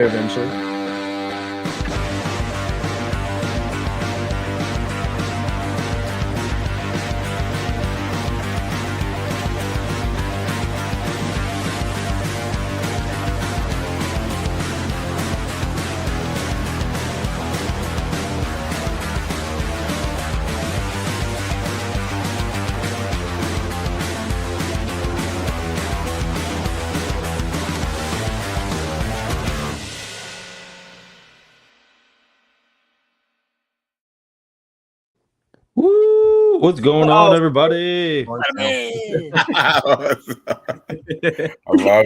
eventually. Woo! What's going on, everybody? I love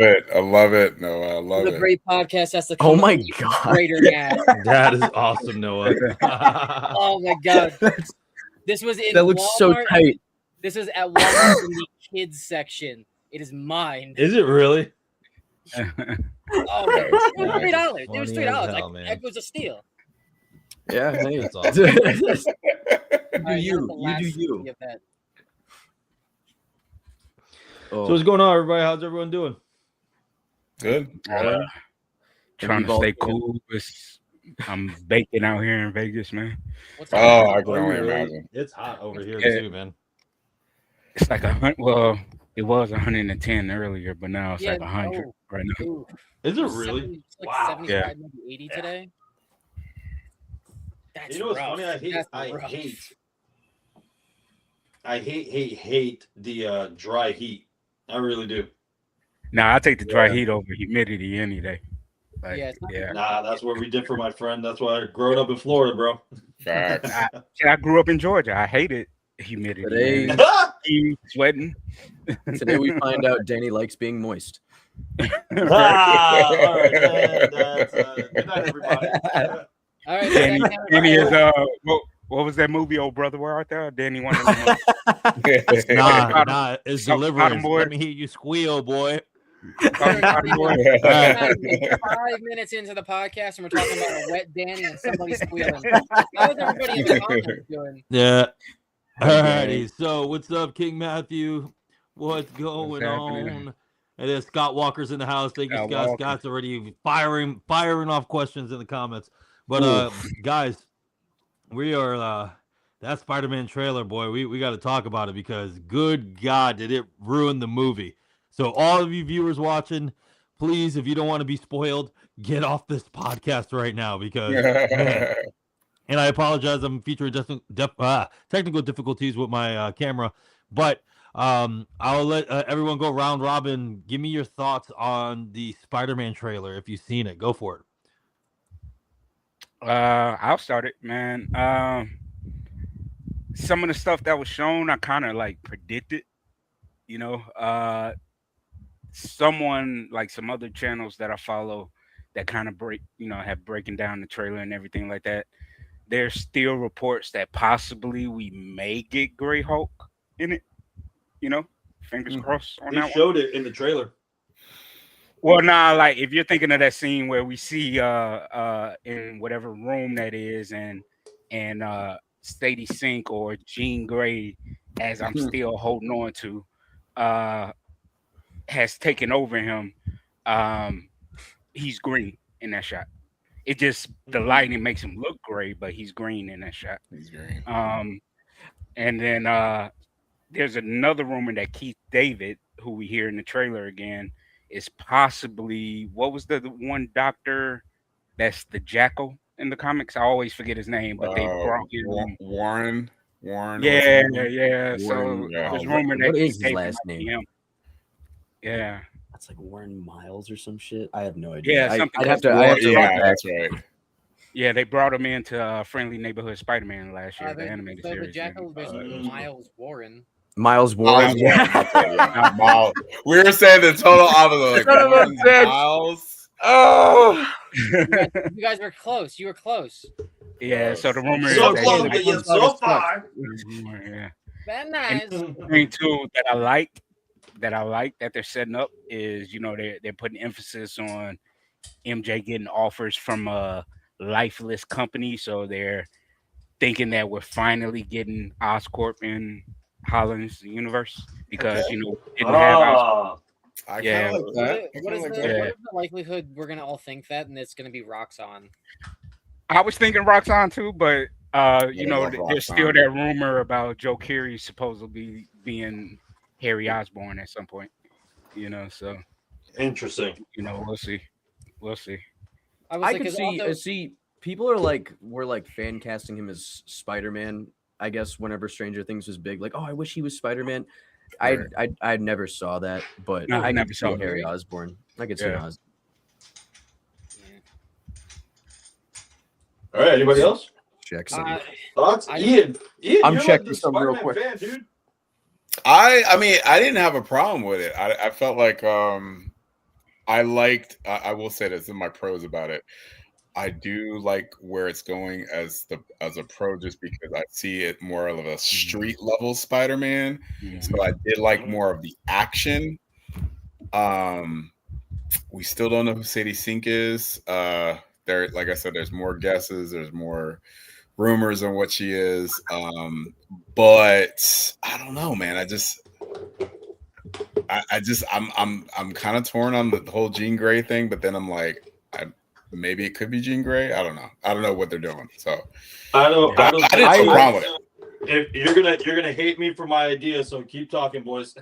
it. I love it, Noah. I love it. A great podcast. That's the oh my god, greater now. That is awesome, Noah. Oh my god, this was in that looks Walmart. so tight. This is at Walmart in the kids section. It is mine. Is it really? Oh, man. It was $3. It was $3. It was a steal. Yeah, hey, that's awesome. You do you. So what's going on, everybody? How's everyone doing? Good. Trying to stay cool. I'm baking out here in Vegas, man. I can only imagine. It's hot over here too, man. It's like 100. Well, it was 110 earlier, but now it's like 100 right now. Is it really? Wow. 75, maybe 80 today. That's you know what's funny? I hate the dry heat. I really do. Nah, I take the dry heat over humidity any day. Like, Nah, that's where we differ, my friend. That's why I grew up in Florida, bro. I grew up in Georgia. I hated humidity. Today, sweating. Today we find out Danny likes being moist. All right, good night, everybody. All right, Danny is what was that movie, Old Brother? Where out there? Danny wanted to Nah, it's Deliverance. Let me hear you squeal, boy. 5 minutes into the podcast, and we're talking about a wet Danny and somebody squealing. How is everybody in the comments doing? Yeah. All righty. So, what's up, King Matthew? What's going on? And then Scott Walker's in the house. Thank you, Scott. Scott's already firing off questions in the comments. But guys, we are that Spider-Man trailer, boy. We got to talk about it because good God, did it ruin the movie. So all of you viewers watching, please, if you don't want to be spoiled, get off this podcast right now because man. And I apologize, I'm featuring technical difficulties with my camera, but I'll let everyone go round robin. Give me your thoughts on the Spider-Man trailer if you've seen it. Go for it. I'll start it, man. Some of the stuff that was shown, I kind of like predicted, someone like some other channels that I follow that kind of have breaking down the trailer and everything like that. There's still reports that possibly we may get Grey Hulk in it, fingers crossed on that one. They showed it in the trailer. Well, like if you're thinking of that scene where we see in whatever room that is and Sadie Sink or Jean Grey, as I'm still holding on to, has taken over him. He's green in that shot. It just the lighting makes him look gray, but he's green in that shot. He's green. And then there's another rumor that Keith David, who we hear in the trailer again, is possibly what was the one doctor that's the Jackal in the comics? I always forget his name, but they brought him Warren. Yeah. So there's rumor that what is his last name? Him. Yeah. That's like Warren Miles or some shit. I have no idea. Yeah, I'd have to. Yeah, that's right. Yeah, they brought him into Friendly Neighborhood Spider-Man last year, the animated series. The Jackal, there's Miles Warren. Miles Warren. Miles. We were saying the total opposite. Like, Miles. Oh, you guys were close. You were close. Yeah. So the rumor So is close, but yet so far. Yeah. Very nice. Thing too that I like that they're setting up is they're putting emphasis on MJ getting offers from a lifeless company, so they're thinking that we're finally getting Oscorp in Holland's universe because didn't have I Yeah. kind of like that. I What kinda is like the, that. what is the likelihood we're gonna all think that, and it's gonna be Roxxon? I was thinking Roxanne too, but you I know, love there's still Roxanne. that rumor about Joe Keery supposedly being Harry Osborn at some point. You know, so Interesting. you know, we'll see. We'll see. I was I like, could 'cause see also, see people are like were like fan casting him as Spider-Man. I guess whenever Stranger Things was big, like, oh, I wish he was Spider-Man. Right. I never saw that, but No, I I never could saw see it. Harry Osborn. I could see Yeah. Oz. yeah. All right. Anybody else? Check some. Thoughts? I- Ian, I'm you're checking the some real Spider-Man quick. fan, dude. I mean, I didn't have a problem with it. I felt like I liked. I will say this in my pros about it. I do like where it's going as a pro, just because I see it more of a street level Spider-Man. So I did like more of the action. We still don't know who Sadie Sink is. There, like I said, there's more guesses. There's more rumors on what she is. But I don't know, man. I'm kind of torn on the whole Jean Grey thing, but then I'm like, maybe it could be Jean Grey. I don't know. I don't know what they're doing. So I don't I didn't have a problem with it. If you're gonna hate me for my idea, so keep talking, boys.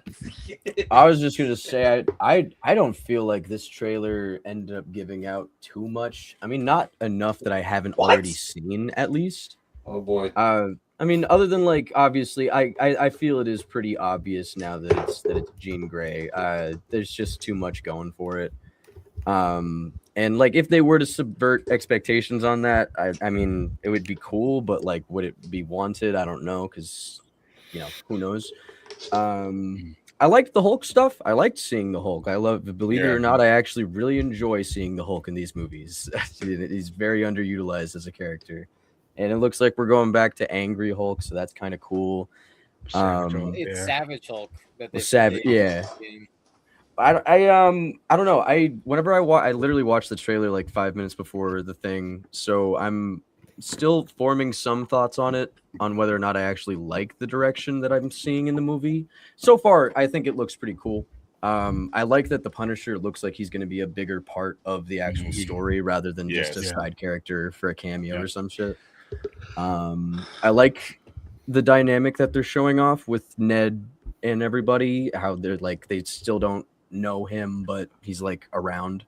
I was just gonna say I don't feel like this trailer ended up giving out too much. I mean, not enough that I haven't already seen, at least. Oh boy. I mean, other than like obviously, I feel it is pretty obvious now that it's Jean Grey. There's just too much going for it. And like if they were to subvert expectations on that, I mean, it would be cool, but like, would it be wanted? I don't know, because who knows. I liked the Hulk stuff. I liked seeing the Hulk. Believe it or not, I actually really enjoy seeing the Hulk in these movies. He's very underutilized as a character. And it looks like we're going back to angry Hulk, so that's kind of cool. It's Savage Hulk that they Savage, yeah. I don't know. I literally watched the trailer like 5 minutes before the thing, so I'm still forming some thoughts on it, on whether or not I actually like the direction that I'm seeing in the movie. So far, I think it looks pretty cool. I like that the Punisher looks like he's going to be a bigger part of the actual story rather than just a side character for a cameo or some shit. I like the dynamic that they're showing off with Ned and everybody, how they're like, they still don't know him, but he's like around.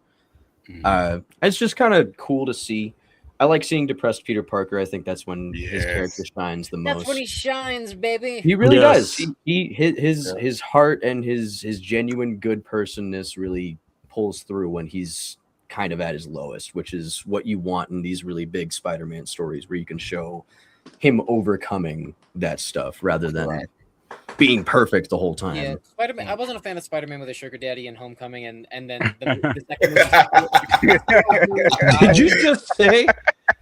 It's just kind of cool to see. I like seeing depressed Peter Parker. I think that's when his character shines the most. That's when he shines, baby. He really does. His heart and his genuine good personness really pulls through when he's kind of at his lowest, which is what you want in these really big Spider-Man stories, where you can show him overcoming that stuff rather than being perfect the whole time. Yeah, Spider-Man. I wasn't a fan of Spider-Man with a sugar daddy in Homecoming, and then the second movie. Did you just say?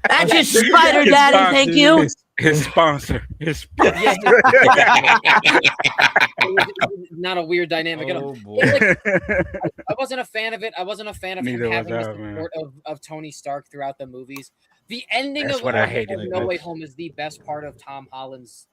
That's your spider daddy, thank you. His sponsor. Yeah, not a weird dynamic at all. I wasn't a fan of it. I wasn't a fan of him having the support of Tony Stark throughout the movies. The ending of No Way Home is the best part of Tom Holland's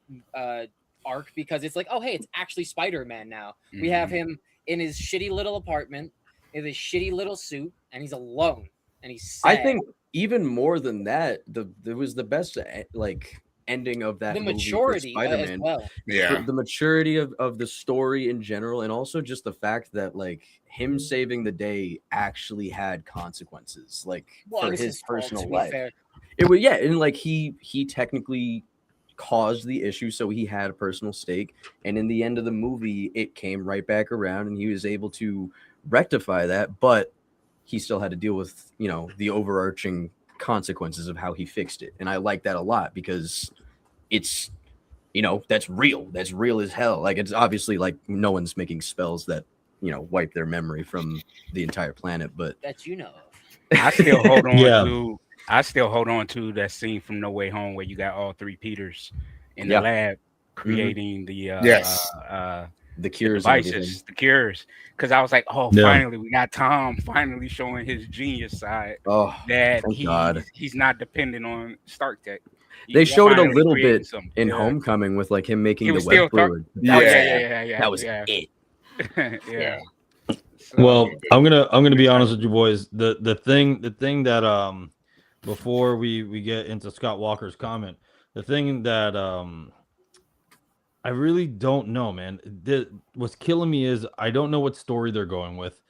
arc, because it's like, oh hey, it's actually Spider-Man now. We have him in his shitty little apartment in his shitty little suit, and he's alone, and he's sad. I think even more than that, it was the best like ending of that the movie maturity for Spider-Man. as well. The maturity of the story in general, and also just the fact that like him saving the day actually had consequences, like for his personal life. It was and like he technically caused the issue, so he had a personal stake, and in the end of the movie it came right back around and he was able to rectify that, but he still had to deal with the overarching consequences of how he fixed it. And I like that a lot, because it's that's real as hell. Like, it's obviously like no one's making spells that wipe their memory from the entire planet, but that I still hold on I still hold on to that scene from No Way Home where you got all three Peters in the lab creating the cures, devices, the cures. Because I was like, finally, we got Tom finally showing his genius side. Oh, that he's not dependent on Stark Tech. They showed it a little bit in Homecoming with like him making the web fluid. That was it. Well, I'm gonna be honest with you boys. The thing that before we get into Scott Walker's comment, the thing that I really don't know, man. What's killing me is I don't know what story they're going with.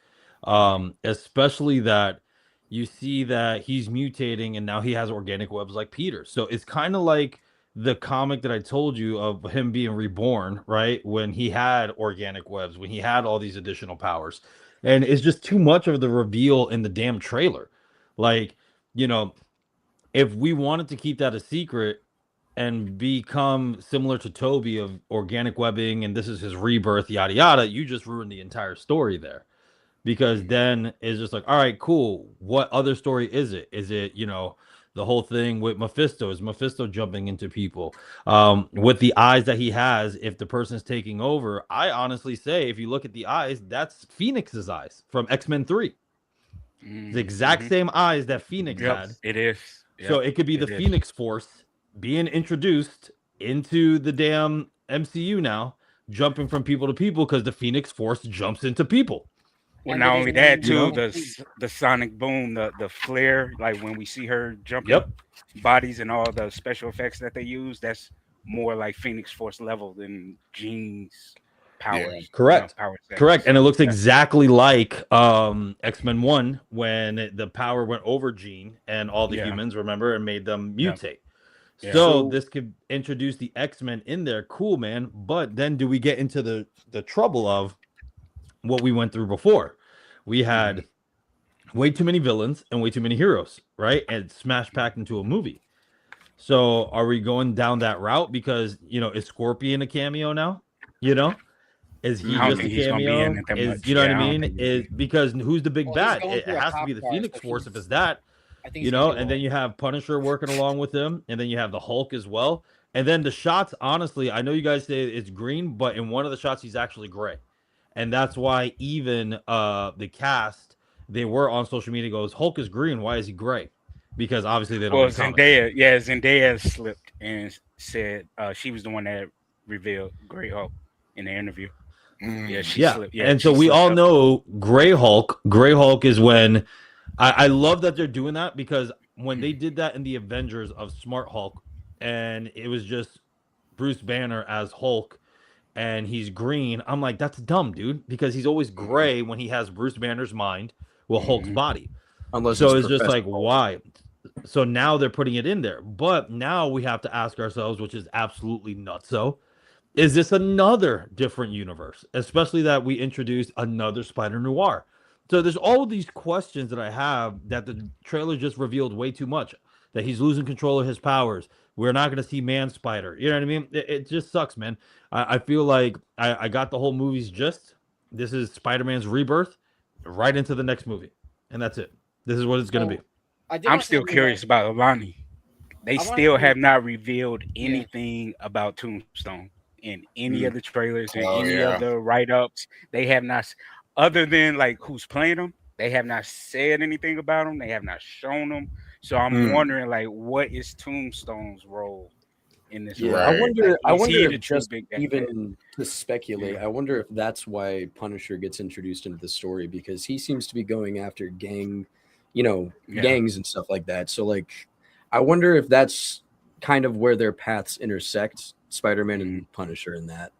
Especially that you see that he's mutating and now he has organic webs like Peter. So it's kind of like the comic that I told you of him being reborn, right? When he had organic webs, when he had all these additional powers. And it's just too much of the reveal in the damn trailer. Like, if we wanted to keep that a secret and become similar to Toby of organic webbing and this is his rebirth, yada yada, you just ruined the entire story there. Because then it's just like, all right, cool. What other story is it? Is it, the whole thing with Mephisto? Is Mephisto jumping into people? With the eyes that he has, if the person's taking over, I honestly say, if you look at the eyes, that's Phoenix's eyes from X-Men 3. The exact same eyes that Phoenix had. It is. Yep, so it could be the Phoenix Force being introduced into the damn MCU now, jumping from people to people because the Phoenix Force jumps into people. Well, not only that, too, the sonic boom, the flare, like when we see her jumping bodies and all the special effects that they use, that's more like Phoenix Force level than Jean's powers. Yeah. Correct. Correct. And it looks exactly like X-Men 1 when the power went over Jean and all the humans, remember, and made them mutate. Yeah. So this could introduce the X-Men in there. Cool, man. But then do we get into the trouble of what we went through before? We had way too many villains and way too many heroes, right? And smash packed into a movie. So are we going down that route? Because, is Scorpion a cameo now? Is he just a cameo? Is, you know what I mean? Is because who's the big bad? It has to be the Phoenix Force if it's that. And then you have Punisher working along with him, and then you have the Hulk as well. And then the shots, honestly, I know you guys say it's green, but in one of the shots he's actually gray. And that's why even the cast, they were on social media goes, Hulk is green, why is he gray? Because obviously they don't. Well, Zendaya slipped and said she was the one that revealed Gray Hulk in the interview. Yeah, she slipped. Yeah, and so we all know Gray Hulk. Gray Hulk is when I love that they're doing that, because when they did that in the Avengers of Smart Hulk, and it was just Bruce Banner as Hulk, and he's green. I'm like, that's dumb, dude, because he's always gray when he has Bruce Banner's mind with Hulk's body. So it's just like, why? So now they're putting it in there. But now we have to ask ourselves, which is absolutely nutso, is this another different universe? Especially that we introduced another Spider Noir. So there's all of these questions that I have that the trailer just revealed way too much. That he's losing control of his powers. We're not going to see Man Spider. You know what I mean? It just sucks, man. I feel like I got the whole movie's gist. This is Spider-Man's rebirth right into the next movie. And that's it. This is what it's going to be. I'm still curious about Alani. They still have not revealed anything about Tombstone in any of the trailers and any of the write-ups. They have not, other than like who's playing them, they have not said anything about them. They have not shown them. So I'm wondering, like, what is Tombstone's role in this? Yeah, I wonder if just even to speculate, I wonder if that's why Punisher gets introduced into the story, because he seems to be going after gangs and stuff like that. So, like, I wonder if that's kind of where their paths intersect, Spider-Man and Punisher in that.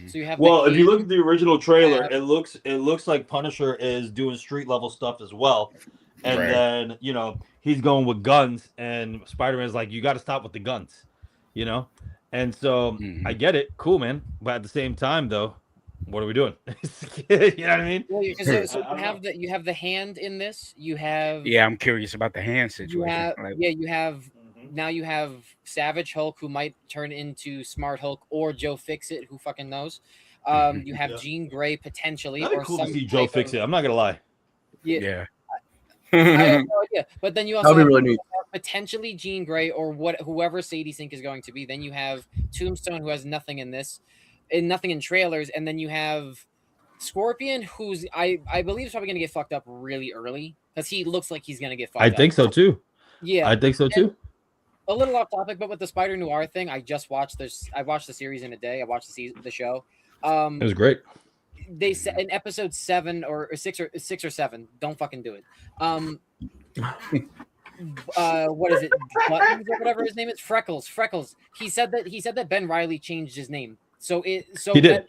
So you have if you look at the original trailer, it looks like Punisher is doing street level stuff as well. And then, he's going with guns, and Spider-Man's like, you got to stop with the guns, And so I get it. Cool, man. But at the same time, though, what are we doing? You know what I mean? Well, so you have the hand in this. You have. Yeah, I'm curious about the hand situation. Now you have Savage Hulk, who might turn into Smart Hulk, or Joe Fixit, who fucking knows. You have Jean Grey potentially. That'd be cool to see Joe Fixit. I'm not gonna lie. Yeah. I have no idea. But then you also have potentially Jean Grey or whoever Sadie Sink is going to be. Then you have Tombstone, who has nothing in this, and nothing in trailers, and then you have Scorpion, who's I believe is probably gonna get fucked up really early, because he looks like he's gonna get fucked up. I think so too. Yeah, I think so too. A little off topic, but with the Spider Noir thing, I just watched this. I watched the series in a day. I watched the show. It was great. they said in episode 7 or 6 or 7. Don't fucking do it. What is it? Buttons or whatever his name is. Freckles. He said that Ben Reilly changed his name. So he did.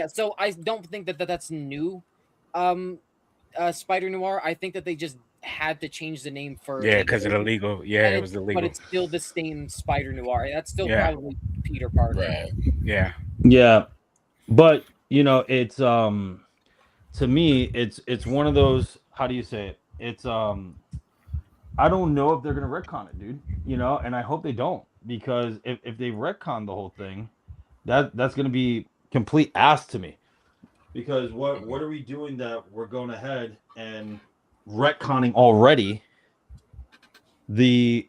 So I don't think that's new. Spider Noir. I think that they just had to change the name for because of the legal. Yeah, it was illegal. But it's still the same Spider Noir. That's still probably Peter Parker. Right. Yeah, but it's to me it's one of those. How do you say it? It's I don't know if they're gonna retcon it, dude. And I hope they don't, because if they retcon the whole thing, that's gonna be complete ass to me. Because what are we doing that we're going ahead and retconning already the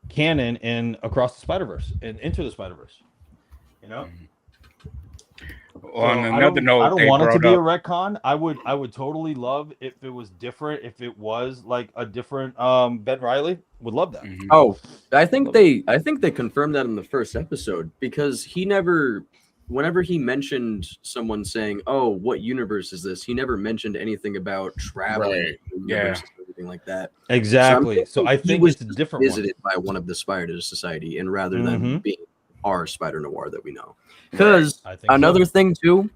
canon in Across the Spider-Verse and Into the Spider-Verse? On another note, I don't want it to be a retcon. I would totally love if it was different. If it was like a different Ben Reilly, would love that. Mm-hmm. Oh, I think they confirmed that in the first episode, because whenever he mentioned someone saying, "Oh, what universe is this?" he never mentioned anything about traveling universes or anything like that. Exactly. So I think it's a different visited by one of the Spider Society, and rather than being our Spider Noir that we know. Because another thing too,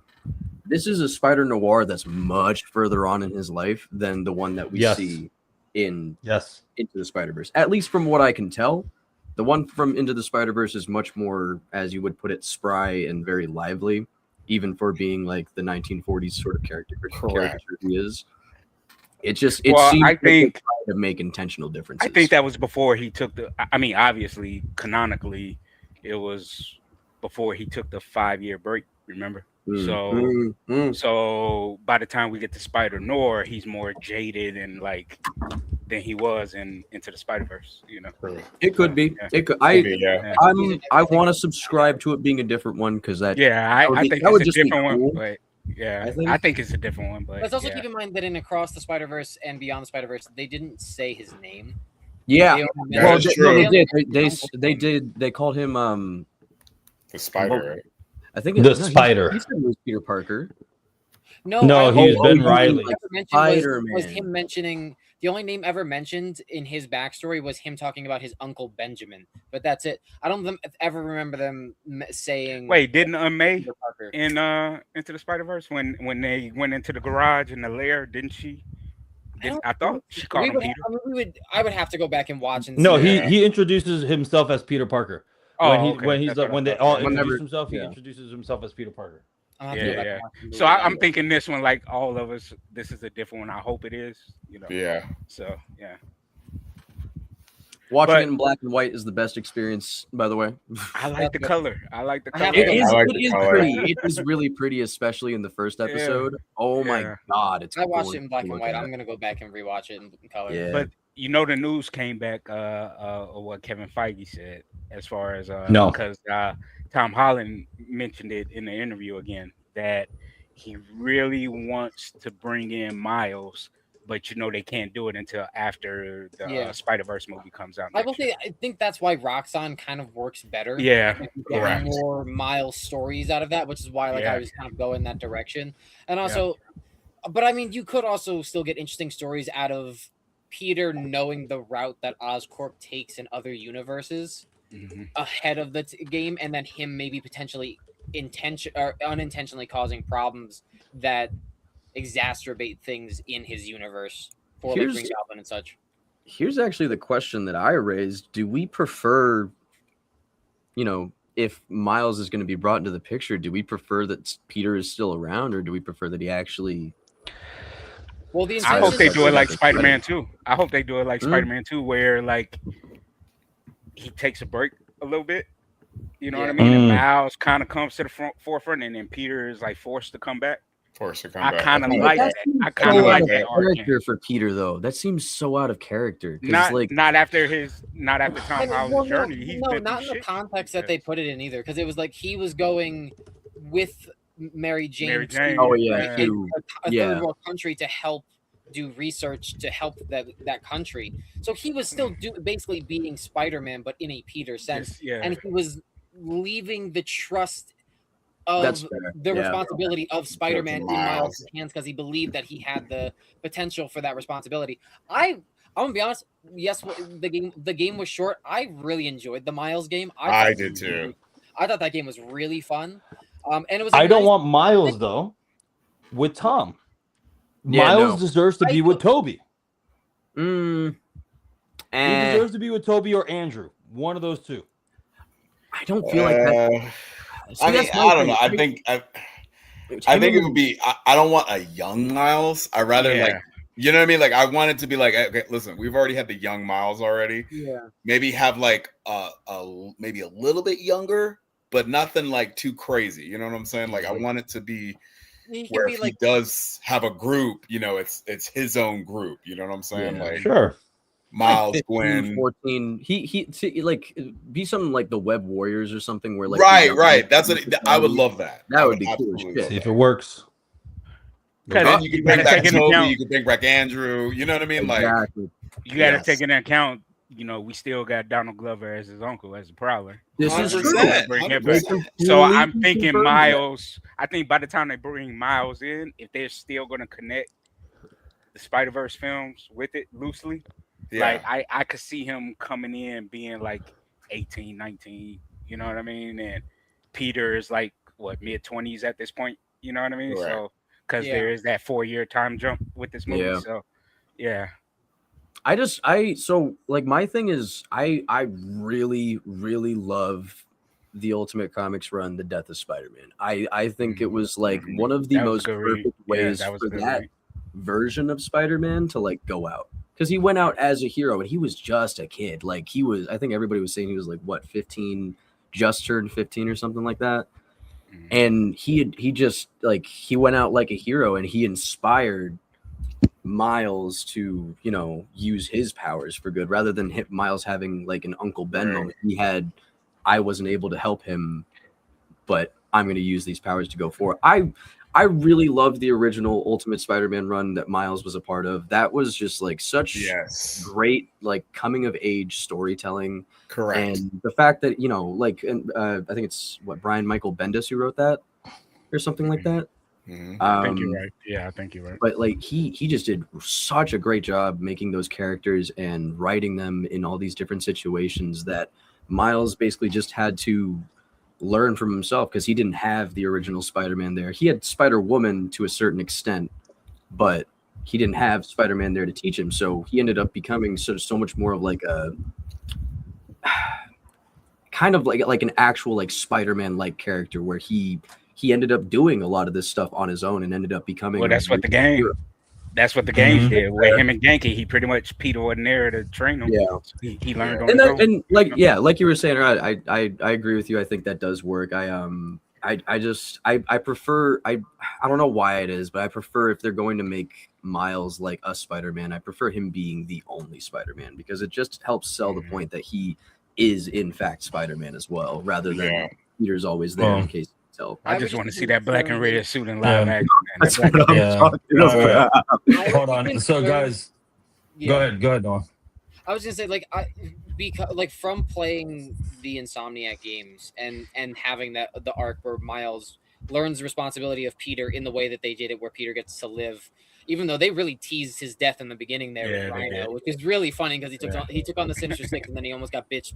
this is a Spider Noir that's much further on in his life than the one that we see in Into the Spider-Verse. At least from what I can tell. The one from Into the Spider-Verse is much more, as you would put it, spry and very lively, even for being like the 1940s sort of character he is. It seems I think to make intentional differences. I think that was before he took obviously, canonically, it was before he took the 5-year break, remember? So by the time we get to Spider Noir, he's more jaded and than he was Into the Spider-Verse, It could be. Yeah. It could. I want to subscribe to it being a different one, because I think it's a different one. But I think it's a different one. But let's also keep in mind that in Across the Spider-Verse and Beyond the Spider-Verse, they didn't say his name. Yeah, they did. They called him the Spider. Right? I think the Spider. He said it was Peter Parker. No, he was Ben Reilly. Was him mentioning. The only name ever mentioned in his backstory was him talking about his uncle Benjamin, but that's it. I don't ever remember them saying. Wait, didn't May in Into the Spider-Verse when they went into the garage in the lair? Didn't she? I thought she called him Peter. I would have to go back and watch. And he introduces himself as Peter Parker. When they all introduce himself, he introduces himself as Peter Parker. Yeah. So I'm thinking this one, like all of us, this is a different one. I hope it is. Yeah. So yeah. Watching it in black and white is the best experience, by the way. I like the color. It is pretty. It is really pretty, especially in the first episode. Oh my god, I watched it in black and white. I'm gonna go back and rewatch it in color. Yeah. But the news came back what Kevin Feige said, as far as because Tom Holland mentioned it in the interview again, that he really wants to bring in Miles, but they can't do it until after the Spider-Verse movie comes out. I think that's why Roxxon kind of works better. Yeah, get more Miles stories out of that, which is why I was kind of going that direction. And also, but I mean, you could also still get interesting stories out of Peter knowing the route that Oscorp takes in other universes ahead of the game, and then him maybe potentially unintentionally causing problems that exacerbate things in his universe for Green Goblin and such. Here's actually the question that I raised. Do we prefer, if Miles is going to be brought into the picture, do we prefer that Peter is still around, or do we prefer that he actually... Well, I hope they do it like Spider-Man 2. I hope they do it like Spider-Man 2, where he takes a break a little bit. You know what I mean? And Miles kind of comes to the forefront, and then Peter is forced to come back. I kind of like that. I kind of like that character for Peter, though. That seems so out of character. Not after Tom Holland's journey. Not in the context that they put it in either, because it was he was going with Mary Jane. Oh yeah, a third world country to help do research to help that country. So he was still basically being Spider-Man, but in a Peter sense. And he was leaving the trust of the responsibility of Spider-Man in Miles' hands because he believed that he had the potential for that responsibility. I'm gonna be honest. Yes, the game was short. I really enjoyed the Miles game. I did too. I thought that game was really fun. And it was. I don't want Miles though with Tom. Miles deserves to be with Toby. He deserves to be with Toby or Andrew. One of those two. I don't feel like that. I mean, I don't know. I think it would be. I don't want a young Miles. I rather like, you know what I mean? Like, I want it to be like, okay, listen, we've already had the young Miles already. Yeah. Maybe have like maybe a little bit younger, but nothing like too crazy. You know what I'm saying? Like, I want it to be where if he does have a group, you know, it's his own group. You know what I'm saying? Like, sure. Miles, like 15, Gwen, 14. He like be something like the Web Warriors or something where like right. That's what I would love that. That would be cool. See if it works. Because then you can bring back Toby, you can bring back Andrew. You know what I mean? Exactly. Like you got to take into account. You know, we still got Donald Glover as his uncle as a Prowler. This is true. So I'm thinking Miles. I think by the time they bring Miles in, if they're still going to connect the Spider-Verse films with it loosely, like I could see him coming in being like 18, 19. You know what I mean? And Peter is like what, mid-20s at this point. You know what I mean? Right. So because there is that 4-year time jump with this movie. Yeah. So yeah. So like my thing is I really, really love the Ultimate Comics run, The Death of Spider-Man. I think it was like one of the most perfect ways for that version of Spider-Man to like go out. Because he went out as a hero and he was just a kid. Like he was, I think everybody was saying he was like what, 15, just turned 15 or something like that. And he just like he went out like a hero and he inspired Miles to, you know, use his powers for good rather than Miles having like an Uncle Ben moment. He had, I wasn't able to help him, but I'm going to use these powers to go for it. I really loved the original Ultimate Spider-Man run that Miles was a part of. That was just like such great, like coming of age storytelling. Correct. And the fact that, you know, like, I think it's Brian Michael Bendis who wrote that or something like that. I think you're right. Yeah, I think you're right. But like he just did such a great job making those characters and writing them in all these different situations that Miles basically just had to learn from himself because he didn't have the original Spider-Man there. He had Spider-Woman to a certain extent, but he didn't have Spider-Man there to teach him. So he ended up becoming so much more of like a kind of like an actual like Spider-Man like character where he ended up doing a lot of this stuff on his own and ended up becoming. Well, that's what the game. Hero. That's what the game did. With him and Genki, he pretty much Peter wasn't there to train him. Yeah, he learned on his own. And like you were saying, I agree with you. I think that does work. I prefer. I don't know why it is, but I prefer if they're going to make Miles like a Spider-Man, I prefer him being the only Spider-Man because it just helps sell the point that he is in fact Spider-Man as well, rather than Peter's always there in case. So I just want to see that black and red suit in live action. That's what I'm talking about. Hold on. So guys, go ahead, Noah. I was gonna say because from playing the Insomniac games and having the arc where Miles learns the responsibility of Peter in the way that they did it, where Peter gets to live. Even though they really teased his death in the beginning there with Rhino, which is really funny because he took on the Sinister Six and then he almost got bitched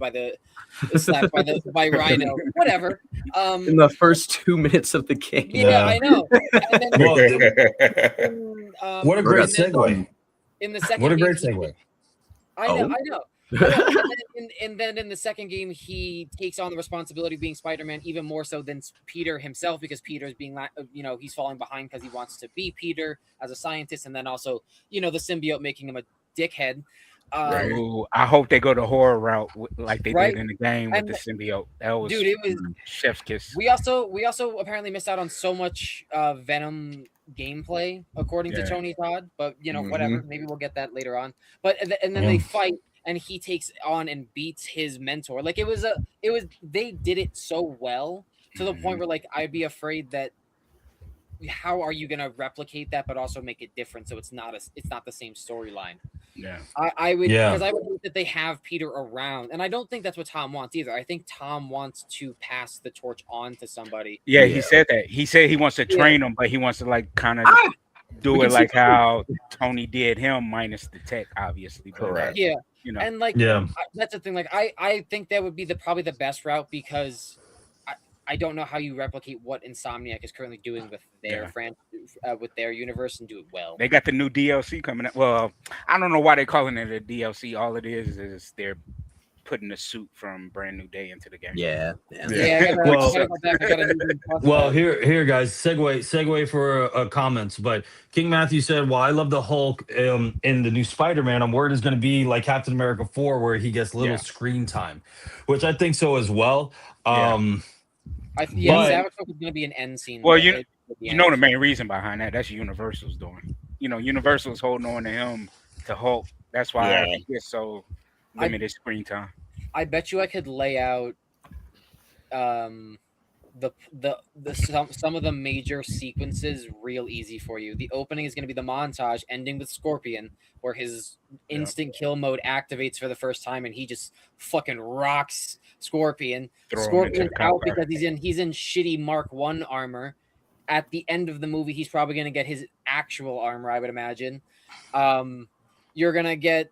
slapped by Rhino. Whatever. In the first 2 minutes of the game. Yeah, I know. What a great segue. In the second, what a great segue. I know. And then in the second game, he takes on the responsibility of being Spider-Man even more so than Peter himself, because Peter's being, he's falling behind because he wants to be Peter as a scientist, and then also, the symbiote making him a dickhead. I hope they go the horror route like they did in the game with the symbiote. That was, dude, it was chef's kiss. We also apparently missed out on so much Venom gameplay, according to Tony Todd. But whatever, maybe we'll get that later on. But and then they fight. And he takes on and beats his mentor. Like they did it so well to the point where like I'd be afraid that how are you gonna replicate that, but also make it different so it's not the same storyline. Yeah. I would, because I would hope that they have Peter around, and I don't think that's what Tom wants either. I think Tom wants to pass the torch on to somebody. Yeah, he said that. He said he wants to train him, but he wants to like kind of do it like how Tony did him, minus the tech, obviously. Correct. Yeah, you know, and like that's the thing. Like I think that would be probably the best route, because I don't know how you replicate what Insomniac is currently doing with their with their universe and do it well. They got the new DLC coming up. Well, I don't know why they're calling it a DLC. All it is they're putting a suit from Brand New Day into the game. Yeah. Well, here, guys. Segue for comments. But King Matthew said, "Well, I love the Hulk in the new Spider-Man. I'm worried it's going to be like Captain America 4, where he gets little screen time, which I think so as well." Savage Hulk is going to be an end scene. Well, you know the main reason behind that. That's Universal's doing. Universal's holding on to him to Hulk. That's why he gets so limited screen time. I bet you I could lay out some of the major sequences real easy for you. The opening is going to be the montage ending with Scorpion, where his instant kill mode activates for the first time, and he just fucking rocks Scorpion. Scorpion's out because he's in shitty Mark 1 armor. At the end of the movie, he's probably going to get his actual armor, I would imagine. You're going to get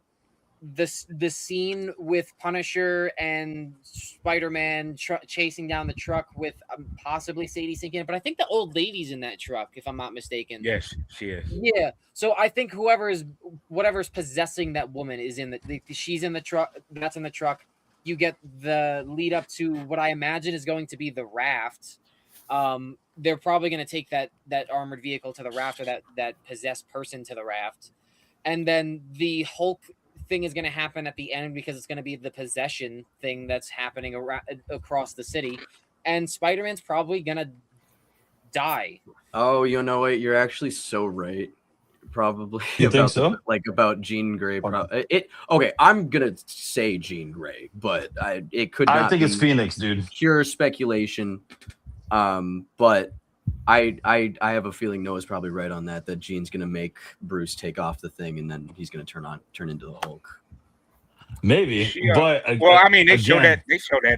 the scene with Punisher and Spider-Man chasing down the truck with possibly Sadie Sink in it, but I think the old lady's in that truck, if I'm not mistaken. Yes, she is. Yeah, so I think whatever's possessing that woman is she's in the truck. That's in the truck. You get the lead up to what I imagine is going to be the raft. They're probably going to take that armored vehicle to the raft, or that possessed person to the raft, and then the Hulk thing is going to happen at the end, because it's going to be the possession thing that's happening across the city, and Spider-Man's probably going to die. Oh, you know what? You're actually so right. Probably. You think so? About Jean Grey. Okay, I'm gonna say Jean Grey, but it could not. I think it's Phoenix, dude. Pure speculation. But I have a feeling Noah's probably right on that Jean's gonna make Bruce take off the thing, and then he's gonna turn into the Hulk. Maybe, but they show that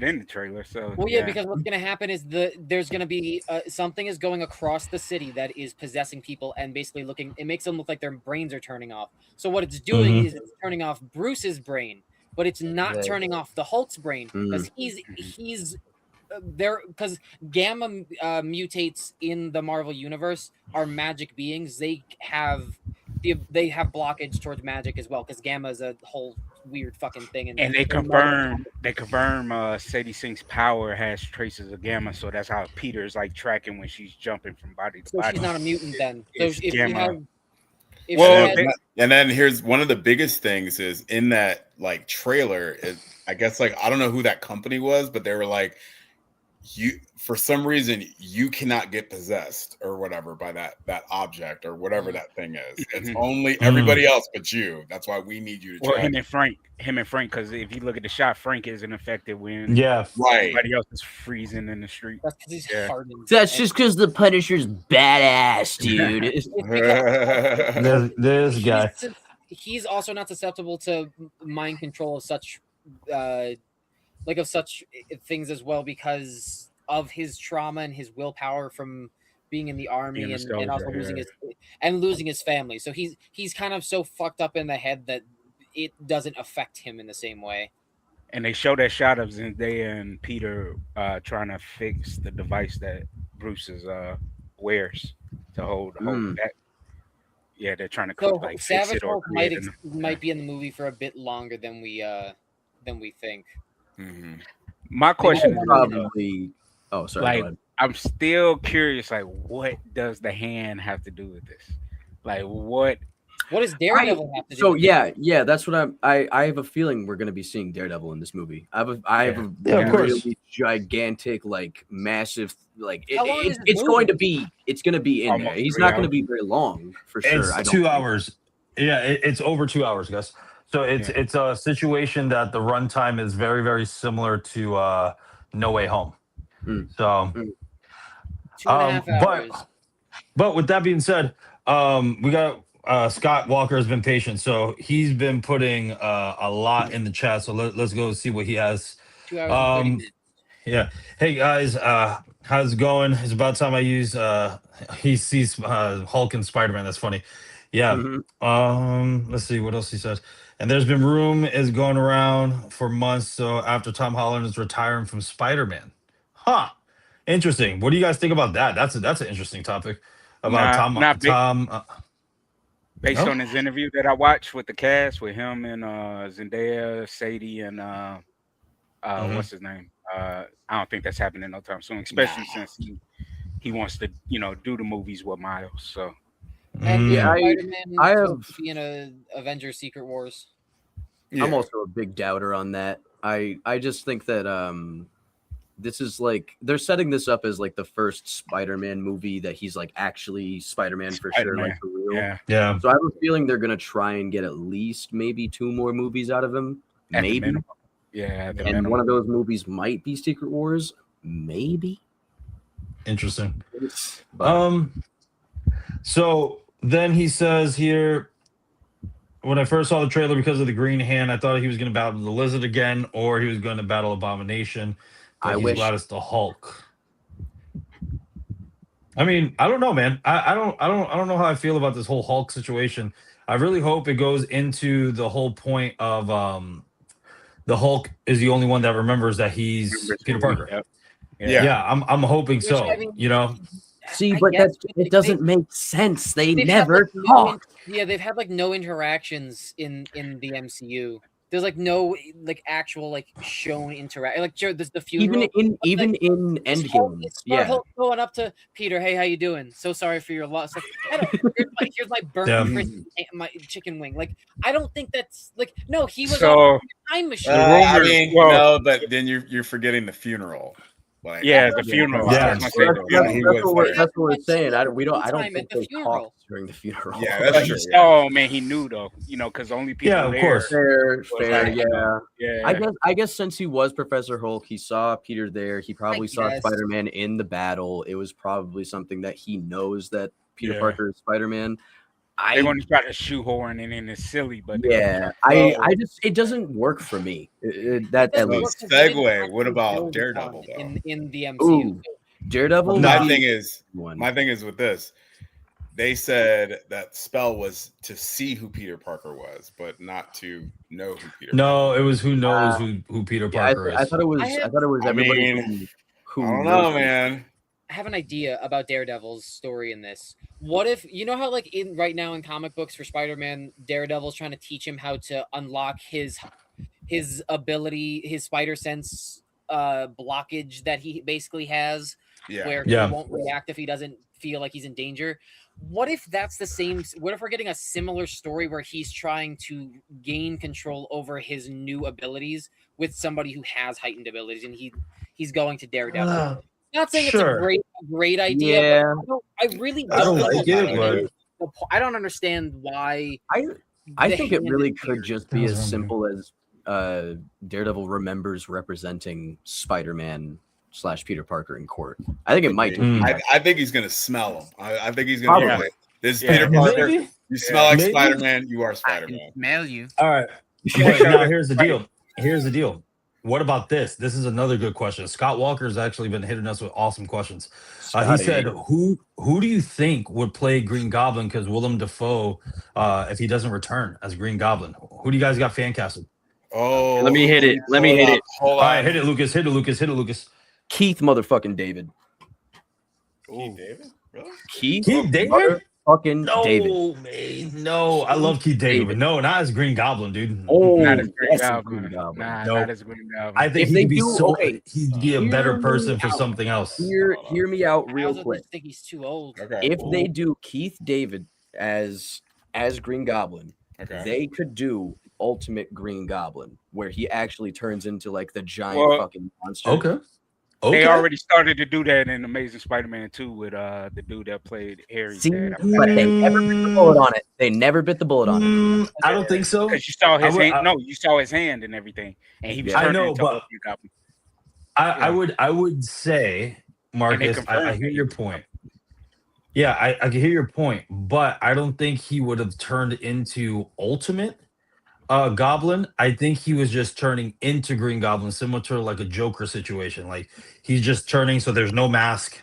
in the trailer. So because what's going to happen is there's going to be something is going across the city that is possessing people, and basically it makes them look like their brains are turning off. So what it's doing is it's turning off Bruce's brain, but it's not turning off the Hulk's brain, because he's there, because Gamma mutates in the Marvel universe are magic beings. They have blockage towards magic as well, because Gamma is a whole weird fucking thing. And they confirm Sadie Sink's power has traces of Gamma, so that's how Peter's like tracking when she's jumping from body to body. She's not a mutant then. So if Gamma. And then here's one of the biggest things is in that like trailer. I guess like I don't know who that company was, but they were like, for some reason you cannot get possessed or whatever by that object or whatever that thing is. It's only everybody else but you. That's why we need you to try. Him and Frank, because if you look at the shot, Frank isn't affected when everybody else is freezing in the street. That's because he's hardened. That's just because the Punisher's badass, dude. This guy. He's also not susceptible to mind control of such things as well, because of his trauma and his willpower from being in the army and also losing his family. So he's kind of so fucked up in the head that it doesn't affect him in the same way. And they show that shot of Zendaya and Peter trying to fix the device that Bruce wears to hold that. Yeah, they're trying to fix Savage it or Hulk might be in the movie for a bit longer than we think. Mm-hmm. My question is probably. Oh, sorry. Like, I'm still curious. Like, what does the hand have to do with this? Like, what does Daredevil have to do? So yeah, that's what I have a feeling we're gonna be seeing Daredevil in this movie. I have a really gigantic, like massive, like it's going to be in there. He's not going to be very long for sure. It's 2 hours. Yeah, it's over 2 hours, guys. So it's a situation that the runtime is very, very similar to No Way Home. So, 2.5 hours. But with that being said, we got Scott Walker has been patient, so he's been putting a lot in the chat. So let's go see what he has. 2 hours and 30 minutes. Yeah. Hey guys, how's it going? It's about time I use he sees Hulk and Spider-Man. That's funny. Yeah. Let's see what else he says. And there's been room is going around for months. So after Tom Holland is retiring from Spider-Man. Huh. Interesting. What do you guys think about that? That's an interesting topipic about based on his interview that I watched with the cast with him and Zendaya, Sadie, and what's his name? I don't think that's happening no time soon, especially since he wants to, do the movies with Miles. So and I have be in a Avengers Secret Wars. Yeah. I'm also a big doubter on that. I just think that this is like they're setting this up as like the first Spider-Man movie that he's like actually Spider-Man for sure, like for real. Yeah. So I have a feeling they're gonna try and get at least maybe 2 more movies out of him. Maybe. And one of those movies might be Secret Wars. Maybe. Interesting. So then he says here, when I first saw the trailer because of the green hand, I thought he was going to battle the Lizard again, or he was going to battle Abomination. But he's glad it's the Hulk. I mean, I don't know, man. I don't know how I feel about this whole Hulk situation. I really hope it goes into the whole point of the Hulk is the only one that remembers that he's Peter Parker. Yeah, I'm hoping so. See, but it doesn't make sense. They never talk. They've had like no interactions in the MCU. There's like no like actual like shown interact. Like there's the funeral. Even in Endgame. Hulk going up to Peter, hey, how you doing? So sorry for your loss. Like, here's my burnt my chicken wing. Like, I don't think that's like no. He was on a time machine. No, but then you're forgetting the funeral. Like, the funeral. That's what we're saying. I don't think they talked during the funeral. Yeah, that's true. Oh man, he knew though. Because only people. Yeah, of course. Fair. I guess since he was Professor Hulk, he saw Peter there. He probably saw Spider-Man in the battle. It was probably something that he knows that Peter Parker is Spider-Man. They're going to try to shoehorn it in. It's silly, but I just it doesn't work for me. That at least segue. What about Daredevil though? In the MCU? Ooh, Daredevil. My thing is with this. They said that spell was to see who Peter Parker was, but not to know who Peter. No, it was who knows who Peter Parker is. I thought it was. I thought it was everybody. Who I don't know, man. I have an idea about Daredevil's story in this. What if how like right now in comic books for Spider-Man, Daredevil's trying to teach him how to unlock his ability, his spider sense blockage that he basically has, where he won't react if he doesn't feel like he's in danger. What if that's the same? What if we're getting a similar story where he's trying to gain control over his new abilities with somebody who has heightened abilities, and he's going to Daredevil? Not saying it's a great idea. But I really don't like it. But I don't understand why. I think it really could just be as simple as Daredevil remembers representing Spider-Man / Peter Parker in court. I think it might. I think he's gonna smell him. I think he's gonna be like, this is Peter Parker. Maybe? You smell like Spider-Man. You are Spider-Man. I smell you. All right. But now here's the deal. What about this? This is another good question. Scott Walker's actually been hitting us with awesome questions. He said, "Who do you think would play Green Goblin? Because Willem Dafoe, if he doesn't return as Green Goblin, who do you guys got fan casted?" Oh, let me hit it. All right, hit it, Lucas. Hit it, Lucas. Keith motherfucking David. Keith David? Really? Keith David? Fucking David. No, I love Keith David, but no, not as Green Goblin, dude. Not as Green Goblin. Not as Green Goblin. I think he'd be a better person for something else. Hear me out real quick. I think he's too old. Okay. If they do Keith David as Green Goblin, they could do Ultimate Green Goblin, where he actually turns into like the giant fucking monster. Okay. They already started to do that in Amazing Spider-Man 2 with the dude that played Harry. But they never bit the bullet on it. I don't think so. Because you saw his hand. No, you saw his hand and everything, and he was turning into a Goblin. I would say, Marcus, I hear your point. Yeah, I can hear your point, but I don't think he would have turned into Ultimate Goblin. I think he was just turning into Green Goblin, similar to like a Joker situation. Like he's just turning, so there's no mask.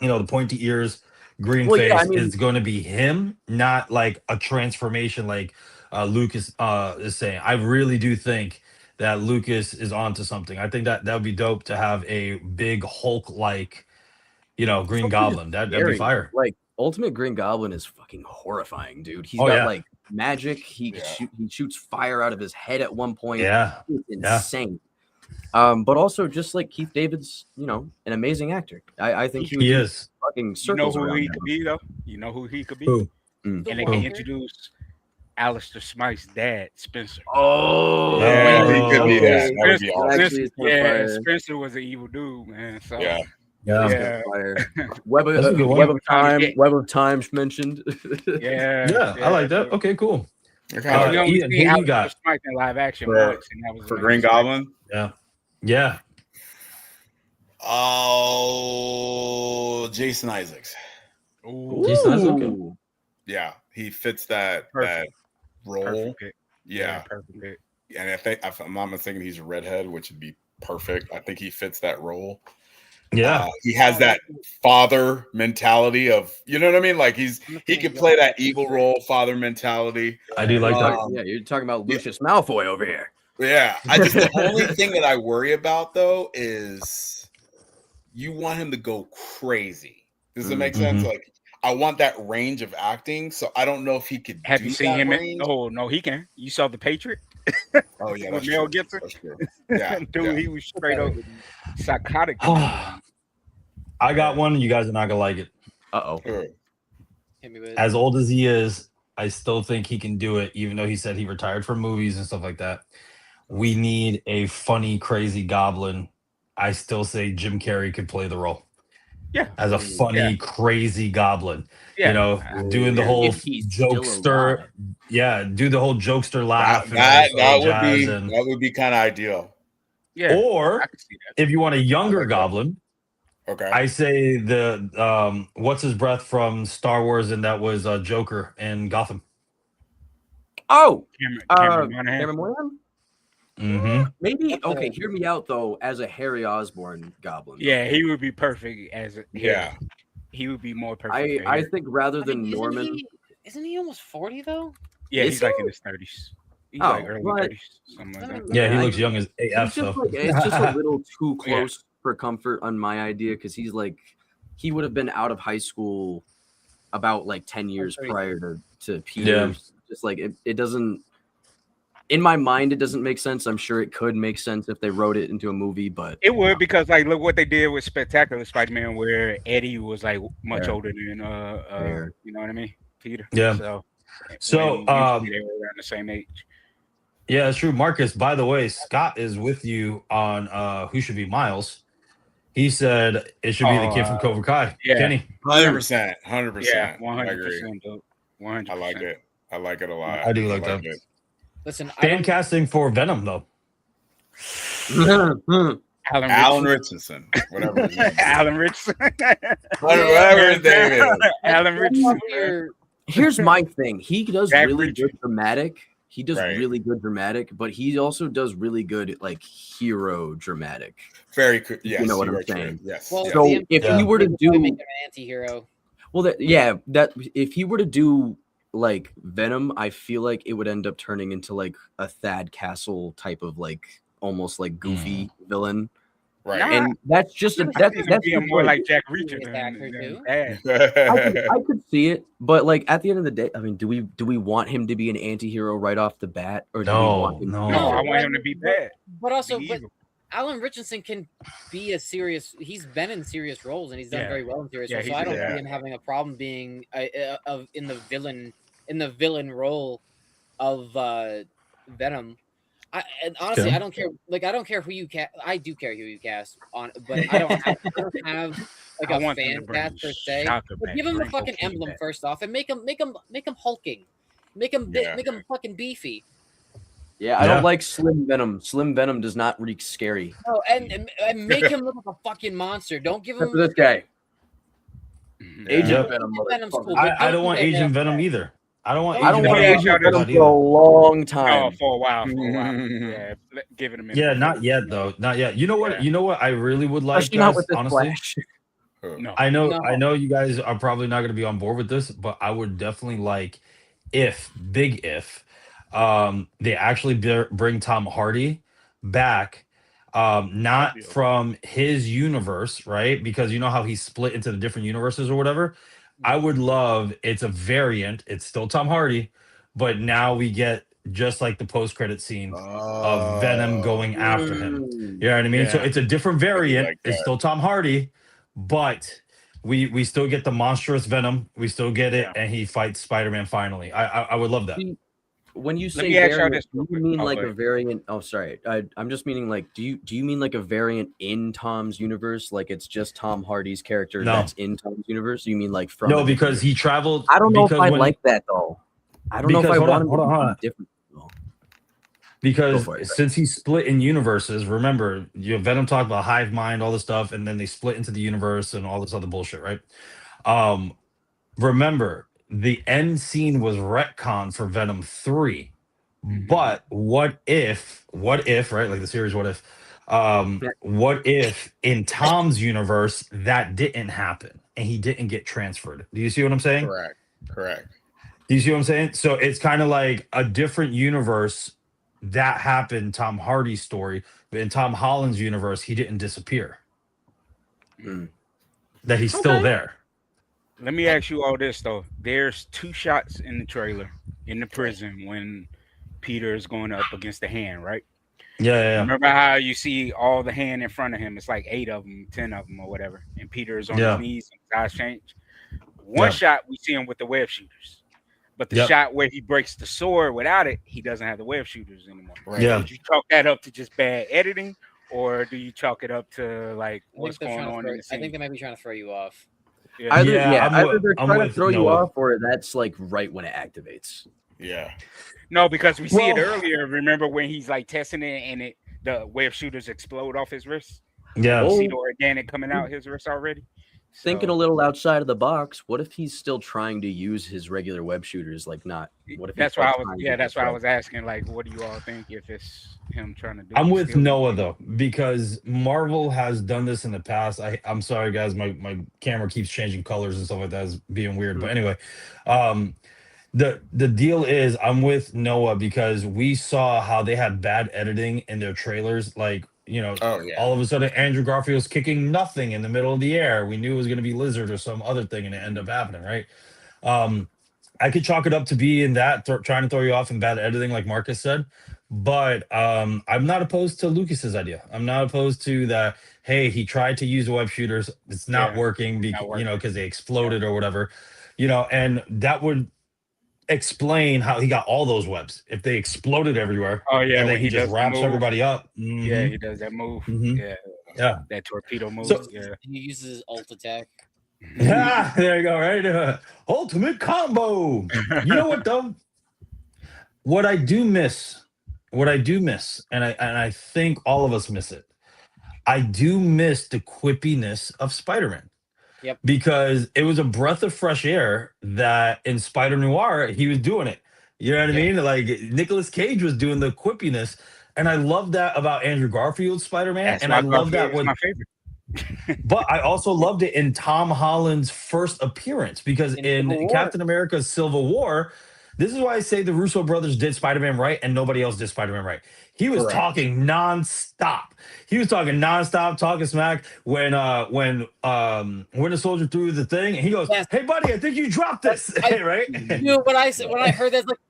The pointy ears, green face is going to be him, not like a transformation like Lucas is saying. I really do think that Lucas is onto something. I think that would be dope to have a big Hulk like, Green Goblin. That'd be fire. Like Ultimate Green Goblin is fucking horrifying, dude. He's Oh, got yeah. like magic. He shoots fire out of his head at one point. Yeah. It's insane. But also just like Keith David's, an amazing actor. I think he is fucking circles who around he him. could be though? You know who he could be? Who? And they can introduce Alistair Smythe's dad, Spencer. Oh, yeah, he could be that. That would be Spencer, awesome. Spencer was an evil dude, man. So yeah. Web of Time mentioned. Yeah, I like that. Okay, cool. Ian, who you got in live action for Green Goblin? Yeah. Oh, Jason Isaacs. Ooh. Jason Isaacs. Okay. Yeah, he fits that role. Perfect. And I think, if I'm not mistaken, he's a redhead, which would be perfect. I think he fits that role. Yeah, he has that father mentality of, you know what I mean? Like he could play that evil role, father mentality. I do like that. Yeah, you're talking about Lucius Malfoy over here. Yeah, the only thing that I worry about though is you want him to go crazy. Does it make sense? Like I want that range of acting, so I don't know if he could. Have you seen him? No, he can. You saw The Patriot? Oh yeah, with Mel Gibson. That's true. Yeah, dude, he was straight up psychotic. I got one. You guys are not gonna like it. As old as he is, I still think he can do it, even though he said he retired from movies and stuff like that. We need a funny, crazy goblin. I still say Jim Carrey could play the role. Yeah, as a funny, crazy goblin. Yeah. Doing the whole jokester. Yeah, do the whole jokester laugh. That would be kind of ideal. Yeah. Or if you want a younger goblin, okay, I say the what's his breath from Star Wars, and that was Joker in Gotham. Oh, Cameron Monahan. Maybe okay. Hear me out though. As a Harry Osborn goblin, yeah, he would be perfect as a he would be more perfect. I think rather than Norman, isn't he almost 40 though? Yeah, he's like in his 30s. He's like early 30s, something like that. Yeah, he looks young as AF. It's just a little too close for comfort on my idea because he would have been out of high school about like 10 years prior to Peter. Yeah. Just like it doesn't. In my mind, it doesn't make sense. I'm sure it could make sense if they wrote it into a movie, but it would because like look what they did with Spectacular Spider-Man, where Eddie was like much older than you know what I mean, Peter. Yeah. So they were around the same age. Yeah, it's true. Marcus, by the way, Scott is with you on Who Should Be Miles. He said it should be the kid from Cobra Kai. Yeah. Kenny. 100%. Yeah, 100%. 100%. I like it. I like it a lot. I do like that. It. Listen, fan casting for Venom though. Alan Richardson, whatever his name is. Alan Richardson. Whatever his name is. Alan Richardson. Here's my thing. He does really good dramatic. He does really good dramatic, but he also does really good like hero dramatic. Very good. Yes, you know what I'm saying. Yes. Well, so if he were to do make him an anti-hero. Well, that if he were to do like Venom, I feel like it would end up turning into like a Thad Castle type of like almost like goofy villain. Right. And that's just that's more like Jack Reacher. I could see it, but like at the end of the day, I mean, do we want him to be an anti-hero right off the bat, or do we want him? No, I want him to be bad. But also, Alan Richardson can be a serious. He's been in serious roles, and he's done very well in serious roles. So I don't see him having a problem being in the villain role of Venom. Honestly, I don't care. Like, I don't care who you cast. I do care who you cast on, but I don't have like a fan cast per se. But give him a fucking emblem first off, and make him hulking, make him fucking beefy. Yeah, I don't like Slim Venom. Slim Venom does not reek scary. Oh, and make him look like a fucking monster. Don't give him this guy. Agent Venom. Cool, I don't want Agent Venom either. I don't want. I don't want Agent Venom for a long time. Oh, for a while. Yeah, give it a minute. Yeah, not yet though. Not yet. You know what? You know what? I really would like, Especially guys. not with this Honestly, Flash. No. I know you guys are probably not going to be on board with this, but I would definitely like if they actually bring Tom Hardy back, not from his universe, right? Because you know how he's split into the different universes or whatever. I would love it's a variant. It's still Tom Hardy, but now we get just like the post-credit scene of Venom going after him. You know what I mean? So it's a different variant. It's still Tom Hardy, but we still get the monstrous Venom. We still get it, and he fights Spider-Man finally. I would love that. When you say variant, do you mean like a variant? Oh, sorry. I'm just meaning like, do you mean like a variant in Tom's universe? Like it's just Tom Hardy's character that's in Tom's universe? You mean like from? No, because he traveled. I don't know if I like that though. I don't know if I want him to be different. Because since he split in universes, remember, Venom talked about hive mind, all this stuff, and then they split into the universe and all this other bullshit, right? Remember, the end scene was retcon for Venom 3. But what if, right? Like the series, what if in Tom's universe that didn't happen and he didn't get transferred? Do you see what I'm saying? Correct. Do you see what I'm saying? So it's kind of like a different universe that happened, Tom Hardy's story, but in Tom Holland's universe, he didn't disappear. That he's still there. Let me ask you all this though. There's 2 shots in the trailer in the prison when Peter is going up against the hand, right? Yeah. Remember how you see all the hand in front of him? It's like 8 of them, 10 of them, or whatever. And Peter is on his knees and his eyes change. One shot we see him with the web shooters. But the shot where he breaks the sword without it, he doesn't have the web shooters anymore. Right. Yeah. Did you chalk that up to just bad editing, or do you chalk it up to like what's going on in the scene? I think they might be trying to throw you off. Either they're trying to throw you off, or that's like right when it activates. Yeah. No, because we see it earlier. Remember when he's like testing it and the web shooters explode off his wrist? Yeah. You see the organic coming out his wrist already? Thinking a little outside of the box, what if he's still trying to use his regular web shooters? Like not. What if that's why I was asking. Like, what do you all think if it's him trying to do? I'm with Noah though, because Marvel has done this in the past. I'm sorry guys, my camera keeps changing colors and stuff like that. Is being weird, but anyway, the deal is I'm with Noah because we saw how they had bad editing in their trailers, like. All of a sudden Andrew Garfield's kicking nothing in the middle of the air. We knew it was going to be Lizard or some other thing, and it ended up happening, right? I could chalk it up to be in that trying to throw you off in bad editing, like Marcus said. But I'm not opposed to Lucas's idea. I'm not opposed to that. Hey, he tried to use the web shooters. It's not working because they exploded or whatever. And that would explain how he got all those webs if they exploded everywhere. And then he just wraps everybody up. Yeah, he does that move. Yeah, that torpedo move. He uses his ult attack. Yeah, there you go. Right, ultimate combo. You know what though? What I do miss, and I think all of us miss it. I do miss the quippiness of Spider-Man. Yep. Because it was a breath of fresh air that in Spider Noir, he was doing it. You know what I mean? Like Nicolas Cage was doing the quippiness. And I love that about Andrew Garfield's Spider-Man. And I love that when my favorite. But I also loved it in Tom Holland's first appearance because in Captain America's Civil War, this is why I say the Russo brothers did Spider-Man right and nobody else did Spider-Man right. He was talking nonstop. Talking smack when Winter Soldier threw the thing, and he goes, "Hey, buddy, I think you dropped this." Right? Dude, when I heard that, like,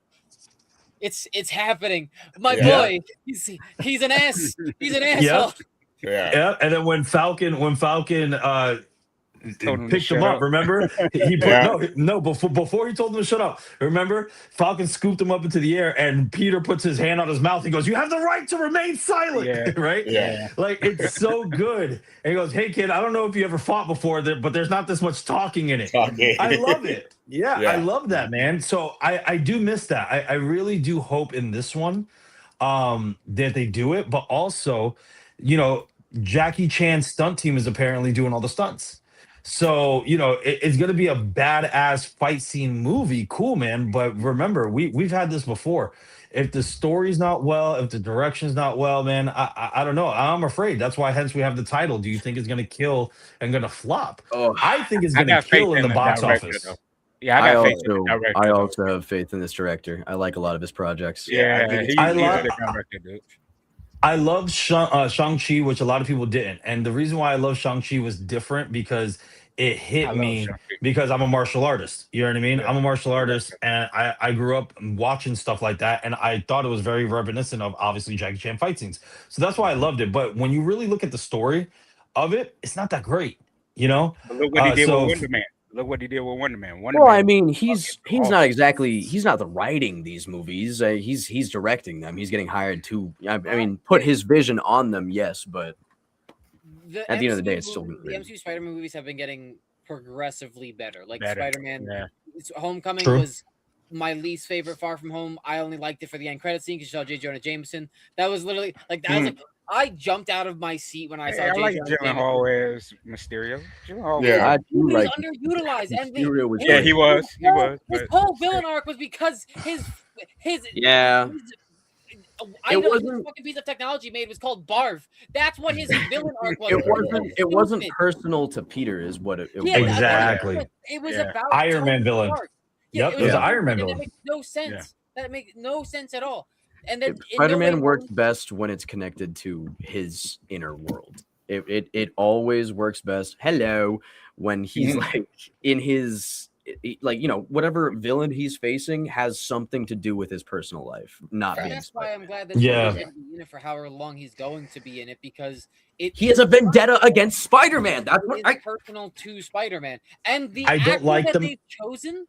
it's happening. My boy, he's an ass. He's an asshole. Yeah. And then when Falcon picked him up. Remember, he put, before he told him to shut up. Remember, Falcon scooped him up into the air, and Peter puts his hand on his mouth. He goes, "You have the right to remain silent." Right? Yeah. Like it's so good. And he goes, "Hey kid, I don't know if you ever fought before, but there's not this much talking in it." I love it. Yeah, I love that, man. So I do miss that. I really do hope in this one that they do it, but also, Jackie Chan's stunt team is apparently doing all the stunts. So, it's going to be a badass fight scene movie. Cool, man. But remember, we've had this before. If the story's not well, if the direction's not well, man, I don't know. I'm afraid. That's why, hence, we have the title. Do you think it's going to kill and going to flop? Oh, I think it's going to kill in the box office. Though. Yeah, I got faith in the director. I also have faith in this director. I like a lot of his projects. Yeah, he's a good director, dude. I love Shang-Chi, which a lot of people didn't. And the reason why I love Shang-Chi was different because it hit me because I'm a martial artist. You know what I mean? Yeah. I'm a martial artist, and I grew up watching stuff like that. And I thought it was very reminiscent of, obviously, Jackie Chan fight scenes. So that's why I loved it. But when you really look at the story of it, it's not that great, But look what he did with Wonder Man. Look what he did with Wonder Man. I mean, he's not the writing these movies. He's directing them. He's getting hired to. I mean, put his vision on them. Yes, but at the end of the day, it's still the MCU Spider-Man movies have been getting progressively better. Like Spider-Man, Homecoming was my least favorite. Far From Home, I only liked it for the end credit scene because you saw J. Jonah Jameson. That was literally like that was like. I jumped out of my seat when I saw J. Jonah Gyllenhaal as Mysterio. I do like underutilized. And he was. His whole villain arc was because his I know the fucking piece of technology made was called Barf. That's what his villain arc was. It wasn't personal to Peter, is what it was. Exactly. It was about Iron Man villain. Yeah, it was an Iron Man villain. That makes no sense. Yeah. That makes no sense at all. And then Spider-Man works best when it's connected to his inner world. It always works best. When he's like in his whatever villain he's facing has something to do with his personal life. That's why I'm glad that he's in it for however long he's going to be in it because he has a vendetta against Spider-Man. That's what personal to Spider-Man and the I don't like them. They've chosen.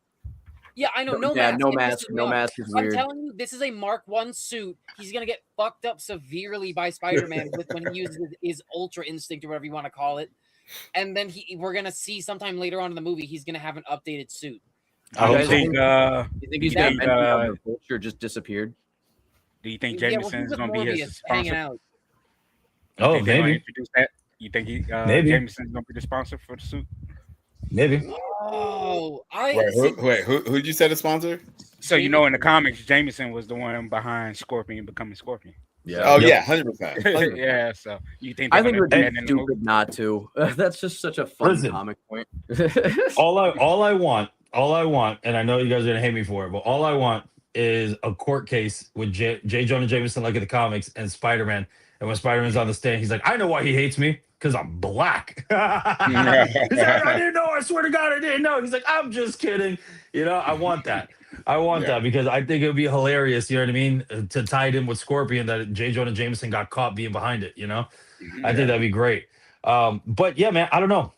Yeah, I know. No mask. No mask is weird. I'm telling you, this is a Mark I suit. He's gonna get fucked up severely by Spider-Man when he uses his Ultra Instinct or whatever you want to call it. And then we're gonna see sometime later on in the movie he's gonna have an updated suit. You think he's gonna the Vulture just disappeared? Do you think Jameson's gonna be his hanging out? Oh, maybe. You think Jameson's gonna be the sponsor for the suit? Maybe. Oh, who did you say the sponsor? So in the comics, Jameson was the one behind Scorpion becoming Scorpion. Yeah. Oh yeah, 100%. Yeah. So you think? I think it would be stupid not to. That's just such a fun comic point. all I want, and I know you guys are gonna hate me for it, but all I want is a court case with J. Jonah Jameson, like in the comics, and Spider-Man. And when Spider-Man's on the stand, he's like, "I know why he hates me." Because I'm black. He's like, I didn't know. I swear to God, I didn't know. He's like, I'm just kidding. I want that. I want that because I think it would be hilarious. You know what I mean? To tie it in with Scorpion that J. Jonah Jameson got caught being behind it. I think that'd be great. But yeah, man, I don't know.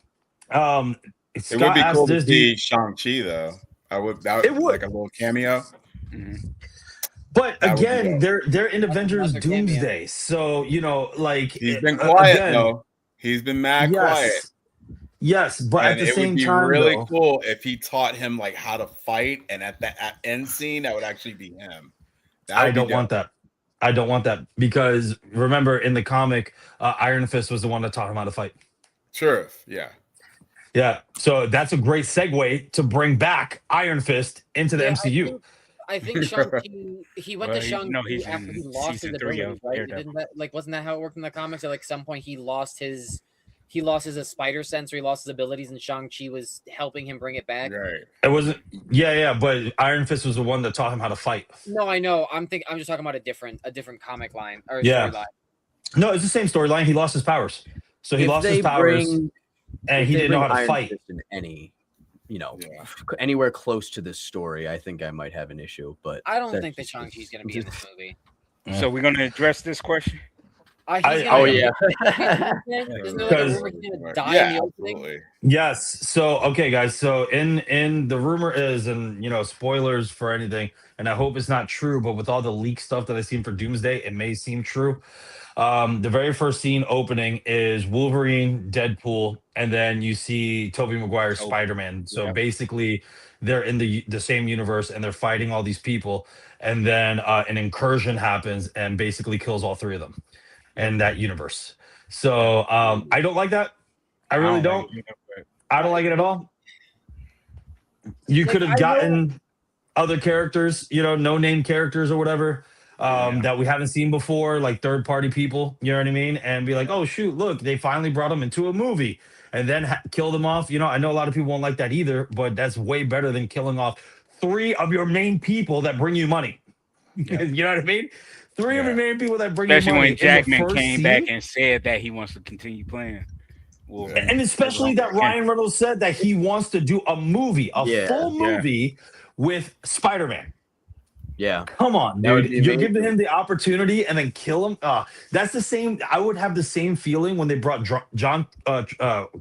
It would be cool to see Shang-Chi though. It would like a little cameo. Mm-hmm. But again, they're in Avengers Doomsday, so he's been quiet though. He's been mad quiet. Yes, but at the same time, it would be really cool if he taught him like how to fight, and at that end scene, that would actually be him. I don't want that. I don't want that because remember in the comic, Iron Fist was the one that taught him how to fight. Sure. Yeah. Yeah. So that's a great segue to bring back Iron Fist into the MCU. I think Shang-Chi, he went to Shang-Chi after he lost his abilities, right? Wasn't that how it worked in the comics? At some point he lost his spider sense, or he lost his abilities, and Shang-Chi was helping him bring it back. Right. It wasn't. Yeah, but Iron Fist was the one that taught him how to fight. No, I know. I'm just talking about a different comic line or storyline. No, it's the same storyline. He lost his powers, so he lost his powers, and he didn't know how to fight. In any, anywhere close to this story, I think I might have an issue. But I don't think that Shang-Chi is going to be in this movie. So we're going to address this question. Yeah. Absolutely. Yes. So okay, guys. So in the rumor is, and spoilers for anything, and I hope it's not true, but with all the leak stuff that I've seen for Doomsday, it may seem true. The very first scene opening is Wolverine, Deadpool, and then you see Tobey Maguire's Spider-Man. So basically, they're in the same universe and they're fighting all these people, and then an incursion happens and basically kills all three of them in that universe. So I don't like that. I really don't. I don't like it at all. You could have gotten other characters, no-name characters or whatever, that we haven't seen before, like third-party people, you know what I mean? And be like, oh, shoot, look, they finally brought them into a movie and then kill them off. I know a lot of people won't like that either, but that's way better than killing off 3 of your main people that bring you money. You know what I mean? 3 of your main people that bring especially you money. When Jackman came back and said that he wants to continue playing. And especially that Ryan Reynolds said that he wants to do a movie, full movie with Spider-Man. Yeah. Come on, dude. You're giving him the opportunity and then kill him. That's the same. I would have the same feeling when they brought John, God,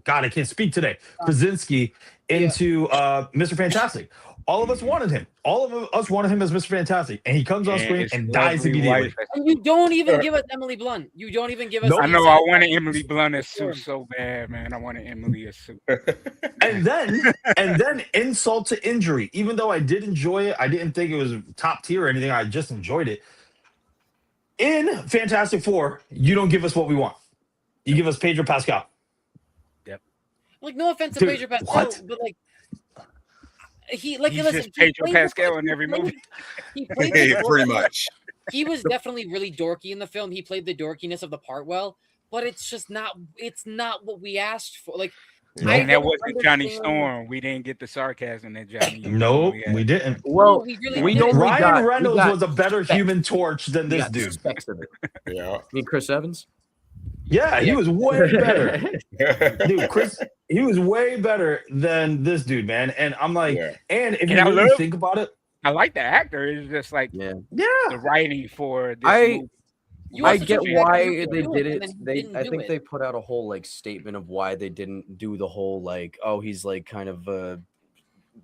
I can't speak today, Krasinski into Mr. Fantastic. All of us wanted him. All of us wanted him as Mr. Fantastic. And he comes on screen and dies immediately. And you don't even give us Emily Blunt. You don't even give us... I know I wanted Emily Blunt as Sue so bad, man. I wanted Emily as Sue. and then insult to injury. Even though I did enjoy it, I didn't think it was top tier or anything. I just enjoyed it. In Fantastic Four, you don't give us what we want. You give us Pedro Pascal. Yep. Like, no offense to Pedro Pascal, but like, he's just Pedro Pascal in every movie. He played pretty much. He was definitely really dorky in the film. He played the dorkiness of the part well, but it's just not. It's not what we asked for. Like, and that wasn't Johnny Storm. We didn't get the sarcasm that Johnny. Nope, we didn't. Well, Ryan Reynolds was a better Human Torch than this dude. Yeah, Chris Evans. Yeah, he was way better. Dude, Chris, he was way better than this dude, man. And I'm like, and if you really think about it, I like the actor. It's just like, the writing for this movie. I get why they did it. I think they put out a whole like statement of why they didn't do the whole like, oh, he's like kind of a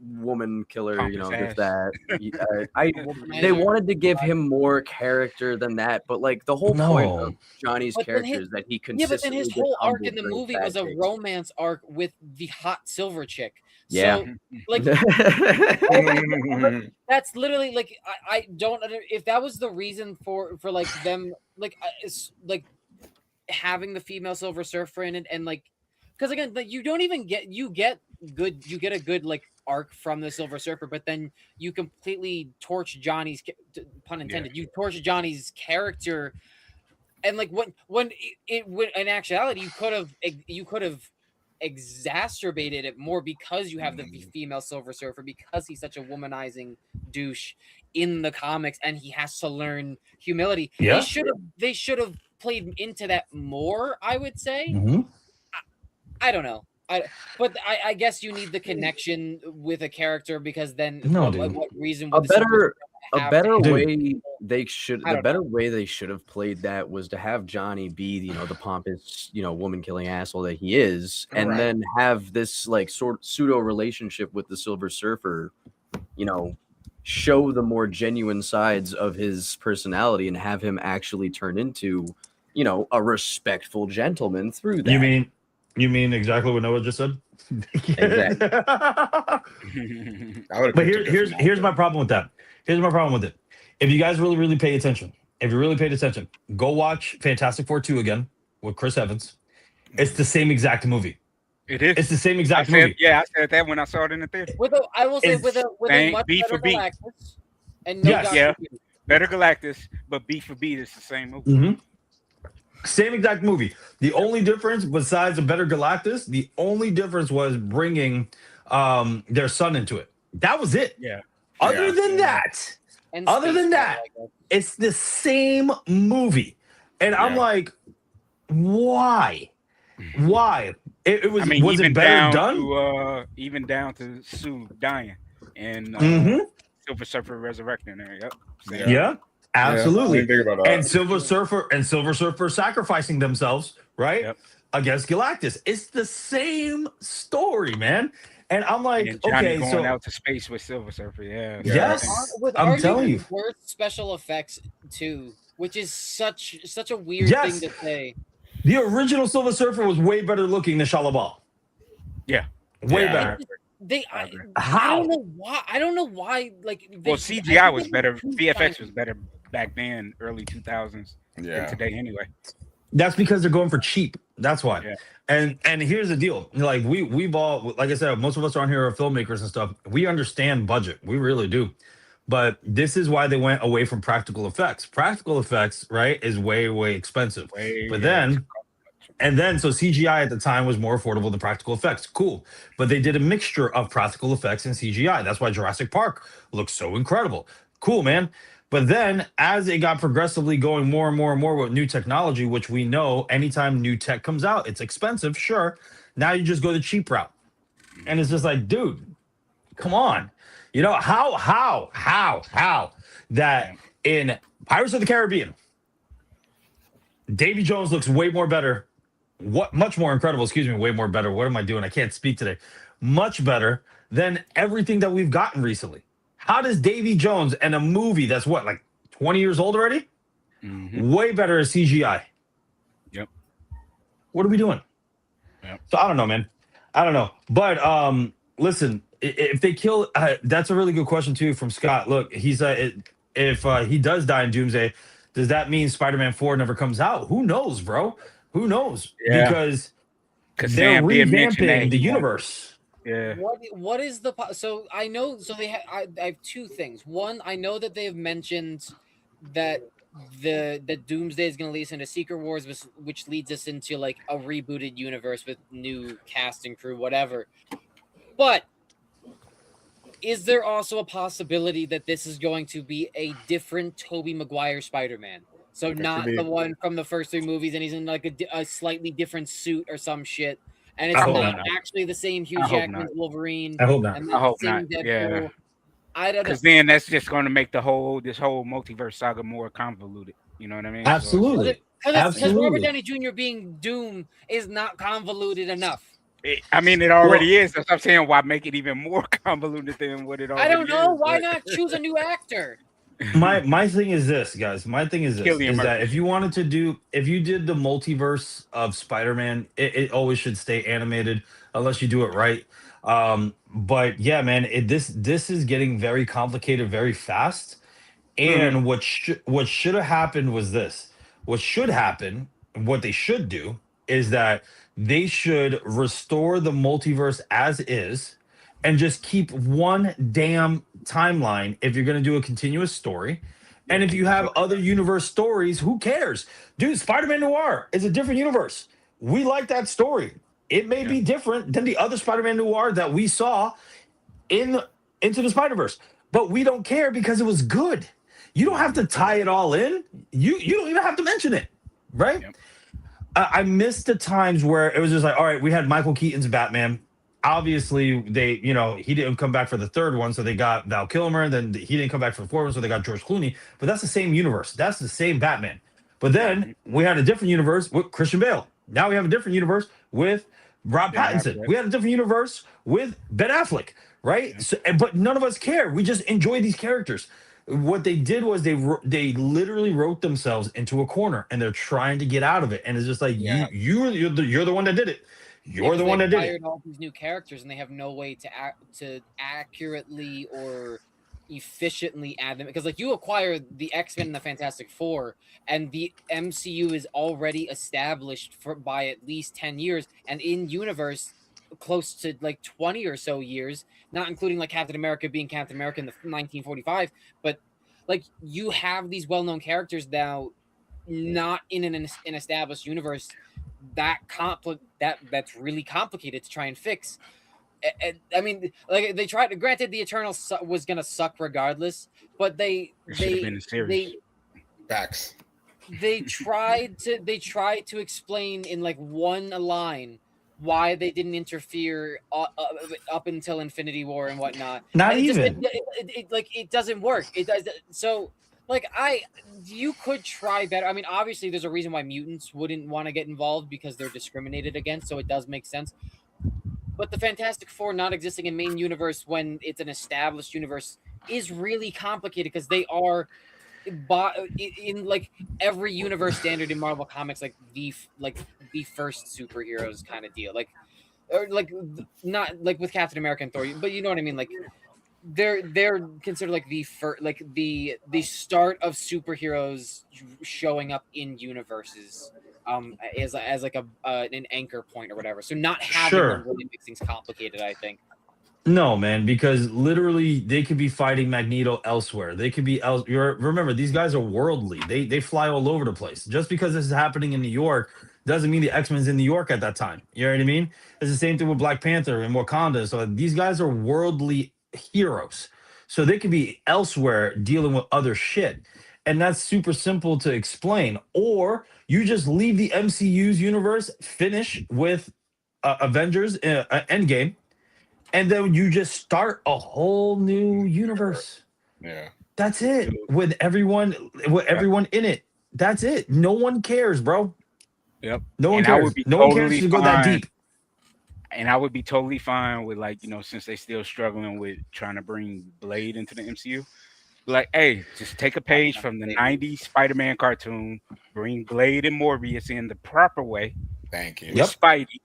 woman killer, if that. They wanted to give him more character than that, but like the whole point of Johnny's character is that he consistently. But then his whole arc in the movie was a romance arc with the hot silver chick. Yeah, so, like that's literally like I don't if that was the reason for like them like having the female Silver Surfer in it and like because again like you get a good like arc from the Silver Surfer, but then you completely torch Johnny's pun intended. You torch Johnny's character, and like when in actuality you could have exacerbated it more because you have the female Silver Surfer because he's such a womanizing douche in the comics and he has to learn humility. Yeah. They should have played into that more, I would say. I don't know. But I guess you need the connection with a character because then what reason would a better way they should have played that was to have Johnny be the pompous woman killing asshole that he is, and then have this like pseudo relationship with the Silver Surfer, show the more genuine sides of his personality and have him actually turn into a respectful gentleman through that. You mean exactly what Noah just said? Exactly. But here's my problem with that. Here's my problem with it. If you guys really pay attention, go watch Fantastic Four 2 again with Chris Evans. It's the same exact movie. It is. It's the same exact movie. Yeah, I said that when I saw it in the theater. With a much better Galactus. And better Galactus, but beat for beat, it's the same movie. Same exact movie. The only difference, besides a better Galactus, the only difference was bringing their son into it. That was it. Yeah. Other than that, it's the same movie. And I'm like, why? Why? It was. Was it better done? Even down to Sue dying and Silver Surfer resurrecting her. Yep. Yeah. Absolutely. And Silver Surfer sacrificing themselves, right? Against Galactus. It's the same story, man. And I'm like, and Johnny going out to space with Silver Surfer, Yes. I'm telling you. Worth special effects too, which is such a weird thing to say. The original Silver Surfer was way better looking than Shia LaBeouf. Yeah. Way better. I don't know why. Like, CGI was better. VFX was better back then, early 2000s. Than today, anyway. That's because they're going for cheap. That's why. Yeah. And here's the deal. Like we've all, like I said, most of us on here are filmmakers and stuff. We understand budget. We really do. But this is why they went away from practical effects. Practical effects, right, is way, way expensive. But then so CGI at the time was more affordable than practical effects. Cool. But they did a mixture of practical effects and CGI. That's why Jurassic Park looks so incredible. Cool, man. But then as it got progressively going more and more and more with new technology, which we know anytime new tech comes out, it's expensive, sure. Now you just go the cheap route. And it's just like, dude, come on. You know, how that in Pirates of the Caribbean, Davy Jones looks way more better. Much more incredible, way more better. What am I doing? I can't speak today. Much better than everything that we've gotten recently. How does Davy Jones and a movie that's what, like 20 years old already? Way better as CGI. Yep. What are we doing? Yep. So I don't know, man. I don't know. But listen, if they kill, that's a really good question too from Scott. Look, he's if he does die in Doomsday, does that mean Spider-Man 4 never comes out? Who knows, bro? Who knows? Yeah. Because they're revamping the universe. Yeah. What is the so I know so they I have two things. One, I know that they have mentioned that the Doomsday is going to lead us into Secret Wars, which leads us into like a rebooted universe with new cast and crew, whatever. But is there also a possibility that this is going to be a different Tobey Maguire Spider-Man? So not the one from the first 3 movies, and he's in like a slightly different suit or some shit. And it's not actually the same Hugh Jackman's Wolverine. I hope not. And I hope not. Deadpool. Yeah. I don't know. Because then that's just going to make this whole multiverse saga more convoluted. You know what I mean? Absolutely. Because Robert Downey Jr. being Doom is not convoluted enough. It already is. That's what I'm saying. Why make it even more convoluted than what it already is? I don't know. Why not choose a new actor? My thing is this, guys. My thing is this: that if you did the multiverse of Spider-Man, it always should stay animated unless you do it right. But yeah, man, this is getting very complicated very fast. And what should have happened was this. What should happen, what they should do, is that they should restore the multiverse as is and just keep one damn timeline if you're going to do a continuous story. And if you have other universe stories, who cares? Dude, Spider-Man Noir is a different universe. We like that story. It may be different than the other Spider-Man Noir that we saw in Into the Spider-Verse, but we don't care because it was good. You don't have to tie it all in. You don't even have to mention it, right? Yep. I missed the times where it was just like, all right, we had Michael Keaton's Batman. Obviously, he didn't come back for the 3rd one, so they got Val Kilmer. Then he didn't come back for the 4th one, so they got George Clooney. But that's the same universe. That's the same Batman. But then we had a different universe with Christian Bale. Now we have a different universe with Rob Pattinson. We had a different universe with Ben Affleck, right? So, but none of us care. We just enjoy these characters. What they did was they literally wrote themselves into a corner, and they're trying to get out of it. And it's just like you're the one that did it. You're the one that did it. All these new characters, and they have no way to accurately or efficiently add them, because like you acquire the X-Men and the Fantastic Four, and the MCU is already established by at least 10 years, and in universe close to like 20 or so years, not including like Captain America being Captain America in the 1945, but like you have these well-known characters now, not in an established universe that's really complicated to try and fix. I mean, like they tried. Granted, the Eternals was gonna suck regardless, but they facts. They tried to explain in like one line why they didn't interfere up until Infinity War and whatnot. Not and even. It doesn't work. It does so. Like you could try better. I mean, obviously, there's a reason why mutants wouldn't want to get involved because they're discriminated against. So it does make sense. But the Fantastic Four not existing in main universe when it's an established universe is really complicated because they are in like every universe standard in Marvel Comics, like the first superheroes kind of deal, not like with Captain America and Thor, but you know what I mean. Like they're considered like the first, like the start of superheroes showing up in universes as like an anchor point or whatever. So not having them really makes things complicated, I think. No, man, because literally they could be fighting Magneto elsewhere. They could be remember, these guys are worldly. They fly all over the place. Just because this is happening in New York doesn't mean the X-Men's in New York at that time. You know what I mean? It's the same thing with Black Panther and Wakanda. So these guys are worldly heroes. So they could be elsewhere dealing with other shit. And that's super simple to explain. Or you just leave the MCU's universe, finish with Avengers Endgame, and then you just start a whole new universe. Yeah. That's it. With everyone in it. That's it. No one cares, bro. Yep. No one cares. No one cares to go that deep. And I would be totally fine with, like, since they still struggling with trying to bring Blade into the MCU. Like, hey, just take a page from the 90s Spider-Man cartoon, bring Blade and Morbius in the proper way. Thank you. With Spidey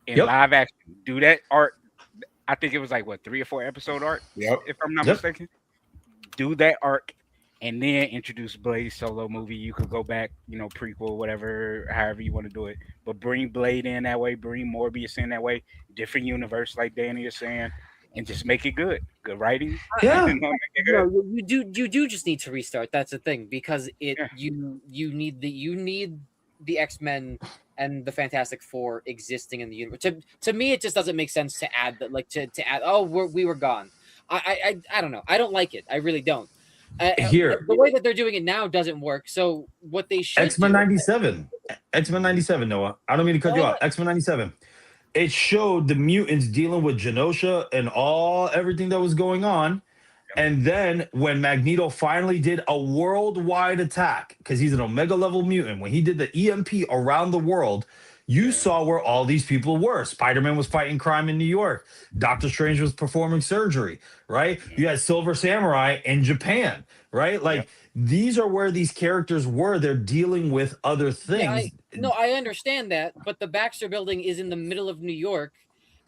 in live action. Do that art. I think it was like 3 or 4 episode arc. Yep. If I'm not mistaken. Do that arc and then introduce Blade solo movie. You could go back, prequel, whatever, however you want to do it. But bring Blade in that way, bring Morbius in that way, different universe, like Danny is saying, and just make it good. Good writing. Yeah. You do just need to restart. That's the thing, because you need the X-Men and the Fantastic Four existing in the universe. To me, it just doesn't make sense to add that, like to add. Oh, we were gone. I don't know. I don't like it. I really don't. Here, the way that they're doing it now doesn't work. So what they should X-Men 97, Noah. I don't mean to cut you off. X-Men 97. It showed the mutants dealing with Genosha and everything that was going on. And then when Magneto finally did a worldwide attack, because he's an Omega level mutant, when he did the EMP around the world, you saw where all these people were. Spider-Man was fighting crime in New York. Doctor Strange was performing surgery, right? You had Silver Samurai in Japan, right? Like, these are where these characters were. They're dealing with other things. I understand that, but the Baxter Building is in the middle of New York,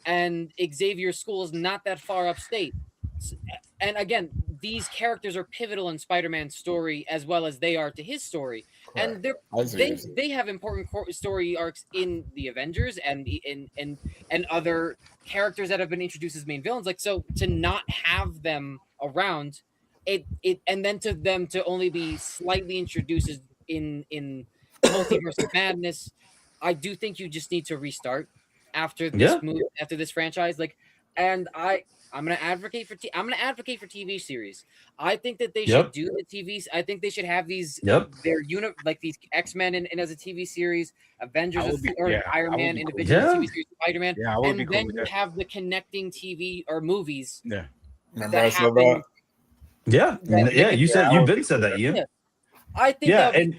and Xavier's school is not that far upstate. And again, these characters are pivotal in Spider-Man's story as well as they are to his story. Correct. And they have important story arcs in the Avengers and other characters that have been introduced as main villains. Like, so to not have them around, and then to them to only be slightly introduced in Multiverse of Madness, I do think you just need to restart after this movie, after this franchise. Like, and I'm gonna advocate for TV series. I think that they should do the TVs. I think they should have these their unit, like these X-Men and as a TV series, Avengers Iron Man individual TV series, Spider-Man, and then you have the connecting TV or movies. Yeah, remember I said that. You said you've been said that, Ian. Yeah. I think. And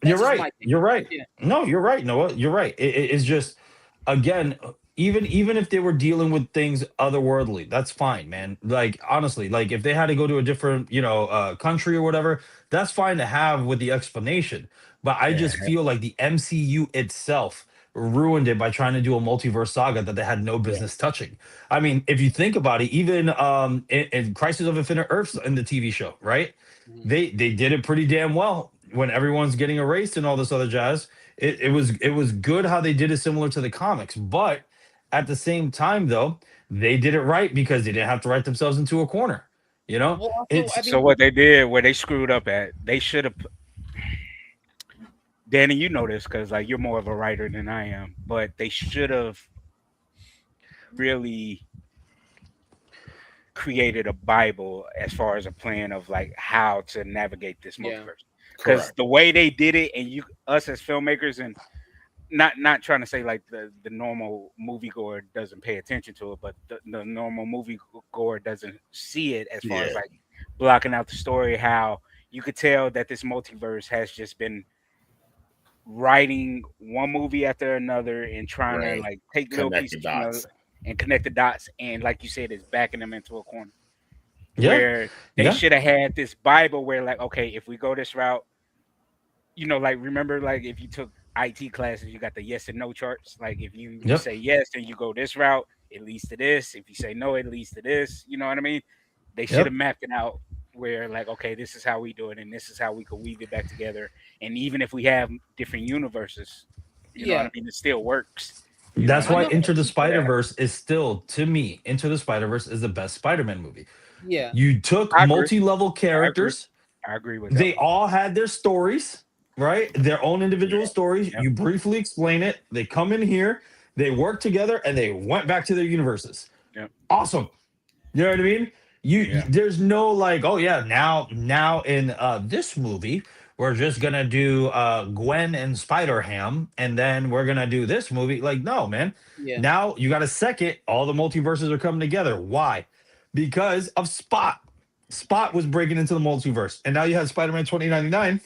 you're right. You're right. Yeah. No, you're right, Noah. You're right. It's just, again, even if they were dealing with things otherworldly, that's fine, man. Like, honestly, like if they had to go to a different, country or whatever, that's fine to have with the explanation. But I just feel like the MCU itself ruined it by trying to do a multiverse saga that they had no business touching. I mean, if you think about it, even in Crisis of Infinite Earths in the TV show, right? Mm-hmm. They did it pretty damn well when everyone's getting erased and all this other jazz. It was good how they did it similar to the comics, but at the same time, though, they did it right because they didn't have to write themselves into a corner. Well, so what they did, where they screwed up at, they should have. Danny, you know this because like you're more of a writer than I am, but they should have really created a Bible as far as a plan of like how to navigate this multiverse. Because the way they did it, and us as filmmakers, and not trying to say like the normal moviegoer doesn't pay attention to it, but the normal moviegoer doesn't see it as far as like blocking out the story. How you could tell that this multiverse has just been writing one movie after another and trying to like take little pieces and connect the dots, and like you said, it's backing them into a corner. Where they should have had this Bible where like, okay, if we go this route, like remember like if you took IT classes, you got the yes and no charts. Like if you say yes and you go this route, it leads to this. If you say no, it leads to this. You know what I mean? They should have mapped it out where like, okay, this is how we do it, and this is how we could weave it back together. And even if we have different universes, you know what I mean, it still works. That's why Into the Spider-Verse is still, to me, Into the Spider-Verse is the best Spider-Man movie. Yeah. You took multi-level characters. I agree with that. They all had their stories, right? Their own individual stories. You briefly explain it. They come in here, they work together, and they went back to their universes. Awesome. You know what I mean? There's no like, oh yeah, now in this movie, we're just gonna do Gwen and Spider-Ham, and then we're gonna do this movie. Like, no, man. Yeah. Now you got a second, all the multiverses are coming together. Why? Because of Spot. Spot was breaking into the multiverse, and now you have Spider-Man 2099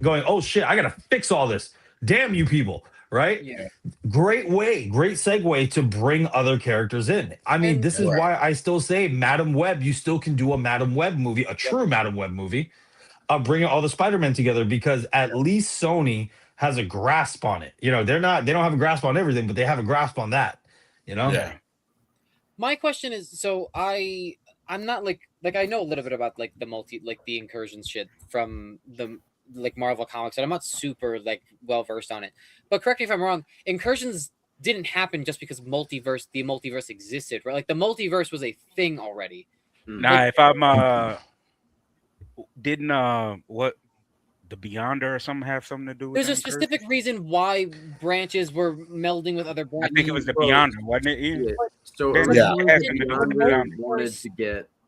going, oh shit, I gotta fix all this. Damn you people, right? Yeah. Great segue to bring other characters in. I mean, this is why I still say Madam Web, you still can do a Madam Web movie, a true Madam Web movie, bringing all the Spider-Men together, because at least Sony has a grasp on it. You know, they don't have a grasp on everything, but they have a grasp on that, you know? Yeah. My question is, so I'm not like I know a little bit about like the incursions shit from the like Marvel comics, and I'm not super like well versed on it. But correct me if I'm wrong, incursions didn't happen just because the multiverse existed, right? Like the multiverse was a thing already. Nah, like, if I'm didn't what the Beyonder or something have something to do with there's a specific reason why branches were melding with other branches. I think it was the Beyonder, wasn't it? Yeah. So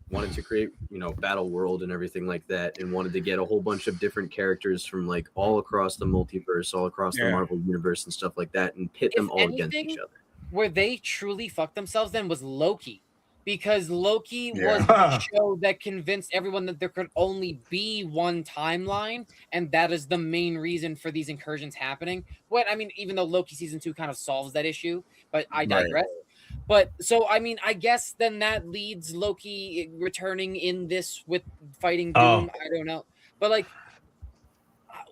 wanted to create, you know, Battle World and everything like that, and wanted to get a whole bunch of different characters from like all across the multiverse, all across the Marvel universe and stuff like that, and pit them all against each other. Where they truly fucked themselves then was Loki. Because Loki was the show that convinced everyone that there could only be one timeline, and that is the main reason for these incursions happening. What I mean, even though Loki season 2 kind of solves that issue, but I digress. But so I mean, I guess then that leads Loki returning in this with fighting Doom. I don't know, but like,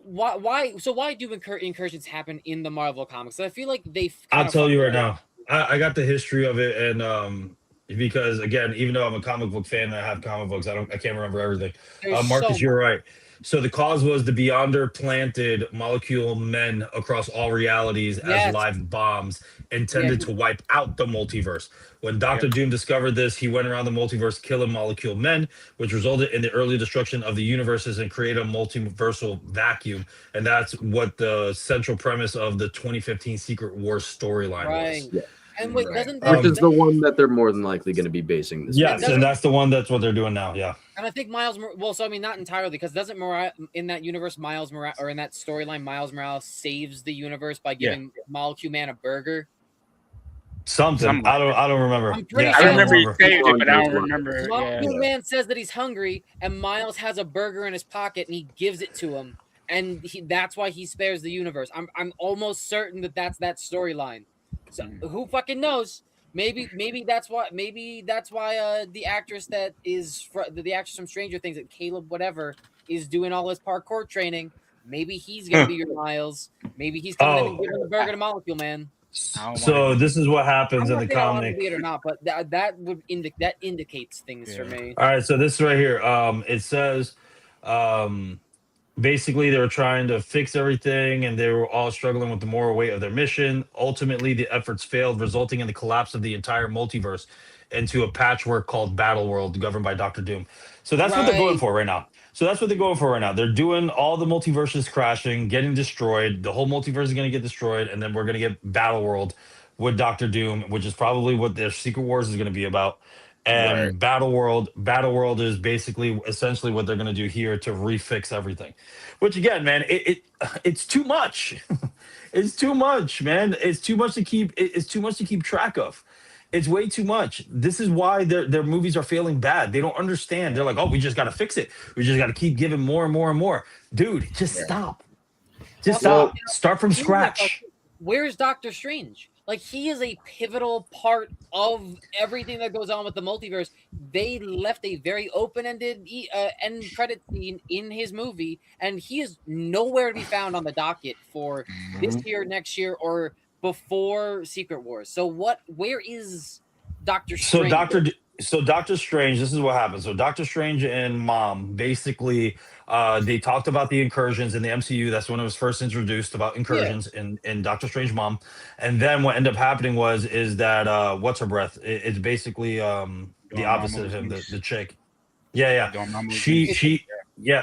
why? So why do incursions happen in the Marvel comics? I feel like they. I'll tell you right now. I got the history of it, and because again, even though I'm a comic book fan and I have comic books, I can't remember everything. Marcus, you're right. So the cause was the Beyonder planted molecule men across all realities as live bombs intended to wipe out the multiverse. When Dr. Doom discovered this, he went around the multiverse killing molecule men, which resulted in the early destruction of the universes and created a multiversal vacuum. And that's what the central premise of the 2015 Secret Wars storyline was. Yeah. And wait, doesn't which is the one that they're more than likely going to be basing this? Yes, and that's the one. That's what they're doing now. Yeah. And I think Miles. Well, so I mean, not entirely, because doesn't in that universe, Miles Morales, or in that storyline, Miles Morales saves the universe by giving Molecule Man a burger. Something. I don't remember. I'm pretty sure. I remember he saved it, but I don't remember. Molecule Man says that he's hungry, and Miles has a burger in his pocket, and he gives it to him, and that's why he spares the universe. I'm almost certain that that's that storyline. So who fucking knows? Maybe that's why. Maybe that's why the actress that is the actress from Stranger Things, that Caleb whatever, is doing all his parkour training. Maybe he's gonna be your Miles. Maybe he's coming in and giving the burger to Molecule Man. So this is this happens in the comic. It or not, but that indicates things for me. All right, so this right here, it says, basically they were trying to fix everything, and they were all struggling with the moral weight of their mission. Ultimately, the efforts failed, resulting in the collapse of the entire multiverse into a patchwork called Battle World, governed by Dr. Doom. So that's what they're going for right now. They're doing all the multiverses crashing, getting destroyed. The whole multiverse is going to get destroyed, and then we're going to get Battle World with Dr. Doom, which is probably what their Secret Wars is going to be about. And Battle World is basically essentially what they're going to do here to refix everything. Which again, man, it's too much. It's too much, man. It's too much to keep track of. It's way too much. This is why their movies are failing bad. They don't understand. They're like, oh, we just got to fix it. We just got to keep giving more and more and more. Dude, just stop. Just stop. Start from scratch. Where's Doctor Strange? Like, he is a pivotal part of everything that goes on with the multiverse. They left a very open-ended end credit scene in his movie, and he is nowhere to be found on the docket for this year, next year, or before Secret Wars. So where is Doctor Strange? So Doctor Strange, this is what happened. So Doctor Strange and Mom basically they talked about the incursions in the MCU. That's when it was first introduced about incursions in Doctor Strange Mom. And then what ended up happening is that what's her breath? It's basically the opposite of him, the chick. Yeah.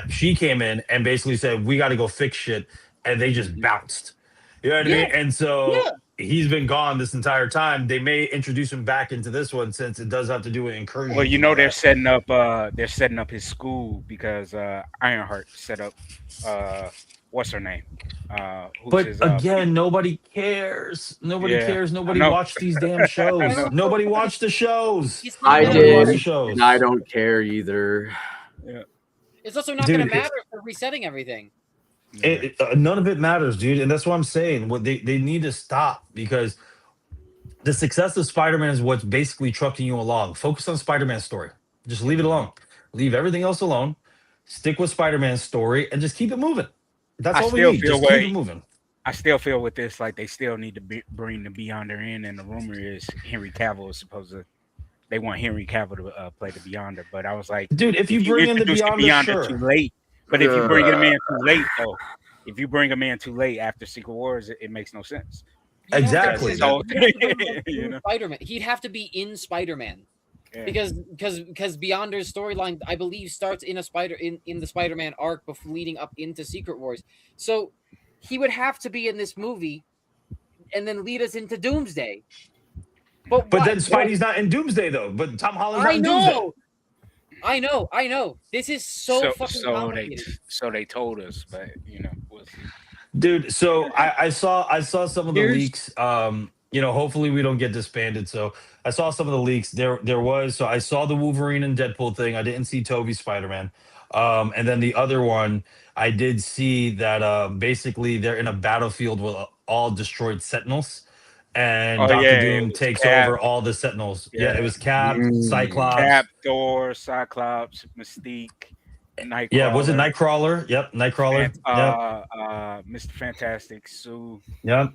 She came in and basically said, we got to go fix shit. And they just bounced. You know what I mean? And so he's been gone this entire time. They may introduce him back into this one since it does have to do with incursions. Well, you know, they're setting up his school because Ironheart set up what's her name? But again, nobody cares. Nobody cares. Nobody watched these damn shows. Nobody watched the shows. I did. And I don't care either. Yeah. It's also not going to matter for resetting everything. None of it matters, dude. And that's what I'm saying. What they need to stop, because the success of Spider-Man is what's basically trucking you along. Focus on Spider-Man's story. Just leave it alone. Leave everything else alone. Stick with Spider-Man's story and just keep it moving. That's all we need. Just keep it moving. I still feel with this like they still need to bring the Beyonder in, and the rumor is Henry Cavill is supposed to. They want Henry Cavill to play the Beyonder, but I was like, dude, if you bring in the Beyonder, too late. But if you bring him in too late, though, if you bring him in too late after Secret Wars, it makes no sense. Exactly. You know? Spider-Man. He'd have to be in Spider-Man. Yeah. Because Beyonder's storyline, I believe, starts in the Spider-Man arc leading up into Secret Wars. So he would have to be in this movie and then lead us into Doomsday. But then Spidey's not in Doomsday though. But Tom Holland's not in Doomsday. I know. This is so fucking complicated. So they told us, but dude. So I saw some of the leaks. Hopefully we don't get disbanded. So I saw some of the leaks. There was. So I saw the Wolverine and Deadpool thing. I didn't see Tobey's Spider-Man. And then the other one, I did see that basically they're in a battlefield with all destroyed Sentinels. And Dr. Doom takes over all the Sentinels. Yeah, it was Cap, Cyclops. Cap, Thor, Cyclops, Mystique, Nightcrawler. Yeah, was it Nightcrawler? Yep, Nightcrawler. Mr. Fantastic, Sue. Yep.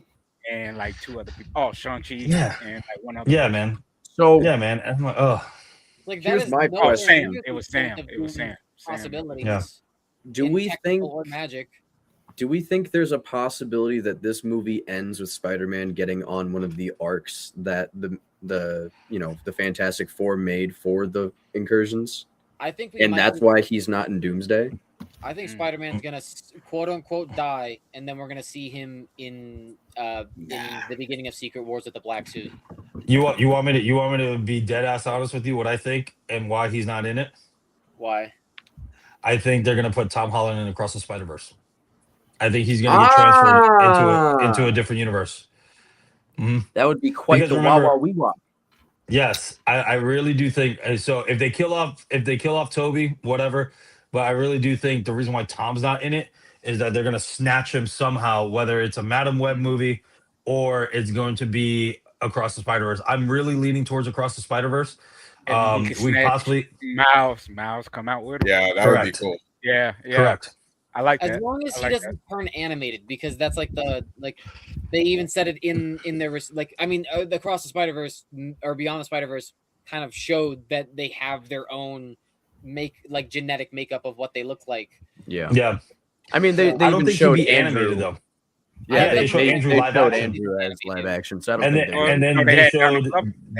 And like two other people. Oh, Shang-Chi. Yeah. And like one other. Yeah, man. So yeah, man. I'm like, like that my question. It was Sam. Possibilities. Yeah. Do we think magic? Do we think there's a possibility that this movie ends with Spider-Man getting on one of the arcs that the Fantastic Four made for the incursions? I think that's why he's not in Doomsday. I think Spider-Man's gonna quote unquote die, and then we're gonna see him in the beginning of Secret Wars with the black suit. You want me to be dead ass honest with you? What I think and why he's not in it? Why? I think they're gonna put Tom Holland in Across the Spider-Verse. I think he's going to get transferred into a different universe. Mm-hmm. That would be quite the wah-wah-wee-wah. Yes, I really do think so. If they kill off Tobey, whatever, but I really do think the reason why Tom's not in it is that they're going to snatch him somehow, whether it's a Madam Web movie or it's going to be Across the Spider-Verse. I'm really leaning towards Across the Spider-Verse. We possibly Miles come out with him. Yeah, that would be cool. Yeah. Correct. I like that. As long as he doesn't turn animated, because that's like they even said it in their the Across the Spider-Verse or Beyond the Spider-Verse kind of showed that they have their own genetic makeup of what they look like. Yeah. I mean, they I don't think showed he'd be animated though. Yeah, they showed Andrew live action. So I don't think and then they showed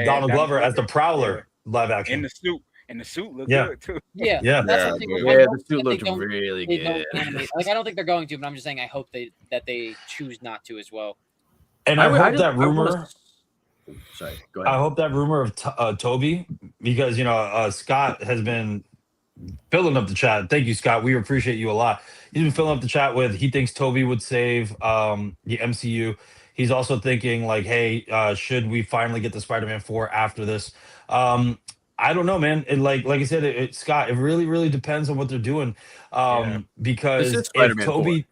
Donald Glover as the Prowler live action in the suit. And the suit looked good too. Yeah. That's the suit looked really good. I don't think they're going to, but I'm just saying I hope that they choose not to as well. And I hope that rumor. Sorry, go ahead. I hope that rumor of Tobey, because Scott has been filling up the chat. Thank you, Scott. We appreciate you a lot. He's been filling up the chat with he thinks Tobey would save the MCU. He's also thinking hey, should we finally get the Spider-Man 4 after this? I don't know, man. And like I said, Scott, it really, really depends on what they're doing. Because if Tobey,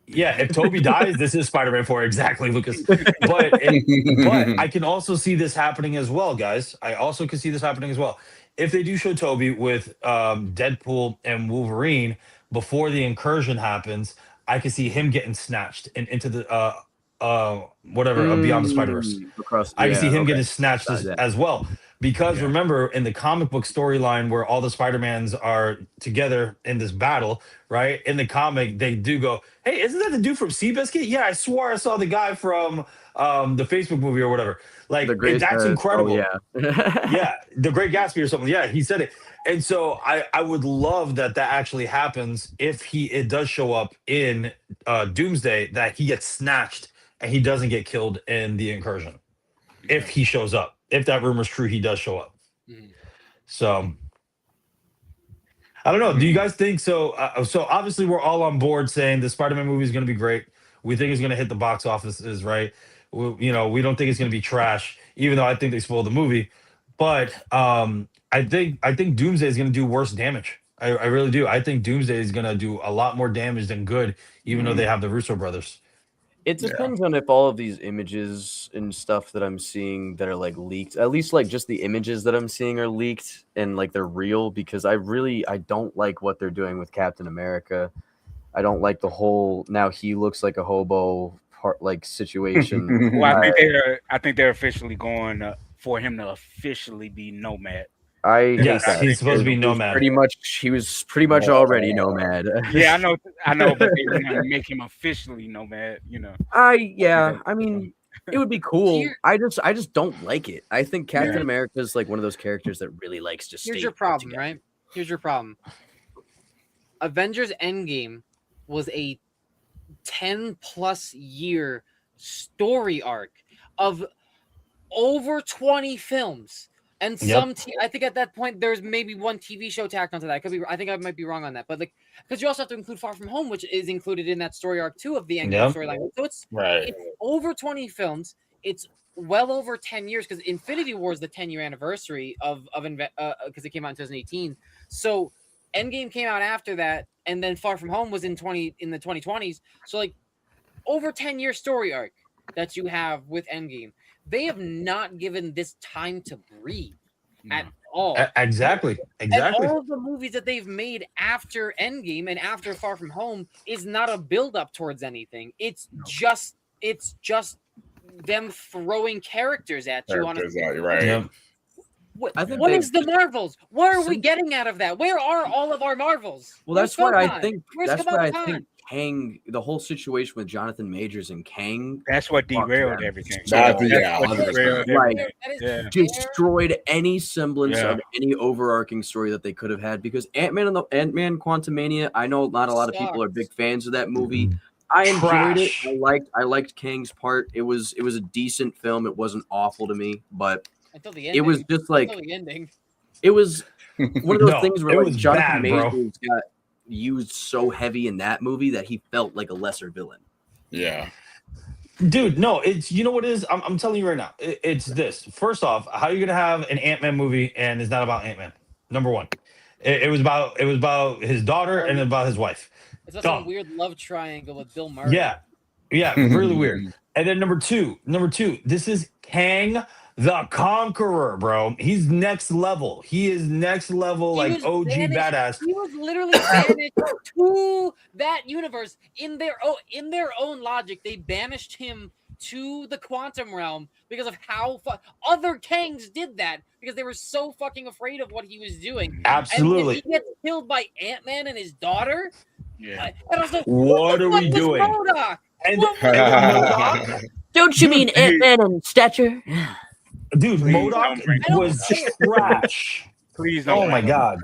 if Tobey dies, this is Spider-Man 4, exactly, Lucas. But I can also see this happening as well, guys. I also can see this happening as well. If they do show Tobey with Deadpool and Wolverine before the incursion happens, I can see him getting snatched and into the Beyond the Spider-Verse. I can see him getting snatched as well. because remember in the comic book storyline where all the Spider-Mans are together in this battle, right? In the comic, they do go, "Hey, isn't that the dude from Seabiscuit? Yeah, I swore I saw the guy from the Facebook movie or whatever." Like that's incredible. Yeah, The Great Gatsby or something. Yeah, he said it. And so I would love that actually happens if it does show up in Doomsday, that he gets snatched and he doesn't get killed in the incursion. If he shows up, if that rumor's true, he does show up. So I don't know. Do you guys think so? So obviously we're all on board saying the Spider-Man movie is going to be great. We think it's going to hit the box offices, right? We don't think it's going to be trash, even though I think they spoiled the movie. But I think Doomsday is going to do worse damage. I really do. I think Doomsday is going to do a lot more damage than good, even though they have the Russo brothers. It depends on if all of these images and stuff that I'm seeing that are like leaked, at least like just the images that I'm seeing are leaked and like they're real, because I don't like what they're doing with Captain America. I don't like the whole now he looks like a hobo part like situation. Well, I think they're officially going for him to officially be Nomad. Yes, he's supposed to be Nomad. He was pretty much already Nomad. Yeah, I know, but they want to make him officially Nomad. You know. I mean, it would be cool. I just don't like it. I think Captain America is like one of those characters that really likes to stay. Here's your problem, right? Here's your problem. Avengers Endgame was a 10+ year story arc of over 20 films. And I think at that point there's maybe one TV show tacked onto that. I think I might be wrong on that, but like because you also have to include Far From Home, which is included in that story arc too of the Endgame storyline. So it's over 20 films. It's well over 10 years because Infinity War is the 10-year anniversary of because it came out in 2018. So Endgame came out after that, and then Far From Home was in the 2020s. So like over 10-year story arc that you have with Endgame. They have not given this time to breathe at all. Exactly. And all of the movies that they've made after Endgame and after Far From Home is not a build-up towards anything. It's just them throwing characters at you. Right. Yeah. What is the Marvels? What are we getting out of that? Where are all of our Marvels? Well, that's why I think Kang, the whole situation with Jonathan Majors and Kang, that's what derailed everything. Destroyed any semblance of any overarching story that they could have had, because Ant-Man Quantumania, I know not a lot of people are big fans of that movie. I enjoyed it. I liked Kang's part. It was a decent film. It wasn't awful to me, but until the ending. It was just like it was one of those things where like Jonathan Majors got used so heavy in that movie that he felt like a lesser villain. Yeah. Dude, no, it's you know what it is? I'm telling you right now. It's this. First off, how are you gonna have an Ant-Man movie and it's not about Ant-Man? Number one. It was about his daughter and about his wife. It's like some weird love triangle with Bill Murray. Yeah, really weird. And then number two, this is Kang the Conqueror, bro. He's next level. He is next level, like OG badass. He was literally banished to that universe in their own logic. They banished him to the quantum realm because of how other Kangs did that because they were so fucking afraid of what he was doing. Absolutely. And he gets killed by Ant-Man and his daughter. Yeah. And I was like, what are we doing? Don't you mean Ant-Man in stature? Dude, MODOK was trash. Please don't. Oh my god.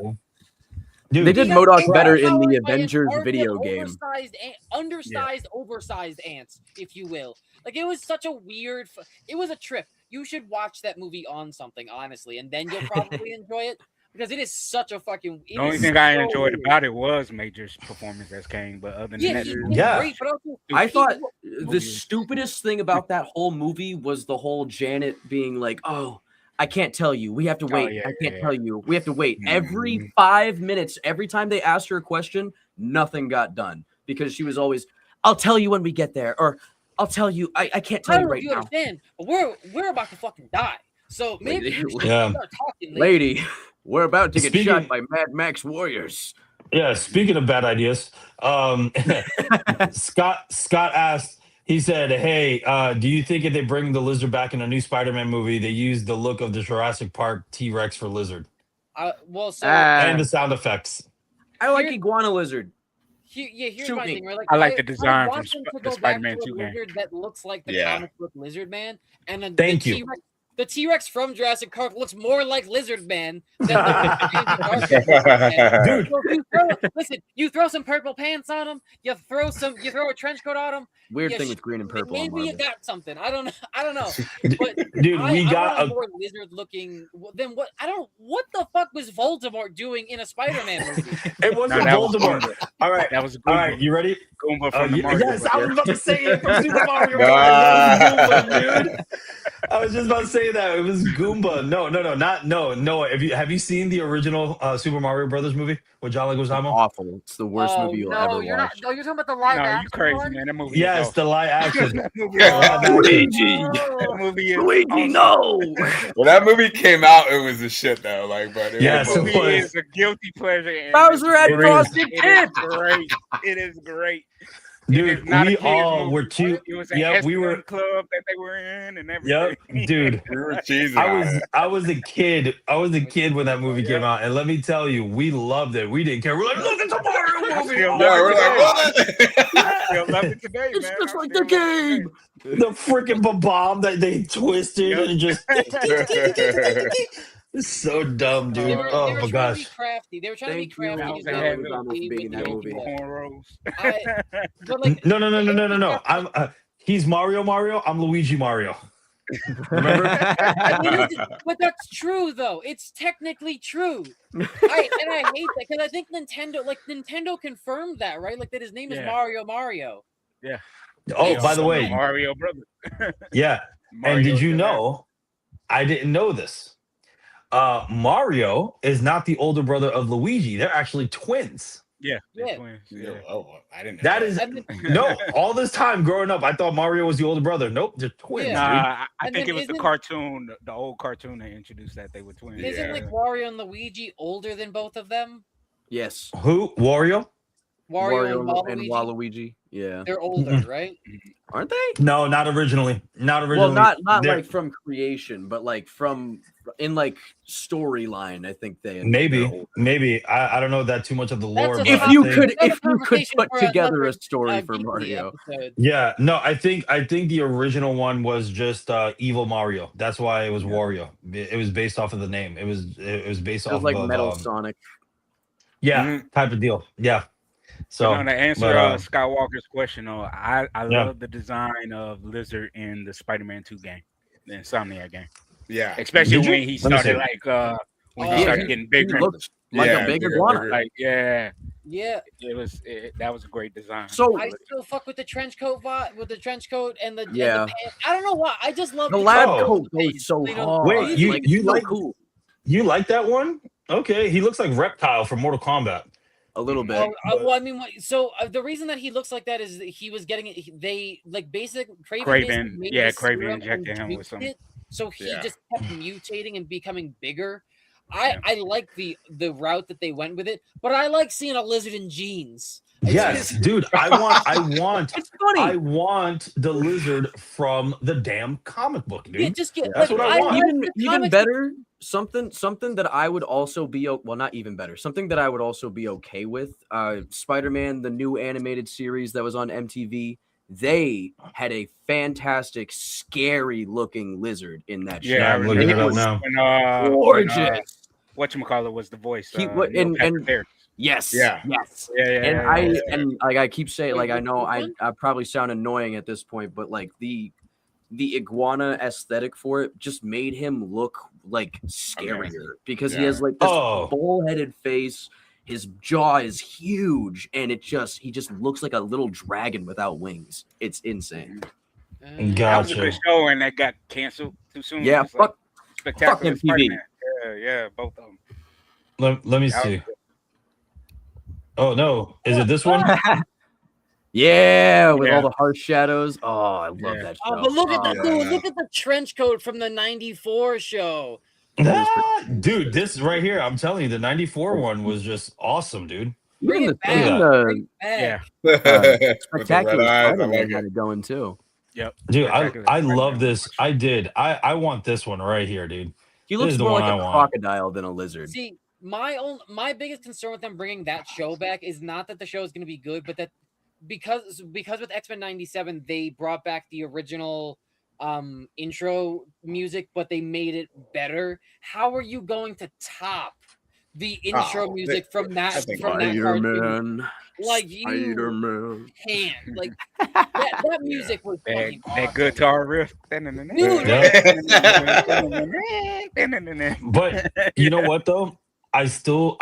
Dude, they did MODOK better in the Avengers video game. Undersized, oversized ants, if you will. Like, it was such a weird... It was a trip. You should watch that movie on something, honestly, and then you'll probably enjoy it. Because it is such a fucking... The only thing I enjoyed about it was Major's performance as Kang, but other than that... Great, but also, I thought the stupidest thing about that whole movie was the whole Janet being like, oh, I can't tell you. We have to wait. I can't tell you. We have to wait. Every 5 minutes, every time they asked her a question, nothing got done. Because she was always, I'll tell you when we get there. Or, I'll tell you. I can't tell you right now. Understand, but we're about to fucking die. So maybe you should start talking. Lady. We're about to get shot by Mad Max warriors. Yeah, speaking of bad ideas, Scott asked, He said, "Hey, do you think if they bring the lizard back in a new Spider-Man movie, they use the look of the Jurassic Park T-Rex for lizard Well, so and the sound effects?" I like iguana lizard. Here's Shoot my me. thing. Right? Like, I like the design I from want them to the go back to Spider-Man a 2 game. lizard that looks like the Yeah. comic book Lizard Man, and then Thank you. The T-Rex from Jurassic Park looks more like Lizard Man than the Dude. Listen, you throw some purple pants on him, you throw a trench coat on him. Weird thing with green and purple. Maybe you got something. I don't know. But Dude, we got I want a more lizard looking than what what the fuck was Voldemort doing in a Spider-Man movie? It wasn't Voldemort. All right, That was all right. You ready? Goomba from the Mario yes, I was about to say it from Super Mario Nah. Brothers. It was Goomba, dude. I was just about to say that it was Goomba. No. Have you seen the original Super Mario Brothers movie with John Leguizamo? Awful. It's the worst movie you'll ever you're watch. not. No, you're talking about the live No, action you crazy, one? man. That movie. Yes, is the live action. That movie The live action. Luigi. That movie is Luigi, awesome. no. When that movie came out, it was a shit though. Like, but Yes, That it movie was. is a guilty pleasure. and Bowser had It is. frosted It tips. is great. It is great. Dude, It's not a we kid's all movie. were too. It was an Yeah, we Espionage were. club that they were in and everything. Yep, dude. we were cheesing on it. I was a kid. I was a kid when that movie came out, and let me tell you, we loved it. We didn't care. We're like, look, it's a Mario movie. Yeah, Yeah, we're like, what? I still love it today, It's man. just I like still the love it game. The freaking bomb that they twisted Yep. and just. It's so dumb, dude. They were Oh trying my to be gosh. crafty. They were trying Thank to be you, crafty. John with Leguizamo, the for being in that movie. movie. Cornrows. But like, No. He's Mario. I'm Luigi Mario. Remember? but that's true though. It's technically true. I hate that because I think Nintendo confirmed that, right? Like that his name is Yeah. Mario. Oh, by the way, Mario brother. yeah. Mario And did you brother. know? I didn't know this. Mario is not the older brother of Luigi. They're actually twins. Yeah. they're Yeah. twins, Yeah, yeah. oh, I didn't know That is no. All this time growing up, I thought Mario was the older brother. Nope, they're twins. Yeah. Dude. Nah, I And think then it was the isn't- cartoon, the old cartoon that introduced that they were twins. Isn't like Wario and Luigi older than both of them? Yes. Who? Wario? Wario and and Waluigi. Waluigi. Yeah. They're older, right? Aren't they? No, not originally. Not originally. Well, not They're- like from creation, but like from in like storyline. I think they're maybe. older. I don't know that too much of the That's lore. a- but If I you think- could, Another if you could conversation put for together another, a story for Geekly Mario. episode. Yeah, no, I think the original one was just Evil Mario. That's why it was Wario. It was based off of the name. It was based It was off like of Metal Sonic. yeah, Mhm. type of deal. Yeah. So So to answer but, Scott Walker's question, though, I Yeah. love the design of Lizard in the Spider-Man 2 game, the Insomniac game, Yeah. especially Did you? when he Let me started see. like when Oh, he started yeah. getting He bigger. looks like Yeah, a big bigger, iguana. bigger. Like Yeah, that was a great design. So I still fuck with the trench coat and the Yeah. and the pants. I don't know why. I just love the lab Oh. coat goes so They don't- hard. Wait, you- like, you it's so like- cool you like that one? Okay, he looks like Reptile from Mortal Kombat. a little bit. well, I mean, the reason that he looks like that is that he was getting it. They like Craven basically made yeah, the Craven serum injected and him with juiced some- it, so he Yeah. just kept mutating and becoming bigger. Yeah. I like the route that they went with it, but I like seeing a lizard in jeans. Yes, dude. I want It's funny. I want the lizard from the damn comic book, dude. Yeah, just get That's like, what I want. like even the even comics- better, something that I would also be well, not even better, something that I would also be okay with. Spider-Man, the new animated series that was on MTV, they had a fantastic, scary looking lizard in that show. Yeah, I I'm looking remember it up now. when Gorgeous. whatchamacallit was the voice. He- Neil and- Patrick Harris. Yes. Yeah. Yes. Yeah, And and like I keep saying, like I Wait, know which I one? probably sound annoying at this point, but like the iguana aesthetic for it just made him look like scarier Amazing. because he Yeah. has like this Oh. bull-headed face. His jaw is huge, and he just looks like a little dragon without wings. It's insane. That was a Gotcha. good show, and that got canceled too soon. Yeah, It's like fuck Spectacular MTV. Spider-Man. Yeah, both of them. Let me That was see. good. Oh no, is it this one? Yeah, with Yeah. all the harsh shadows. Oh, I love Yeah. that show. Oh, but look at that! yeah. Look at the trench coat from the '94 show. Dude, this right here, I'm telling you, the 94 one was just awesome, dude. Bring it back. Bring it back. Spectacular Spider-Man like had it going too. Yep. Dude, I love this. I did. I want this one right here, dude. He looks more like a crocodile than a lizard. See, my biggest concern with them bringing that show back is not that the show is going to be good, but that because with X-Men 97 they brought back the original intro music, but they made it better. How are you going to top the intro music from that cartoon? Like you can't. Like that music was fucking awesome. That guitar riff. But you know what though? I still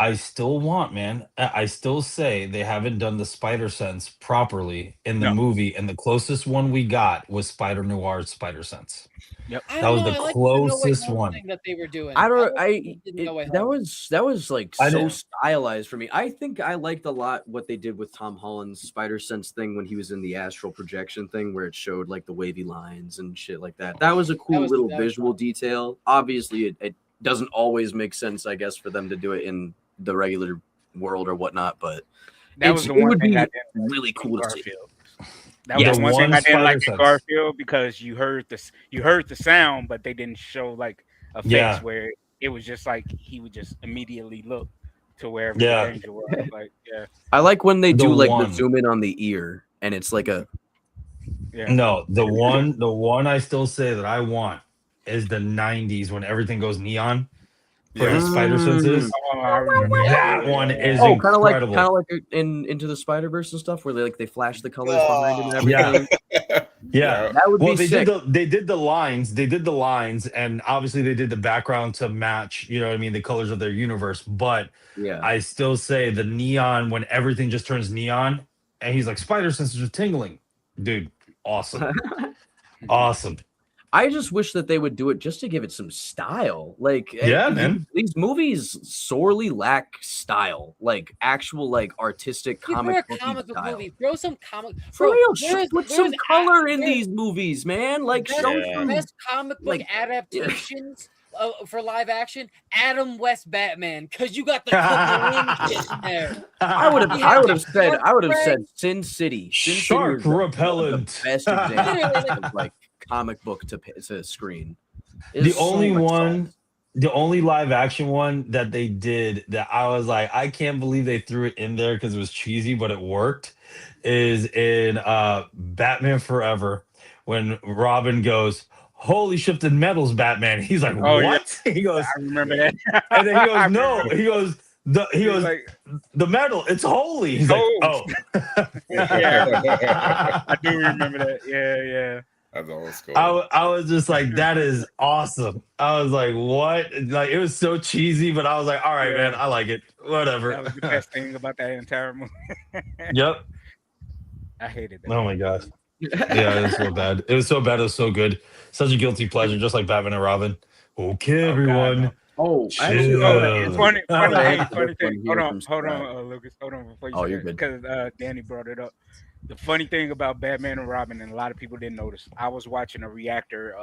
want, man. I still say they haven't done the Spider Sense properly in the movie, and the closest one we got was Spider Noir's Spider Sense. Yep, that was the closest one that they were doing. That was like so stylized for me. I think I liked a lot what they did with Tom Holland's Spider Sense thing when he was in the astral projection thing, where it showed like the wavy lines and shit like that. That was a cool little visual detail. Obviously, it doesn't always make sense, I guess, for them to do it in the regular world or whatnot, but that was the one thing I didn't really cool to see. That was the one thing I didn't like in Garfield, because you heard the sound, but they didn't show like effects where it was just like he would just immediately look to wherever the danger was. Like, I like when they do like the zoom in on the ear, and it's like a. No, the one I still say that I want is the 90s when everything goes neon for his Spider Senses. That one is incredible. Kind of like in Into the Spider-Verse and stuff, where they flash the colors behind it and everything. Yeah. That would be sick. They did the lines, and obviously they did the background to match, you know what I mean, the colors of their universe. But I still say the neon, when everything just turns neon, and he's like, Spider Senses are tingling. Dude, awesome. Awesome. I just wish that they would do it just to give it some style. Like, man, these movies sorely lack style, like actual, like artistic comic book style. Movie. Throw some comic. For real, put some color in these movies, man. Like, best comic book adaptations for live action. Adam West Batman, because you got the in there. I would have said Sin City. Shark repellent. The best example of like comic book to screen. The only live action one that they did that I was like, I can't believe they threw it in there because it was cheesy, but it worked, is in Batman Forever when Robin goes, holy shifted metals, Batman. He's like, what? He goes, I remember that. And then he goes, no. He goes, the metal, it's holy. He's like, oh. I do remember that. Yeah. That's old school. I was just like, that is awesome. I was like, what? Like, it was so cheesy, but I was like, all right, man, I like it. Whatever. That was the best thing about that entire movie. Yep. I hated that. Oh my gosh. Yeah, it was so bad. It was so bad. It was so good. Such a guilty pleasure, just like Batman and Robin. Okay, everyone. Funny thing. Hold on, Lucas. Hold on before you say that, because Danny brought it up. The funny thing about Batman and Robin, and a lot of people didn't notice, I was watching a reactor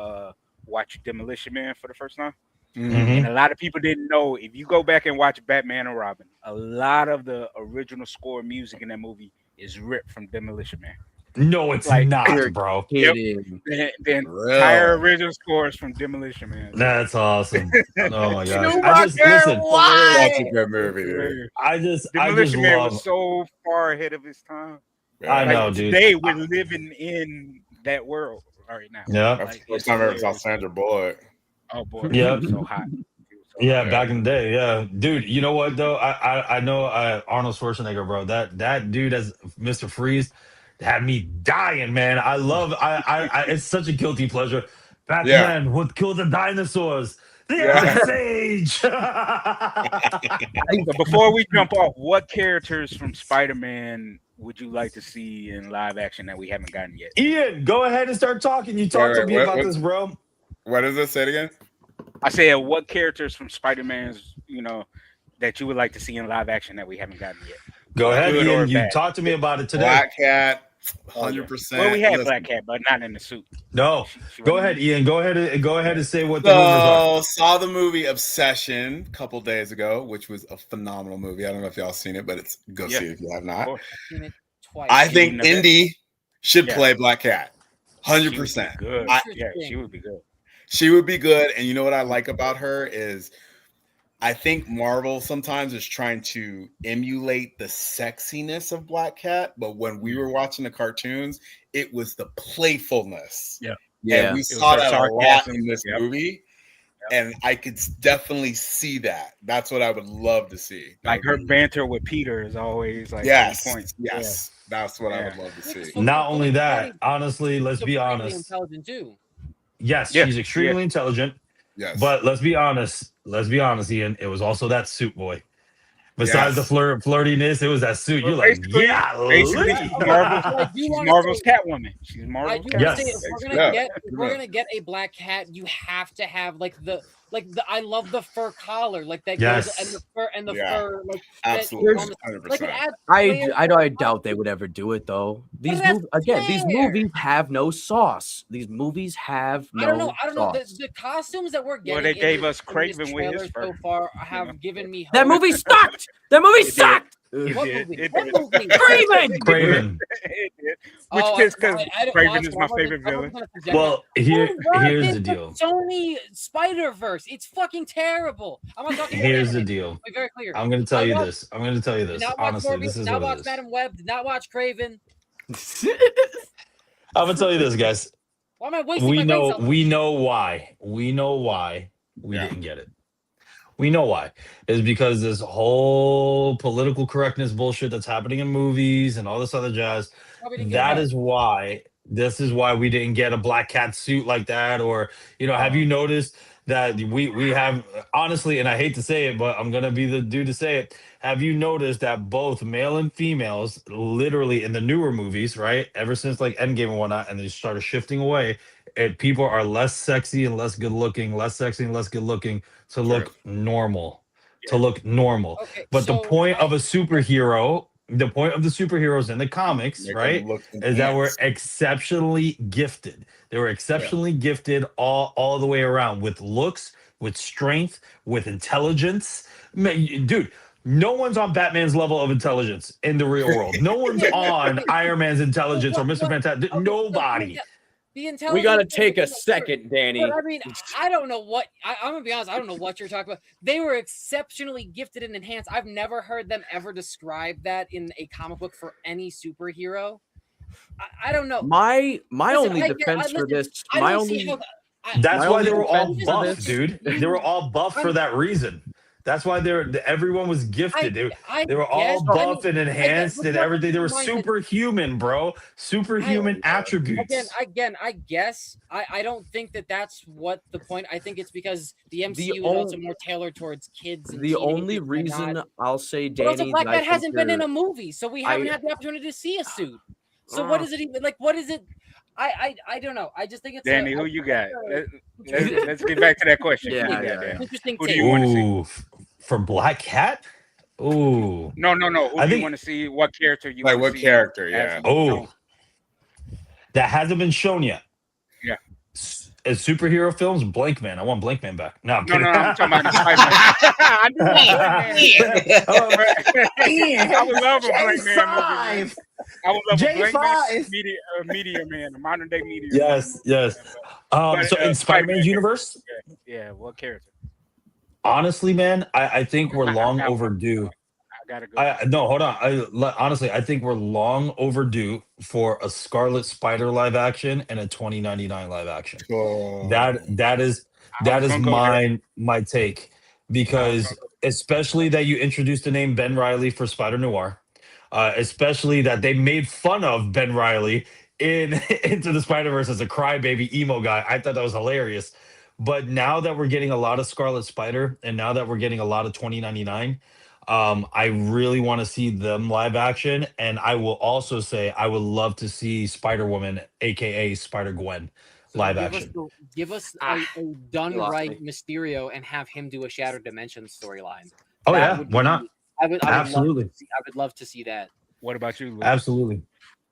watch Demolition Man for the first time. And a lot of people didn't know, if you go back and watch Batman and Robin, a lot of the original score music in that movie is ripped from Demolition Man. No, it's like, not, bro. Yep. The entire original score is from Demolition Man. That's awesome. Oh my gosh. That's a good movie, dude. Demolition Man was so far ahead of his time. I know, dude. Today we're living in that world right now. Yeah. That's the first time I ever saw Sandra Bullock. Oh boy, yeah, so hot. Back in the day, yeah, dude. You know what though? I know Arnold Schwarzenegger, bro. That dude as Mr. Freeze had me dying, man. I love. I it's such a guilty pleasure. Batman would kill the dinosaurs. The Sage. So before we jump off, what characters from Spider-Man would you like to see in live action that we haven't gotten yet? Ian, go ahead and start talking. You talked to me about this, bro. What is it? Say it again. I said, what characters from Spider-Man's, that you would like to see in live action that we haven't gotten yet? Go ahead, Ian. You talked to me about it today. Black Cat, 100%. Well, we had Black Cat, but not in the suit. No, go ahead, Ian. Go ahead and say what the So, rumors are. saw the movie Obsession a couple days ago, which was a phenomenal movie. I don't know if y'all seen it, but it's see it if you have not. I've seen it twice. I think Indy should play Black Cat. 100%. Good. She would be good. She would be good. And you know what I like about her is I think Marvel sometimes is trying to emulate the sexiness of Black Cat, but when we were watching the cartoons, it was the playfulness. Yeah. And we saw that a lot in this movie. And I could definitely see that. That's what I would love to see. Like her banter with Peter is always like points. Yes. That's what I would love to see. Not only that, honestly, let's be honest. Intelligent too. Yes, she's extremely intelligent. Yes. But let's be honest, Ian. It was also that suit, boy. Besides the flirtiness, it was that suit. You're like, basically Marvel's Catwoman. She's Marvel's Catwoman. Yes. If we're gonna get a Black Cat, you have to have like the I love the fur collar, like that goes and the fur like absolutely. I doubt they would ever do it though. These movies have no sauce. These movies have no I don't know. The costumes that we're getting. Well, they gave us Craven with his fur so far have given me hope. That movie sucked. That movie sucked. What movie? Craven. Which is because Craven is my favorite villain. Well, here's the deal. Sony Spider-Verse. It's fucking terrible. I'm not talking. Here's the deal. Be very clear. I'm going to tell you this. Honestly, this is not what watch it is. Madam Web. Did not watch Craven. I'm going to tell you this, guys. Why am I wasting We my know brain why we didn't get it. We know why. It's because this whole political correctness bullshit that's happening in movies and all this other jazz. This is why we didn't get a Black Cat suit like that. Or, have you noticed that we have, honestly, and I hate to say it, but I'm going to be the dude to say it. Have you noticed that both male and females, literally in the newer movies, right? Ever since like Endgame and whatnot, and they started shifting away, people are less sexy and less good looking, to look normal, Okay, but the point of a superhero, the point of the superheroes in the comics, right, is that we're exceptionally gifted. They were exceptionally gifted all the way around with looks, with strength, with intelligence. Dude, no one's on Batman's level of intelligence in the real world. No one's on Iron Man's intelligence or Mr. Fantastic. Nobody. We gotta take a second, Danny. But I mean, I don't know what I'm gonna be honest. I don't know what you're talking about. They were exceptionally gifted and enhanced. I've never heard them ever describe that in a comic book for any superhero. I don't know. My only defense for this. That's why they were all buff, dude. They were all buff for that reason. That's why everyone was gifted. They were all buff and enhanced and everything. They were superhuman, bro. Superhuman attributes. Again, I guess I don't think that's what the point. I think it's because the MCU is also more tailored towards kids. And the only reason I'll say, Danny, also Black Cat hasn't been in a movie, so we haven't had the opportunity to see a suit. So what is it even like? What is it? I don't know. I just think it's Danny. Who you got? Let's get back to that question. Interesting. Who do you want to see? For Black Cat? Ooh. No. Who do you want to see? What character you like? What character? Yeah. That hasn't been shown yet. Yeah. As superhero films, Blank Man. I want Blank Man back. No, I'm kidding. I'm talking about I would love a Blank Man movie. I would love a Blank Man, Meteor Man, a modern day Meteor. Yes. So in Spider-Man's universe? Yeah. What character? Honestly, man, I think we're long overdue. I gotta go. No, hold on. Honestly, I think we're long overdue for a Scarlet Spider live action and a 2099 live action. That is my take, because especially that you introduced the name Ben Reilly for Spider Noir, especially that they made fun of Ben Reilly in Into the Spider-Verse as a crybaby emo guy. I thought that was hilarious. But now that we're getting a lot of Scarlet Spider and now that we're getting a lot of 2099, I really want to see them live action. And I will also say I would love to see Spider-Woman, aka Spider-Gwen, live action. Give us a done right Mysterio and have him do a Shattered Dimensions storyline. Oh, yeah. Why not? I would Absolutely. I would love to see that. What about you, Luke? Absolutely.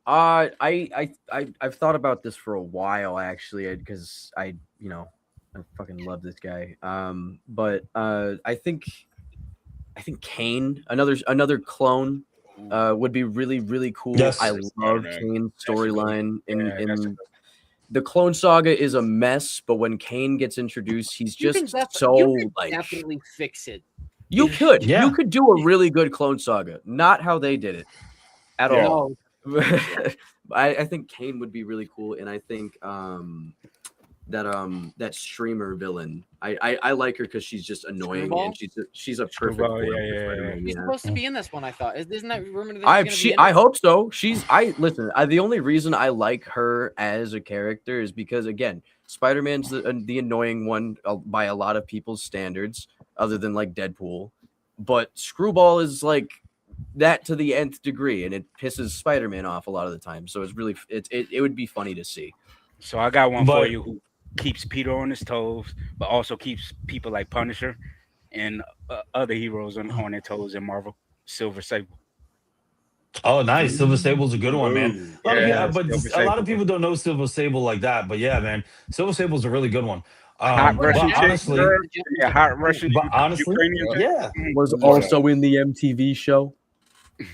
I've thought about this for a while actually, because I fucking love this guy. But I think Kane, another clone, would be really really cool. Yes. I love Kane's storyline in the Clone Saga is a mess, but when Kane gets introduced, he's just definitely fix it. You could do a really good Clone Saga, not how they did it at all. I think Kane would be really cool, and I think that streamer villain. I like her because she's just annoying and she's a perfect villain. She's supposed to be in this one. I thought isn't that rumored? I hope so. The only reason I like her as a character is because again, Spider-Man's the annoying one by a lot of people's standards, other than like Deadpool, but Screwball is like that to the nth degree, and it pisses Spider-Man off a lot of the time. So it would be funny to see. So I got one for you who keeps Peter on his toes, but also keeps people like Punisher and other heroes on their toes in Marvel. Silver Sable. Oh, nice. Silver Sable's a good one, man. But a lot of people don't know Silver Sable like that. But yeah, man, Silver Sable's a really good one. Hot Russian was also in the MTV show.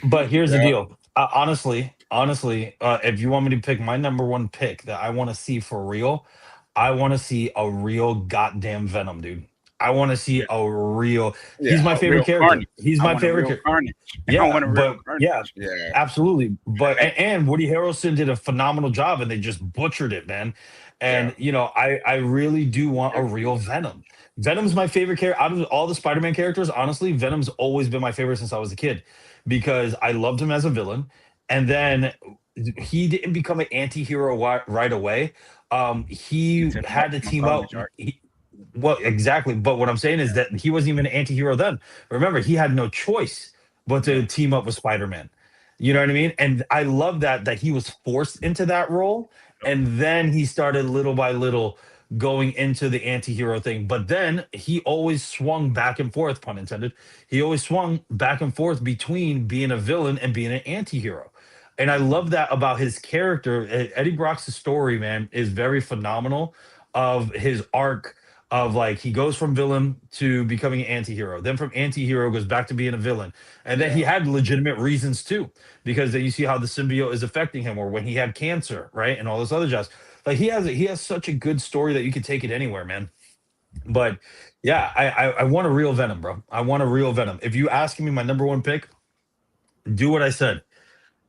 But here's the deal. Honestly, if you want me to pick my number one pick that I want to see for real, I want to see a real goddamn Venom, dude. I want to see a real. He's my favorite character. Carnage. He's my favorite character. Yeah, absolutely. But and Woody Harrelson did a phenomenal job, and they just butchered it, man. And I really do want a real Venom. Venom's my favorite character out of all the Spider-Man characters. Honestly, Venom's always been my favorite since I was a kid, because I loved him as a villain, and then he didn't become an anti-hero right away. He had to team up. Well, exactly. But what I'm saying is that he wasn't even an anti-hero then. Remember, he had no choice but to team up with Spider-Man. You know what I mean? And I love that he was forced into that role. And then he started little by little going into the anti-hero thing. But then he always swung back and forth, pun intended. He always swung back and forth between being a villain and being an anti-hero. And I love that about his character. Eddie Brock's story, man, is very phenomenal of his arc of like he goes from villain to becoming an anti-hero. Then from anti-hero goes back to being a villain. And then he had legitimate reasons too, because then you see how the symbiote is affecting him, or when he had cancer, right? And all this other jazz. Like he has such a good story that you could take it anywhere, man. But yeah, I want a real Venom, bro. I want a real Venom. If you asking me my number one pick, do what I said.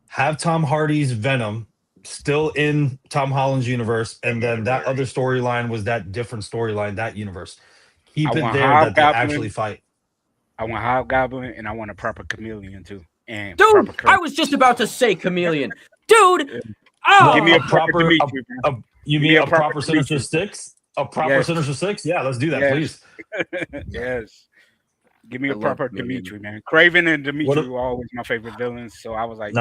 Have Tom Hardy's Venom still in Tom Holland's universe, and then that other storyline was that different storyline, that universe. Keep it there that they actually fight. I want Hobgoblin, and I want a proper Chameleon too. And dude, I was just about to say Chameleon, dude. Give me a proper. You mean a proper Sinister Six? A proper Sinister Six? Yeah, let's do that, please. Yes. Give me a proper Dimitri, man. Craven and Dimitri were always my favorite villains, so I was like,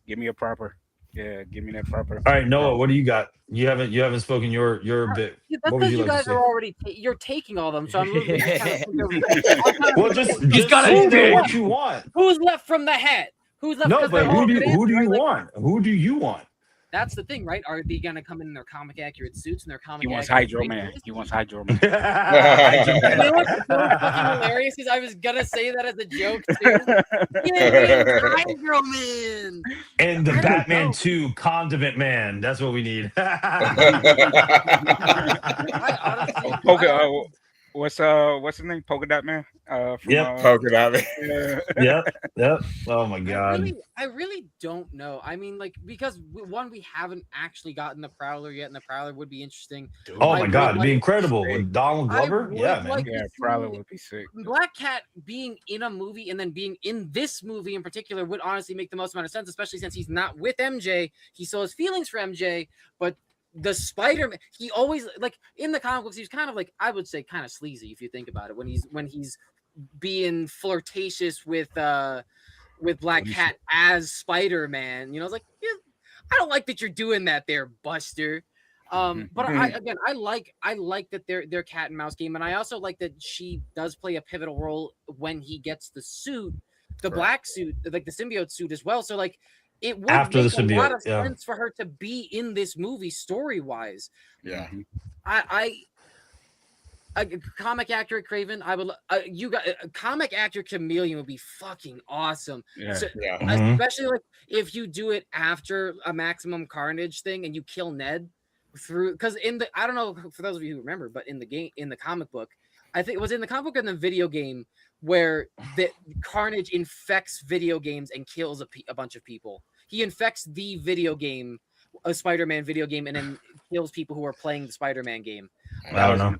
give me a proper. Yeah, give me that proper. All right, Noah, what do you got? You haven't spoken your bit. That's what would you guys are already you're taking all of them, so I'm really well, just gotta say what you want. Who's left from the hat? Who's left? No, but who do you want? Who do you want? That's the thing, right? Are they gonna come in their comic accurate suits and their comic? He wants Hydro Man. He wants Hydro Man. You know what's so fucking hilarious? Is I was gonna say that as a joke too. Yeah, Hydro Man. And the Batman 2 Condiment Man. That's what we need. What's his name? Polka Dot Man. Polka Dot Man. Yep. Oh my god. I really don't know. I mean, like, because one, we haven't actually gotten the Prowler yet, and the Prowler would be interesting. Oh my god, it'd be incredible with Donald Glover. Yeah, man. Prowler would be sick. Black Cat being in a movie and then being in this movie in particular would honestly make the most amount of sense, especially since he's not with MJ. He still has feelings for MJ, but the Spider-Man, he always, like, in the comic books, he's kind of like, I would say, kind of sleazy if you think about it. When he's being flirtatious with Black Cat as Spider-Man, you know, it's like, yeah, I don't like that you're doing that there, Buster. But I like that they're cat and mouse game, and I also like that she does play a pivotal role when he gets the suit, the black suit, like the symbiote suit as well. So like, it would After make the a lot symbiote, of sense for her to be in this movie story-wise. Yeah. A comic accurate Craven, I would. You got a comic accurate Chameleon would be fucking awesome. Yeah. So, Mhm. especially like if you do it after a Maximum Carnage thing and you kill Ned through, because in the, I don't know for those of you who remember, but in the game, in the comic book, I think it was in the comic book and the video game where the Carnage infects video games and kills a bunch of people. He infects the video game, a Spider-Man video game, and then kills people who are playing the Spider-Man game. I don't know.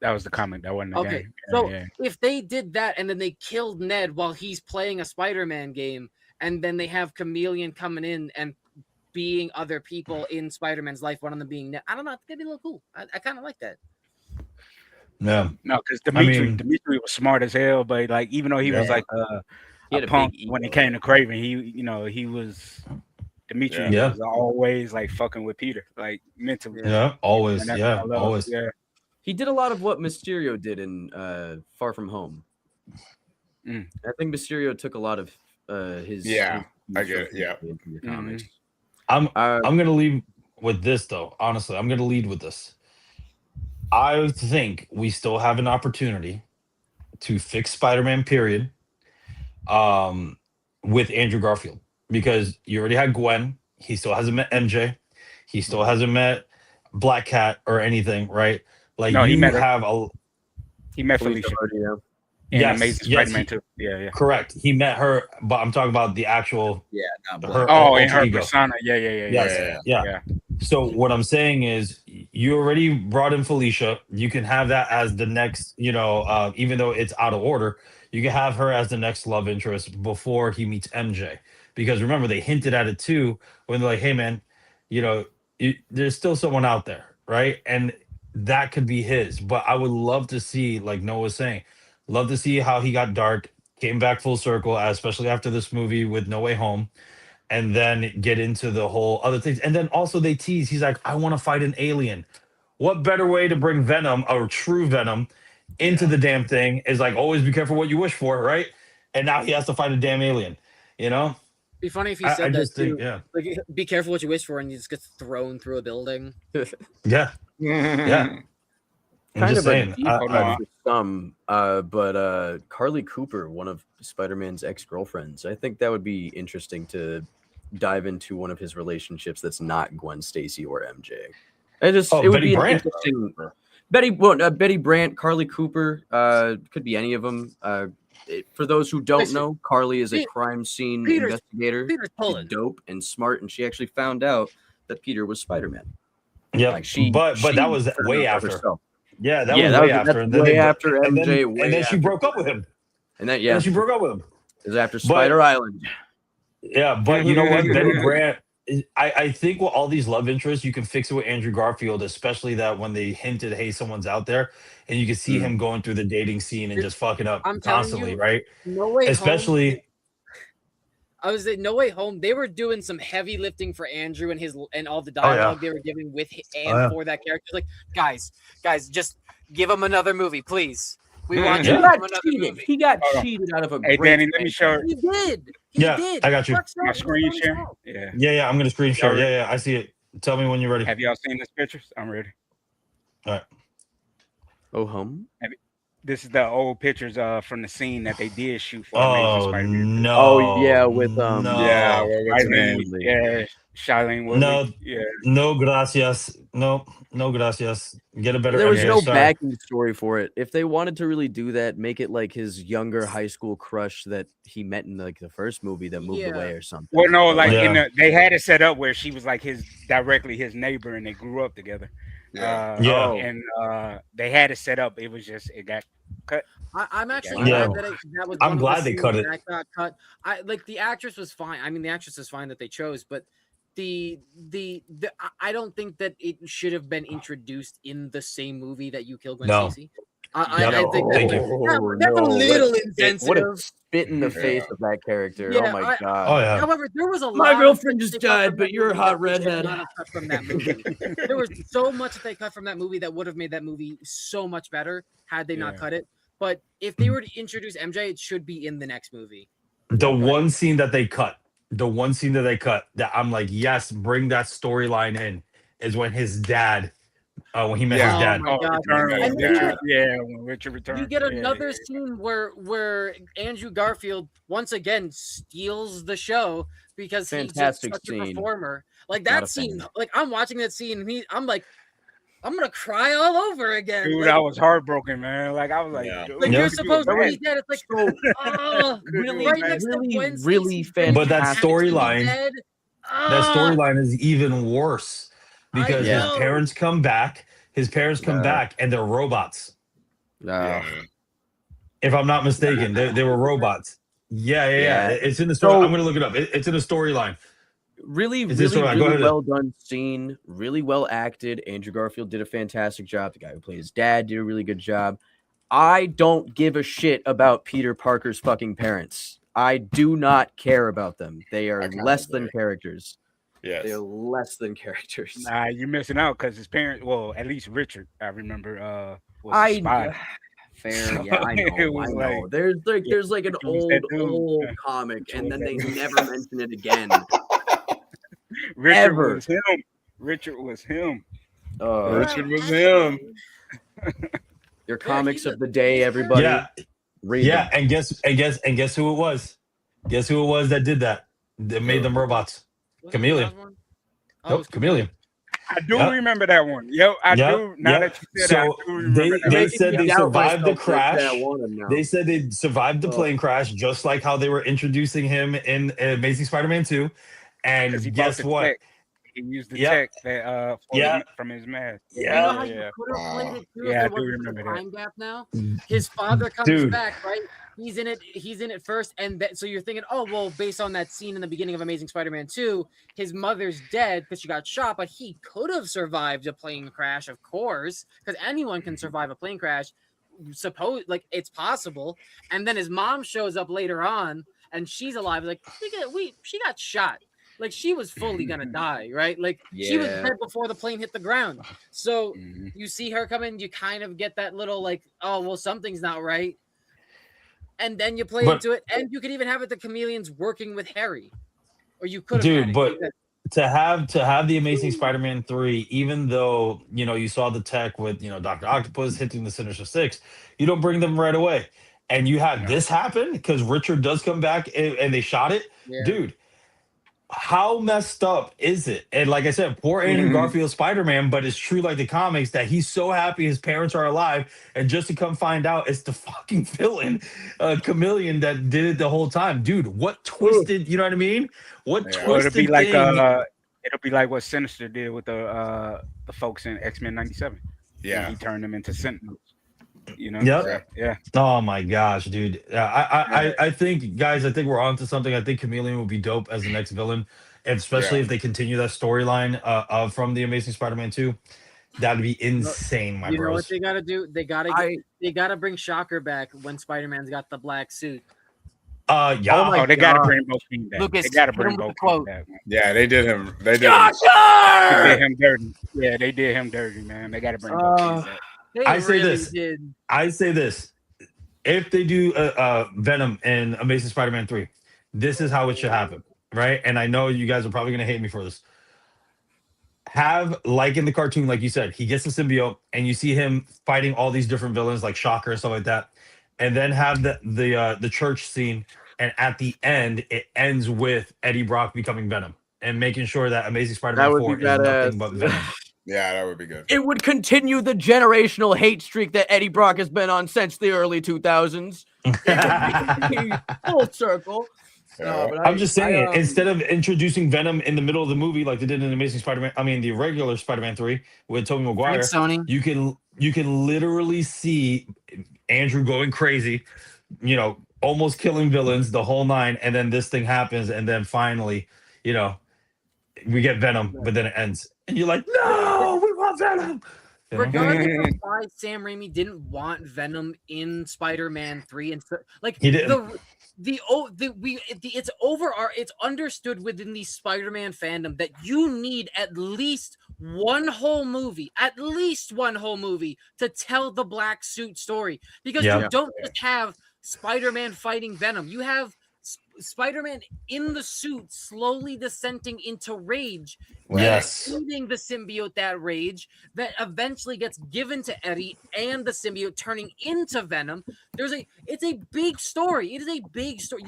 That was the comic. That wasn't the Okay, game. so if they did that and then they killed Ned while he's playing a Spider-Man game, and then they have Chameleon coming in and being other people in Spider-Man's life, one of them being Ned, I don't know, I think that'd be a little cool. I kind of like that. Yeah. No, because Dimitri was smart as hell, but like even though he was like He had a a punk big when it ego. came to Craven, he was Dimitri was always like fucking with Peter, like mentally. Yeah, always. And that's Yeah, what I love. always. Yeah. He did a lot of what Mysterio did in Far From Home. I think Mysterio took a lot of his. Yeah, his I get it. Yeah. into the comics. I'm gonna leave with this though. Honestly, I'm gonna lead with this. I think we still have an opportunity to fix Spider-Man. Period. With Andrew Garfield, because you already had Gwen. He still hasn't met MJ. He still hasn't met Black Cat or anything, right? Like No, he met her. He met Felicia. Yes, Amazing yes, Spider-Man too. Yeah. Correct. He met her, but I'm talking about the actual. Yeah. Not Her, in her ego. persona. Yeah. So what I'm saying is, you already brought in Felicia. You can have that as the next, even though it's out of order, you can have her as the next love interest before he meets MJ. Because remember, they hinted at it too when they're like, "Hey, man, there's still someone out there, right?" And that could be his. But I would love to see, like Noah was saying, love to see how he got dark, came back full circle, especially after this movie with No Way Home, and then get into the whole other things. And then also they tease, he's like, I want to fight an alien. What better way to bring Venom, or true Venom, into the damn thing is like, always be careful what you wish for, right? And now he has to fight a damn alien, Be funny if he said that too. Think, Like, be careful what you wish for, and you just get thrown through a building. Yeah. I'm Kind just of saying. a deep cut for some, but Carly Cooper, one of Spider-Man's ex-girlfriends, I think that would be interesting to dive into one of his relationships that's not Gwen Stacy or MJ. It would Betty be Brant. interesting. Betty Brant, Carly Cooper, could be any of them. For those who don't know, Carly is a crime scene investigator. Peter's pulling. Dope and smart, and she actually found out that Peter was Spider-Man. Yeah, Like but that was found way out after. herself. Yeah, that was way after. And then way after MJ. And then she broke up with him. And then she broke up with him. It was after Spider Island. Yeah, but you know what, Betty Brant. I think with all these love interests, you can fix it with Andrew Garfield, especially that when they hinted, hey, someone's out there, and you can see him going through the dating scene and just fucking up constantly, right? No Way Especially. Home. I was at No Way Home. They were doing some heavy lifting for Andrew and all the dialogue they were giving with and for that character. Like, guys, just give him another movie, please. We want to give him another movie. He got cheated out of a Hey, great Danny, let me show. He did. He did. I got you. My screen share. Yeah. I'm gonna screen share. Yeah. I see it. Tell me when you're ready. Have y'all seen this pictures? I'm ready. All right. Oh, home. This is the old pictures from the scene that they did shoot for. Oh Spider-Man. no! Oh yeah, with Shailene Woodley. No gracias. No gracias. Get a better. There was MJ, no sorry. backing story for it. If they wanted to really do that, make it like his younger high school crush that he met in like the first movie that moved away or something. Well, no, like they had it set up where she was like directly his neighbor, and they grew up together. And they had it set up. It was just it got cut. I'm actually glad that was. I'm glad they cut it. That got cut. I like the actress was fine. I mean, the actress is fine that they chose, but the I don't think that it should have been introduced in the same movie that you killed Gwen Stacy. I think that's a little insensitive. What a spit in the face of that character. Yeah, oh my god. Oh yeah. However, there was a lot. My girlfriend just died, but you're a hot redhead. Cut from that movie. There was so much that they cut from that movie that would have made that movie so much better had they not cut it. But if they were to introduce MJ, it should be in the next movie. The one scene that they cut the one scene that they cut that I'm like, yes, bring that storyline in, is when his dad, when he met his dad. Oh my God! When Richard returned. You get another scene where Andrew Garfield once again steals the show because Fantastic he's just such scene. a performer. Like that scene, like I'm watching that scene and I'm like, I'm gonna cry all over again. Dude, like, I was heartbroken, man. Like I was like, like you're supposed to be dead. It's like, oh, really, right next to Gwen really Stacy's fantastic. But that storyline, is even worse because his parents come back. His parents come back and they're robots. If I'm not mistaken, they were robots. Yeah. It's in the story. I'm gonna look it up. It's in the storyline. Really well done scene, really well acted. Andrew Garfield did a fantastic job. The guy who played his dad did a really good job. I don't give a shit about Peter Parker's fucking parents. I do not care about them. They are less than characters. Yes. They're less than characters. Nah, you're missing out because his parents, well, at least Richard, I remember, was a spy. Fair, yeah, I know. Like, there's like an old comic, and then they never mention it again. Richard was him. Richard was him. Your comics of the day, everybody. Yeah, read them. and guess who it was? Guess who it was that did that? That made them robots. Chameleon. Nope, Chameleon. I do remember that one. I do. Now that you said so I do remember they said they survived the crash. They said they survived the plane crash, just like how they were introducing him in Amazing Spider-Man 2. And guess what? He used the tech that from his mask. You know how you could have played it too if there wasn't a time gap now? His father comes back, right? He's in it first, and so you're thinking, oh well, based on that scene in the beginning of Amazing Spider-Man 2, his mother's dead because she got shot, but he could have survived a plane crash, of course, because anyone can survive a plane crash. Suppose like it's possible, and then his mom shows up later on, and she's alive. Like she got shot. Like she was fully gonna die, right? Like she was dead before the plane hit the ground. So you see her come in, you kind of get that little like, oh well, something's not right. And then you play into it, and you could even have it the Chameleon's working with Harry, or you could have. But to have the Amazing Spider-Man 3, even though you saw the tech with Dr. Octopus hitting the Sinister Six, you don't bring them right away, and you have this happen because Richard does come back and they shot it, dude. How messed up is it? And like I said, poor Andrew Garfield Spider-Man, but it's true like the comics that he's so happy his parents are alive, and just to come find out it's the fucking villain, Chameleon, that did it the whole time. Dude, what twisted, you know what I mean? What twisted it'll be like it'll be like what Sinister did with the folks in X-Men 97. Yeah, he turned them into Sentinels. Yeah. Oh my gosh, dude. I think, guys, I think we're onto something. I think Chameleon would be dope as the next villain, and especially if they continue that storyline from the Amazing Spider-Man 2. That'd be insane, my bros. You know what they gotta do? They gotta bring Shocker back when Spider-Man's got the black suit. They gotta bring both teams back. Lucas, they gotta bring both teams back. Yeah, they did him. They did him dirty. Yeah, they did him dirty, man. They gotta bring both teams back. I say this. If they do Venom in Amazing Spider-Man 3, this is how it should happen, right? And I know you guys are probably going to hate me for this. Have, like in the cartoon, like you said, he gets the symbiote, and you see him fighting all these different villains like Shocker and stuff like that. And then have the church scene, and at the end, it ends with Eddie Brock becoming Venom and making sure that Amazing Spider-Man 4 is nothing but Venom. Yeah, that would be good. It would continue the generational hate streak that Eddie Brock has been on since the early 2000s. It would be full circle. I'm just saying, instead of introducing Venom in the middle of the movie like they did in Amazing Spider-Man, the regular Spider-Man 3 with Tobey Maguire, you can literally see Andrew going crazy, almost killing villains the whole nine, and then this thing happens, and then finally, we get Venom, but then it ends. And you're like, no, we want Venom. Regardless of why Sam Raimi didn't want Venom in Spider-Man 3, and like he didn't. It's understood within the Spider-Man fandom that you need at least one whole movie to tell the black suit story, because you don't just have Spider-Man fighting Venom. You have Spider-Man in the suit slowly descending into rage, Yes, eating the symbiote, that rage that eventually gets given to Eddie and the symbiote turning into Venom. It's a big story. It is a big story.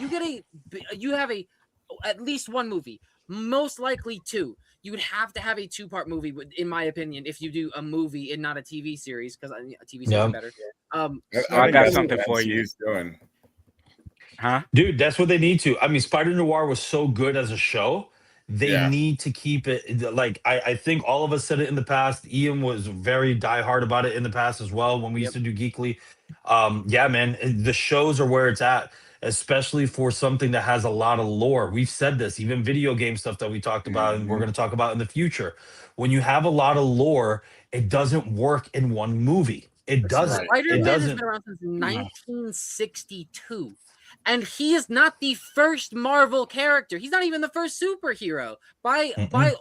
You have at least one movie, most likely two. You would have to have a 2-part movie, in my opinion, if you do a movie and not a TV series, because a TV series is better. I got something for you. Doing. Huh? dude, that's what they need to. I mean, Spider Noir was so good as a show. They need to keep it. Like I think all of us said it in the past. Ian was very diehard about it in the past as well when we used to do Geekly. Yeah, man, the shows are where it's at, especially for something that has a lot of lore. We've said this, even video game stuff that we talked about, and we're going to talk about in the future. When you have a lot of lore, it doesn't work in one movie. It doesn't. Spider-Man It has doesn't. been around since 1962. And he is not the first Marvel character. He's not even the first superhero by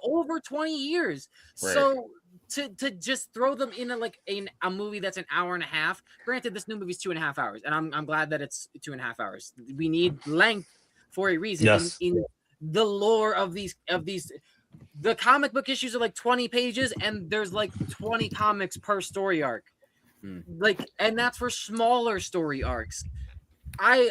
over 20 years. Right. So to just throw them in a movie that's an hour and a half. Granted, this new movie is 2.5 hours, and I'm glad that it's 2.5 hours. We need length for a reason. Yes. In the lore of these, the comic book issues are like 20 pages, and there's like 20 comics per story arc. And that's for smaller story arcs. I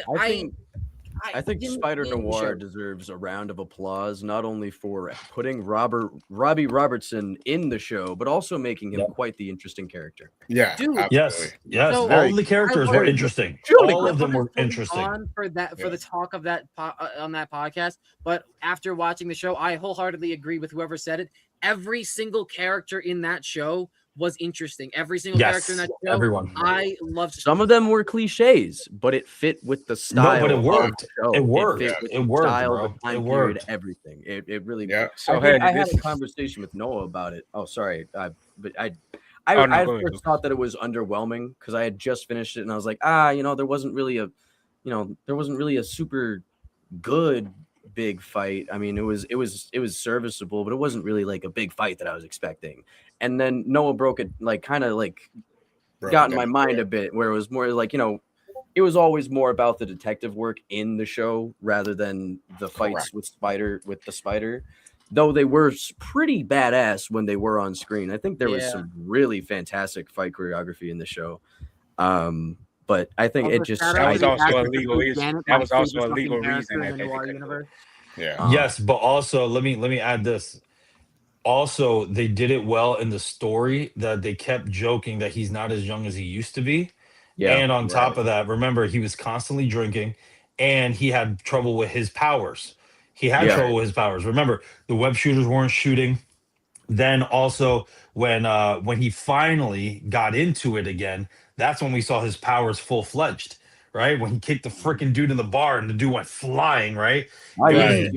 think Spider Noir deserves a round of applause, not only for putting Robbie Robertson in the show, but also making him quite the interesting character. Yeah, dude. Yes. So, all of the characters were interesting. All of them were interesting. For the talk of that on that podcast, but after watching the show, I wholeheartedly agree with whoever said it. Every single character in that show was interesting. Every single character in that show. Everyone. I loved. Some of them were cliches, but it fit with the style. No, but it worked. It worked. It worked, style, bro. the time It period, worked. everything. It really. Yeah. So I had a conversation with Noah about it. Oh, sorry. I first thought that it was underwhelming because I had just finished it and I was like, there wasn't really a super good big fight. I mean, it was serviceable, but it wasn't really like a big fight that I was expecting. And then Noah broke it, got in my mind a bit, where it was more like, it was always more about the detective work in the show rather than the fights with the spider. Though they were pretty badass when they were on screen. I think there was some really fantastic fight choreography in the show. But I think it just that was also a legal reason. That was also a legal reason that they yes, but also let me add this. Also, they did it well in the story that they kept joking that he's not as young as he used to be. Yeah, and on top of that, remember, he was constantly drinking and he had trouble with his powers. Trouble with his powers. Remember, the web shooters weren't shooting. Then also when he finally got into it again, that's when we saw his powers full-fledged, right? When he kicked the freaking dude in the bar and the dude went flying, right? He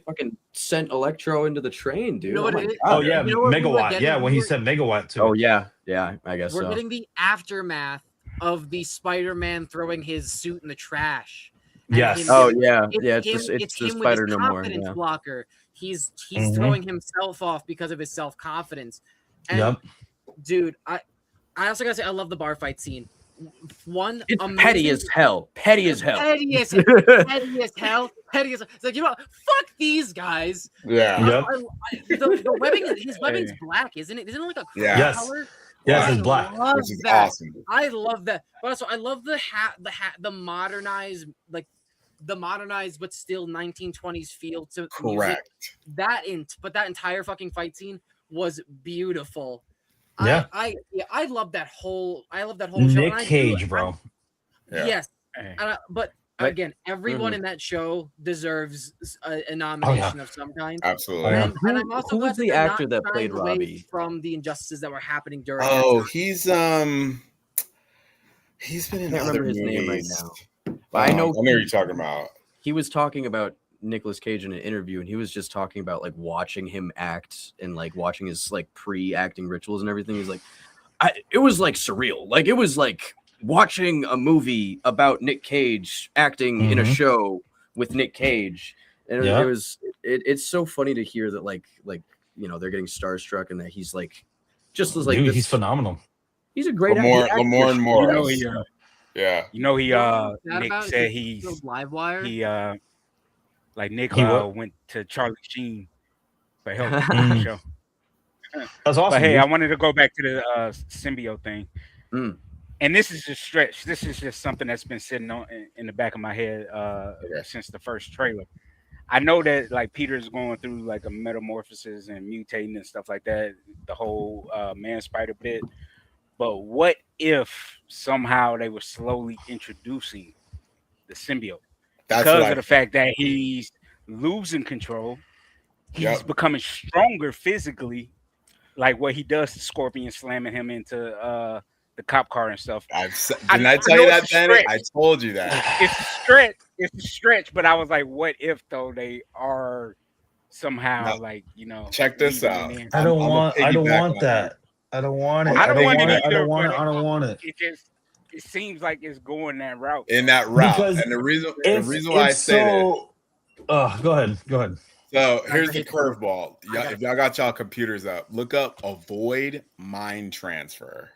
fucking sent Electro into the train, dude. Megawatt. Yeah, when he said Megawatt too. Oh, yeah, I guess we're getting the aftermath of the Spider-Man throwing his suit in the trash. Yes. It's the him Spider with his No More. confidence blocker. He's throwing himself off because of his self-confidence. And dude, I also gotta say I love the bar fight scene. It's petty as hell. Petty as hell. It's like, fuck these guys. Yeah. The webbing, his webbing's black, isn't it? Isn't it like a cream color? Yes, it's black. Which is awesome. I love that. But also, I love the modernized, but still 1920s feel to correct music. But that entire fucking fight scene was beautiful. Yeah, I love that whole. Nick show. Cage, bro. Yes, but again, everyone in that show deserves a nomination of some kind. Absolutely. And I'm also who was the actor that played Robbie from the injustices that were happening during? He's been in other movies. Name right now. I know what you're talking about. He was talking about Nicolas Cage in an interview, and he was just talking about watching him act and watching his pre-acting rituals and everything. He's like, it was surreal. It was watching a movie about Nick Cage acting in a show with Nick Cage. And it's so funny to hear that they're getting starstruck and that he's he's phenomenal. He's a great actor. More and more. Nick said he Like Nick went to Charlie Sheen for help on the show. That's awesome. But hey, dude. I wanted to go back to the symbiote thing. And this is a stretch. This is just something that's been sitting on in the back of my head since the first trailer. I know that like Peter's going through like a metamorphosis and mutating and stuff like that, the whole man spider bit. But what if somehow they were slowly introducing the symbiote because of the fact that he's losing control, he's becoming stronger physically, like what he does to Scorpion, slamming him into the cop car and stuff. Didn't I tell you that, Danny? I told you that. It's a stretch. It's a stretch, but I was like, what if though they are somehow like, you know, check this out. I don't want that. I don't want it. I don't want it. I don't want it. It seems like it's going that route. In that route. Because and the reason why I say that. Go ahead. So here's the curveball. If y'all got y'all computers up, look up avoid mind transfer.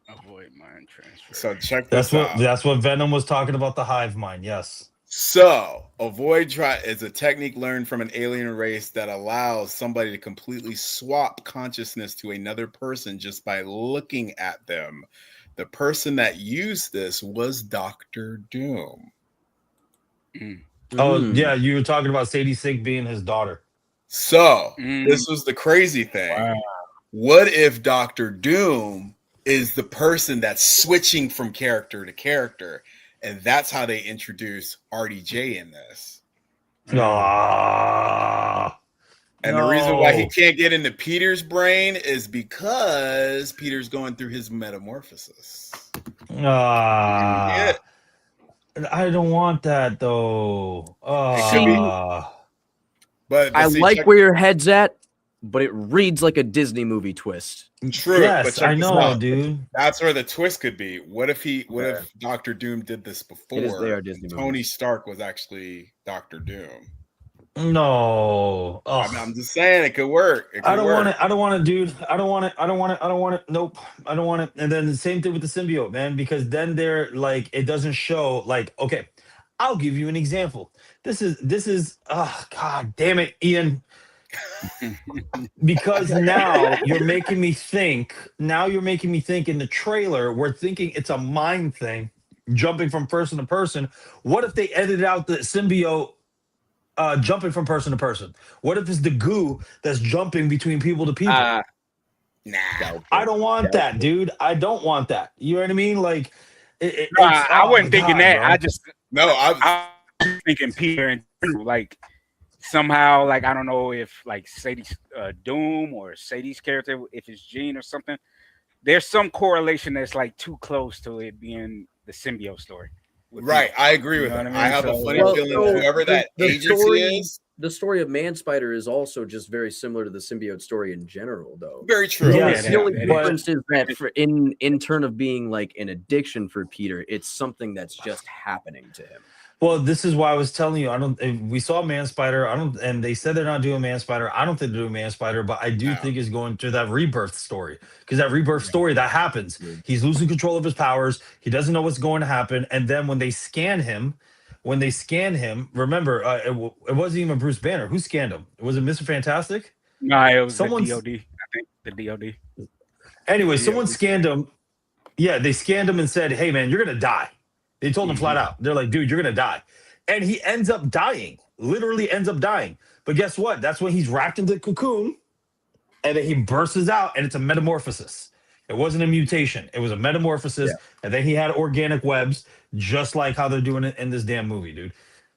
Avoid mind transfer. So check this out. That's what Venom was talking about, the hive mind. Yes. So is a technique learned from an alien race that allows somebody to completely swap consciousness to another person just by looking at them. The person that used this was Dr. Doom. Oh, yeah, you were talking about Sadie Sink being his daughter. So this was the crazy thing. Wow. What if Dr. Doom is the person that's switching from character to character? And that's how they introduce RDJ in this. And the reason why he can't get into Peter's brain is because Peter's going through his metamorphosis. I don't want that though. But I like where your head's at, but it reads like a Disney movie twist. True. Yes, I know, dude. That's where the twist could be. What if Dr. Doom did this before? Tony Stark was actually Dr. Doom. No. I'm just saying it could work. I don't want it. I don't want it, dude. I don't want it. Nope. I don't want it. And then the same thing with the symbiote, man, because then they're like, it doesn't show like, okay, I'll give you an example. This is God damn it, Ian. Because now you're making me think in the trailer, we're thinking it's a mind thing, jumping from person to person. What if they edited out the symbiote jumping from person to person? What if it's the goo that's jumping between people to people? Nah. I don't want that, dude. I don't want that. You know what I mean? Like, I wasn't thinking that. Bro. I was thinking Peter and like somehow, like I don't know if like Sadie's Doom or Sadie's character, if it's Jean or something. There's some correlation that's like too close to it being the symbiote story. Right, I agree with that. I have a funny feeling whoever that agency is. The story of Man Spider is also just very similar to the symbiote story in general, though. Very true. The only difference is that in turn of being like an addiction for Peter, it's something that's just happening to him. Well, this is why I was telling you. We saw Man Spider. And they said they're not doing Man Spider. I don't think they're doing Man Spider, but I do think it's going to that rebirth story, because that rebirth story that happens. He's losing control of his powers. He doesn't know what's going to happen, and then when they scan him, remember, it wasn't even Bruce Banner who scanned him. Was it Mr. Fantastic? No, it was the DOD. I think the DOD. Anyway, someone scanned him. Yeah, they scanned him and said, "Hey, man, you're gonna die." They told him flat out. They're like, dude, you're going to die. And he ends up dying, literally ends up dying. But guess what? That's when he's wrapped into the cocoon, and then he bursts out, and it's a metamorphosis. It wasn't a mutation. It was a metamorphosis. Yeah. And then he had organic webs, just like how they're doing it in this damn movie, dude.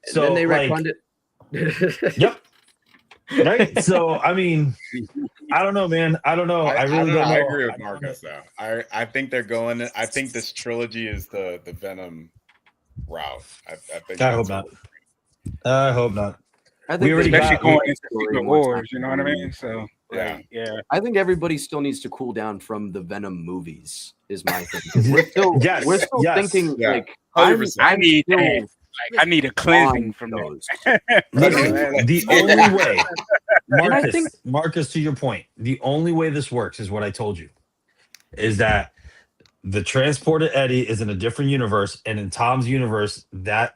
And so then they retconned it. Yep. Right? So, I mean, I don't know, man. I don't know. I really don't know. I agree with Marcus, though. I think they're going. I think this trilogy is the Venom route. I hope not. I hope not. I think especially going into Secret Wars, you know what I mean? So, yeah. I think everybody still needs to cool down from the Venom movies, is my thing. We're still thinking, like, I need a cleansing from those. Listen, the only way, Marcus, to your point, the only way this works is what I told you, is that The transported Eddie is in a different universe, and in Tom's universe, that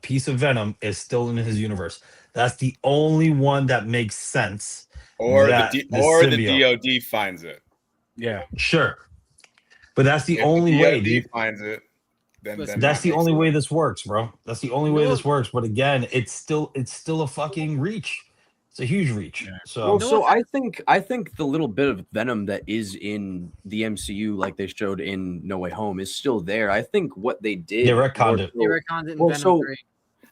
piece of Venom is still in his universe. That's the only one that makes sense. Or that the symbiote. DOD finds it. Yeah, Sure, but that's the If only the way, DOD dude. finds it, then Listen, That's that the makes only way sense. this works, bro. That's the only way this works. But again, it's still a fucking reach. It's a huge reach. Yeah. So Well, so I think the little bit of Venom that is in the MCU, like they showed in No Way Home, is still there. I think what they did, they retconned it. They retconned it in Well, Venom so 3.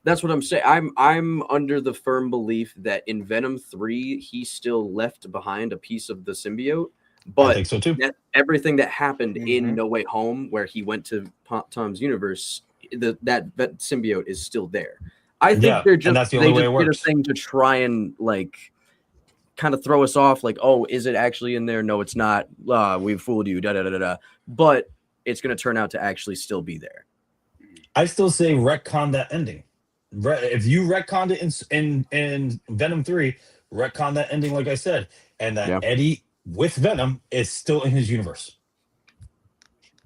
that's what I'm saying. I'm under the firm belief that in Venom 3, he still left behind a piece of the symbiote. I But think so too. everything that happened in Mhm. No Way Home, where he went to Tom's universe, that symbiote is still there. I think Yeah, they're and just that's the only way it did a works. thing to try and like kind of throw us off. Like, oh, is it actually in there? No, it's not. We've fooled you. Da da da da da. But it's going to turn out to actually still be there. I still say retcon that ending. If you retconned it in Venom 3, retcon that ending, like I said, and that Eddie with Venom is still in his universe.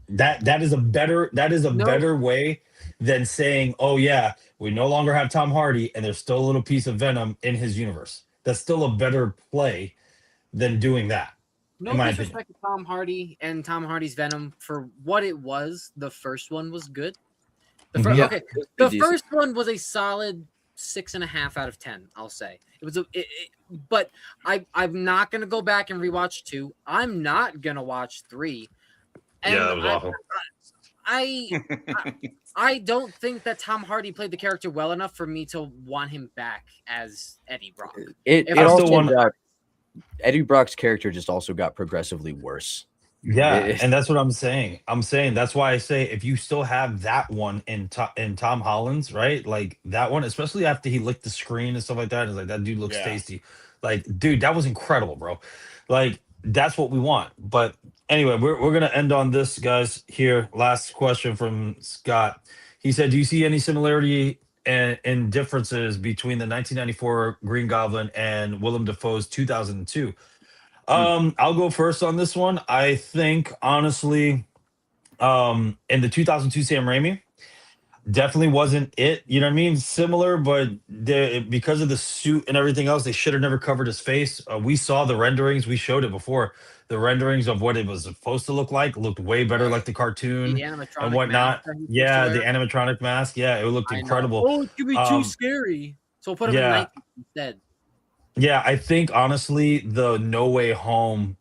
That is a better way than saying, oh yeah, we no longer have Tom Hardy and there's still a little piece of Venom in his universe. That's still a better play than doing that. No in my disrespect to Tom Hardy and Tom Hardy's Venom for what it was. The first one was good. The first one was a solid 6.5 out of 10. I'll say it was but I'm not gonna go back and rewatch 2. I'm not gonna watch 3. And yeah, that was awful. I don't think that Tom Hardy played the character well enough for me to want him back as Eddie Brock. Eddie Brock's character just also got progressively worse. Yeah, and that's what I'm saying. That's why I say if you still have that one in Tom Holland's, right? Like that one, especially after he licked the screen and stuff like that, it's like that dude looks tasty. Like, dude, that was incredible, bro. Like that's what we want. But anyway, we're gonna end on this, guys. Here, last question from Scott. He said, "Do you see any similarity and differences between the 1994 Green Goblin and Willem Dafoe's 2002?" I'll go first on this one. I think honestly, in the 2002 Sam Raimi, definitely wasn't it. You know what I mean? Similar, but because of the suit and everything else, they should have never covered his face. We saw the renderings. We showed it before. The renderings of what it was supposed to look like looked way better, like the cartoon and whatnot. Yeah, the animatronic mask. Yeah, it looked incredible. Oh, it could be too scary. So we'll put him in night instead. Yeah, I think honestly, the No Way Home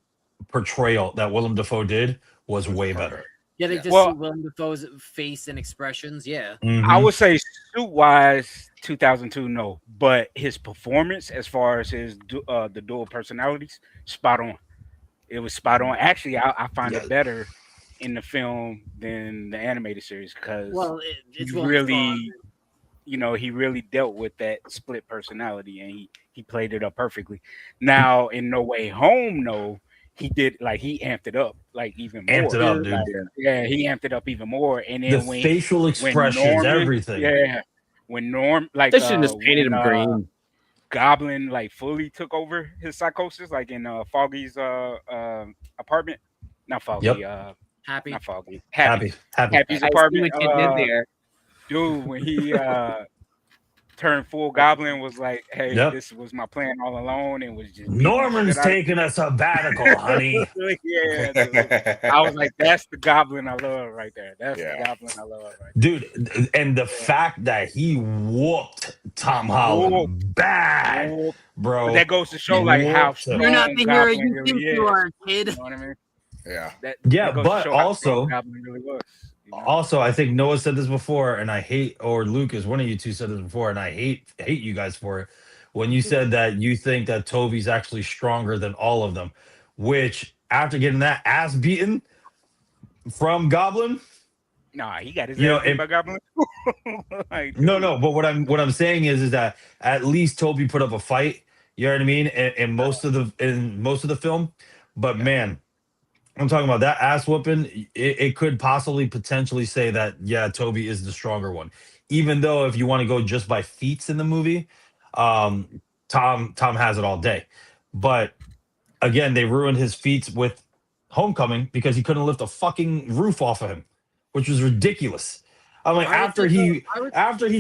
portrayal that Willem Dafoe did was way better. Yeah, they just see Willem Dafoe's face and expressions. Yeah, I would say suit wise, 2002, no, but his performance as far as his the dual personalities, spot on. It was spot on. Actually, I find it better in the film than the animated series because it's really. He really dealt with that split personality and he played it up perfectly. Now in No Way Home, no, he did he amped it up even more. Amped it up, dude. Yeah, he amped it up even more. And then the facial expressions, everything. Yeah, when they should have just painted him green. Goblin fully took over his psychosis, in Foggy's apartment. Not Foggy. Happy. Not Foggy. Happy's apartment. Dude, when he turned full goblin, was like, "Hey, this was my plan all along," and was just Norman's taking a sabbatical, honey. Yeah, dude. I was like, "That's the goblin I love right there. That's the goblin I love right there." Dude." And the fact that he whooped Tom Holland bad, bro. But that goes to show how strong you're not the hero you think really you are, kid. You know what I mean? Yeah. But also. Goblin really was. Also, I think Noah said this before, and I hate, or Lukas, one of you two said this before, and I hate you guys for it. When you said that you think that Toby's actually stronger than all of them, which after getting that ass beaten from Goblin, nah, he got his ass beat by Goblin. No. But what I'm saying is that at least Toby put up a fight. You know what I mean? In most of the film, but man. I'm talking about that ass whooping. It could potentially say that Toby is the stronger one, even though if you want to go just by feats in the movie, Tom has it all day. But again, they ruined his feats with Homecoming because he couldn't lift a fucking roof off of him, which was ridiculous. I'm like, after he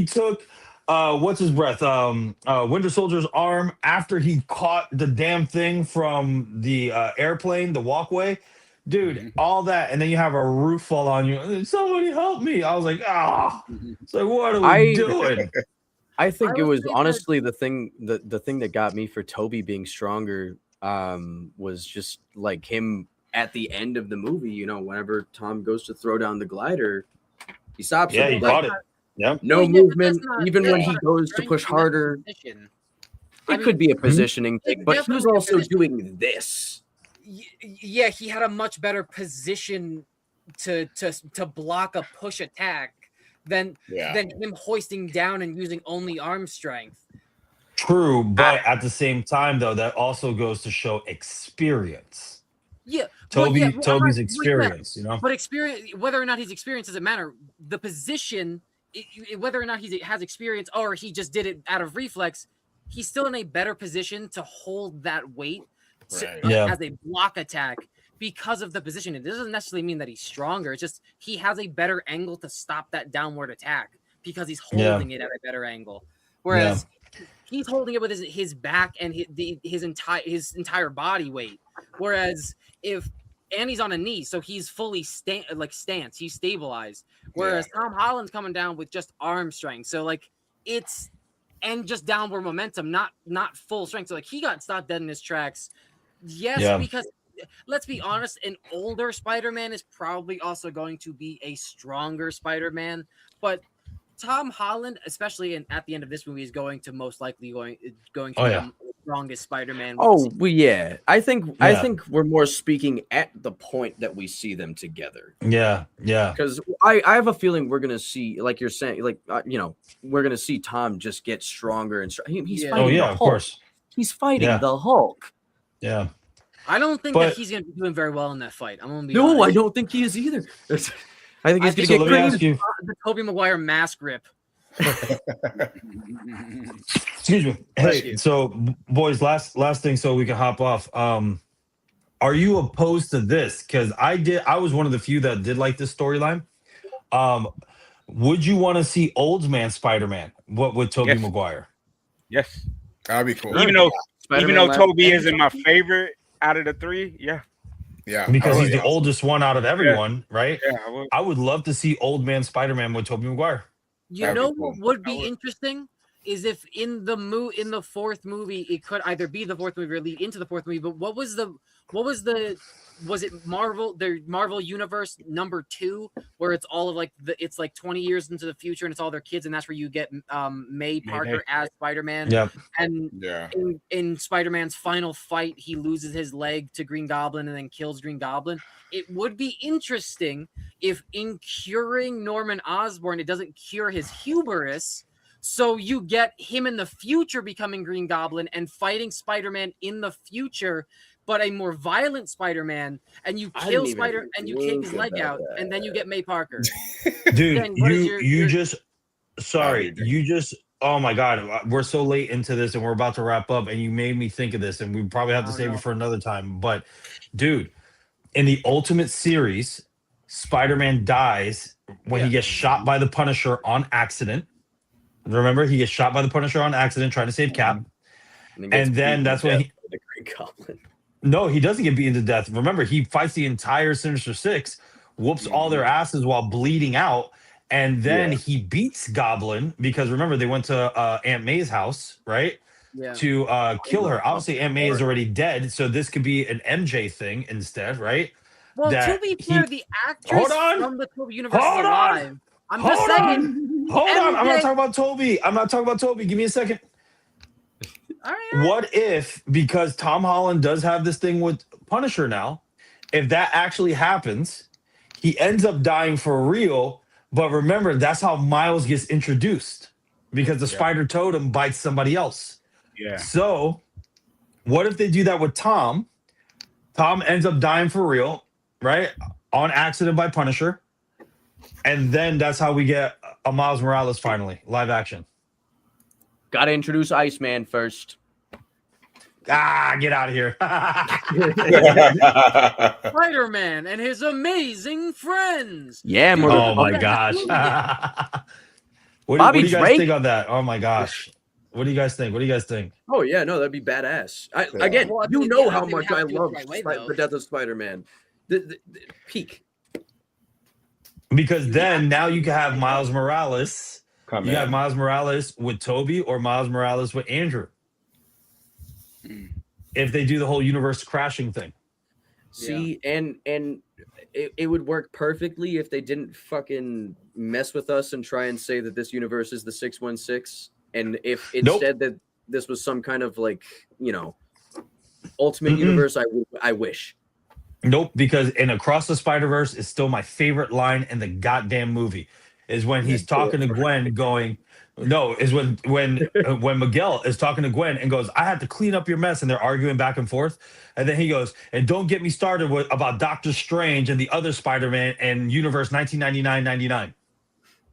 took what's his breath? Winter Soldier's arm, after he caught the damn thing from the airplane, the walkway. Dude, all that, and then you have a roof fall on you. Somebody help me! I was like, it's like, what are we doing? I think it was honestly the thing that got me for Toby being stronger was just like him at the end of the movie. You know, whenever Tom goes to throw down the glider, he stops. Yeah, he caught it. Yeah, no movement. Even when he goes to push harder, it could be a positioning thing, but he was also doing this. Yeah, he had a much better position to block a push attack than him hoisting down and using only arm strength. True, but at the same time, though, that also goes to show experience. Yeah, Toby's experience, you know. But experience, whether or not he's experienced doesn't matter. The position, whether or not he has experience or he just did it out of reflex, he's still in a better position to hold that weight as a block attack because of the position. It doesn't necessarily mean that he's stronger. It's just he has a better angle to stop that downward attack because he's holding it at a better angle. Whereas he's holding it with his back and his entire body weight. Whereas and he's on a knee, so he's fully stance. He's stabilized. Whereas Tom Holland's coming down with just arm strength. So like and just downward momentum, not full strength. So like he got stopped dead in his tracks. Yes, because let's be honest, an older Spider-Man is probably also going to be a stronger Spider-Man, but Tom Holland, especially at the end of this movie, is going to most likely going to be the strongest Spider-Man. Oh, well, yeah. I think we're more speaking at the point that we see them together. Yeah. Because I have a feeling we're gonna see, like you're saying, like we're gonna see Tom just get stronger and stronger. He's fighting the Hulk. Of course. He's fighting the Hulk. Yeah. I don't think that he's going to be doing very well in that fight. I'm going to be honest. I don't think he is either. I think he's going to get creamed. The Tobey Maguire mask rip. Excuse me. Hey, so boys, last thing, so we can hop off. Are you opposed to this? Because I was one of the few that did like this storyline. Would you want to see old man Spider-Man? What with Tobey Maguire? Yes, that'd be cool. Even though Tobey isn't my favorite out of the three, yeah, because he's the oldest one out of everyone, right? Yeah, I would love to see old man Spider-Man with Tobey Maguire. What would be interesting is if in the fourth movie, it could either be the fourth movie or lead into the fourth movie. But was it the Marvel Universe number 2, where it's all of it's like 20 years into the future and it's all their kids, and that's where you get May Parker as Spider-Man. Yeah. And in Spider-Man's final fight, he loses his leg to Green Goblin and then kills Green Goblin. It would be interesting if in curing Norman Osborn, it doesn't cure his hubris. So you get him in the future becoming Green Goblin and fighting Spider-Man in the future, but a more violent Spider-Man, and you kill Spider and you kick his leg out, and then you get May Parker. Dude, oh my God, we're so late into this and we're about to wrap up, and you made me think of this, and we probably have to save it for another time. But dude, in the Ultimate Series, Spider-Man dies when he gets shot by the Punisher on accident. Remember, he gets shot by the Punisher on accident trying to save Cap. And then that's when the Green Goblin. No, he doesn't get beaten to death. Remember, he fights the entire Sinister Six, whoops all their asses while bleeding out, and then he beats Goblin because remember they went to Aunt May's house, right? Yeah. To kill her. Obviously, Aunt May is already dead, so this could be an MJ thing instead, right? Well, to be fair, the actress from the Tobey universe is alive. I'm just saying. Hold on. I'm not talking about Toby. Give me a second. All right. What if, because Tom Holland does have this thing with Punisher now, if that actually happens, he ends up dying for real. But remember, that's how Miles gets introduced because the spider totem bites somebody else. Yeah. So what if they do that with Tom? Tom ends up dying for real, right? On accident by Punisher. And then that's how we get a Miles Morales finally, live action. Got to introduce Iceman first. Get out of here. Spider-Man and his amazing friends. Yeah, oh my gosh. What do you guys think on that? Oh my gosh. What do you guys think? Oh yeah, no, that'd be badass. Again, how much I love the death of Spider-Man. The peak. Because then now you can have Miles Morales. You got Miles Morales with Toby or Miles Morales with Andrew. If they do the whole universe crashing thing. See, and it would work perfectly if they didn't fucking mess with us and try and say that this universe is the 616. And if instead that this was some kind of like, ultimate universe, I wish. Nope, because in Across the Spider-Verse is still my favorite line in the goddamn movie. Is when he's talking to Gwen going, is when McGill is talking to Gwen and goes, I had to clean up your mess, and they're arguing back and forth. And then he goes, and don't get me started about Doctor Strange and the other Spider-Man and Universe 1999-99.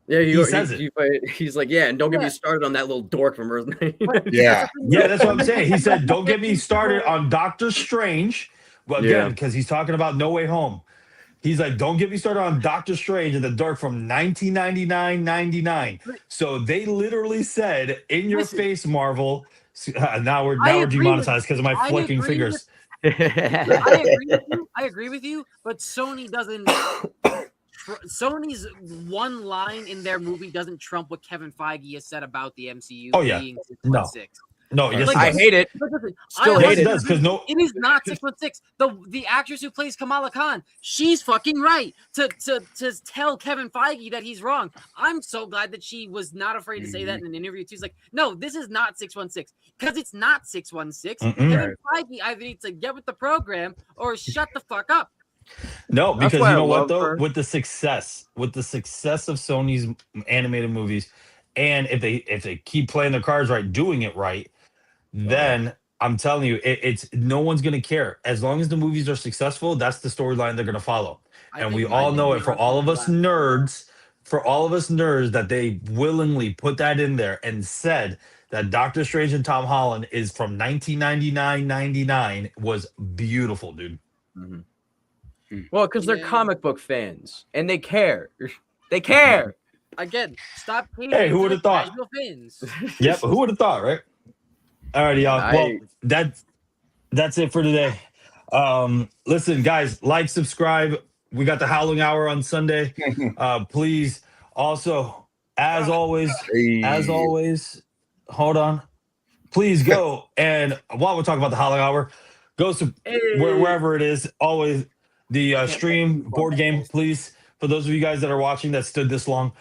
Yeah, he says it. He's like, and don't get me started on that little dork from Earth 99. Yeah, that's what I'm saying. He said, don't get me started on Doctor Strange. Well, again, because he's talking about No Way Home. He's like, don't get me started on Doctor Strange and the Dark from 1999-99. So they literally said, in your face, Marvel. Now we're demonetized because of my flicking fingers. I agree with you, but Sony doesn't. Sony's one line in their movie doesn't trump what Kevin Feige has said about the MCU being 616. No, yes, I hate it. Still hate it because it is not 616. The actress who plays Kamala Khan, she's fucking right to tell Kevin Feige that he's wrong. I'm so glad that she was not afraid to say that in an interview. She's like, no, this is not 616 because it's not 616. Kevin Feige either needs to get with the program or shut the fuck up. No, because you know what though, with the success of Sony's animated movies, and if they keep playing their cards right, doing it right. Then I'm telling you, it's no one's gonna care as long as the movies are successful. That's the storyline they're gonna follow, and we all know it. For all of us nerds, that they willingly put that in there and said that Doctor Strange and Tom Holland is from 1999-99 was beautiful, dude. Mm-hmm. Well, because they're comic book fans and they care. They care. Again, stop. Hey, who would have thought? Yep, who would have thought, right? Alrighty, y'all. Well, that's it for today. Listen, guys, like, subscribe. We got the Howling Hour on Sunday. Please, also, as always, hold on. Please go and while we're talking about the Howling Hour, go wherever it is. Always the stream board game. Please, for those of you guys that are watching that stood this long.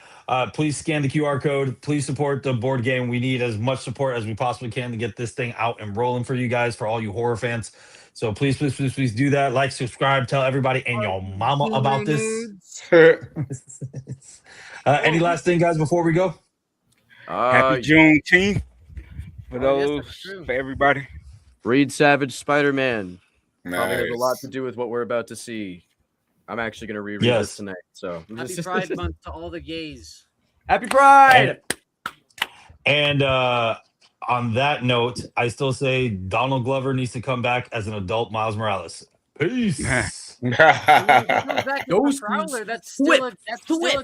Please scan the QR code. Please support the board game. We need as much support as we possibly can to get this thing out and rolling for you guys, for all you horror fans. So please do that. Like, subscribe, tell everybody and your mama about this. Any last thing, guys, before we go? Happy Juneteenth for everybody. Reed Savage, Spider-Man. Probably has a lot to do with what we're about to see. I'm actually going to reread this tonight. So happy Pride Month to all the gays. Happy Pride! And on that note, I still say Donald Glover needs to come back as an adult Miles Morales. Peace. Prowler, that's still a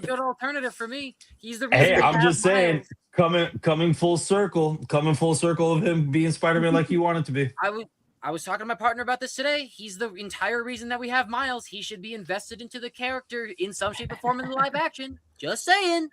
good alternative for me. He's the reason. Hey, I'm just saying, coming full circle of him being Spider-Man like he wanted to be. I was talking to my partner about this today. He's the entire reason that we have Miles. He should be invested into the character in some shape or form in the live action. Just saying.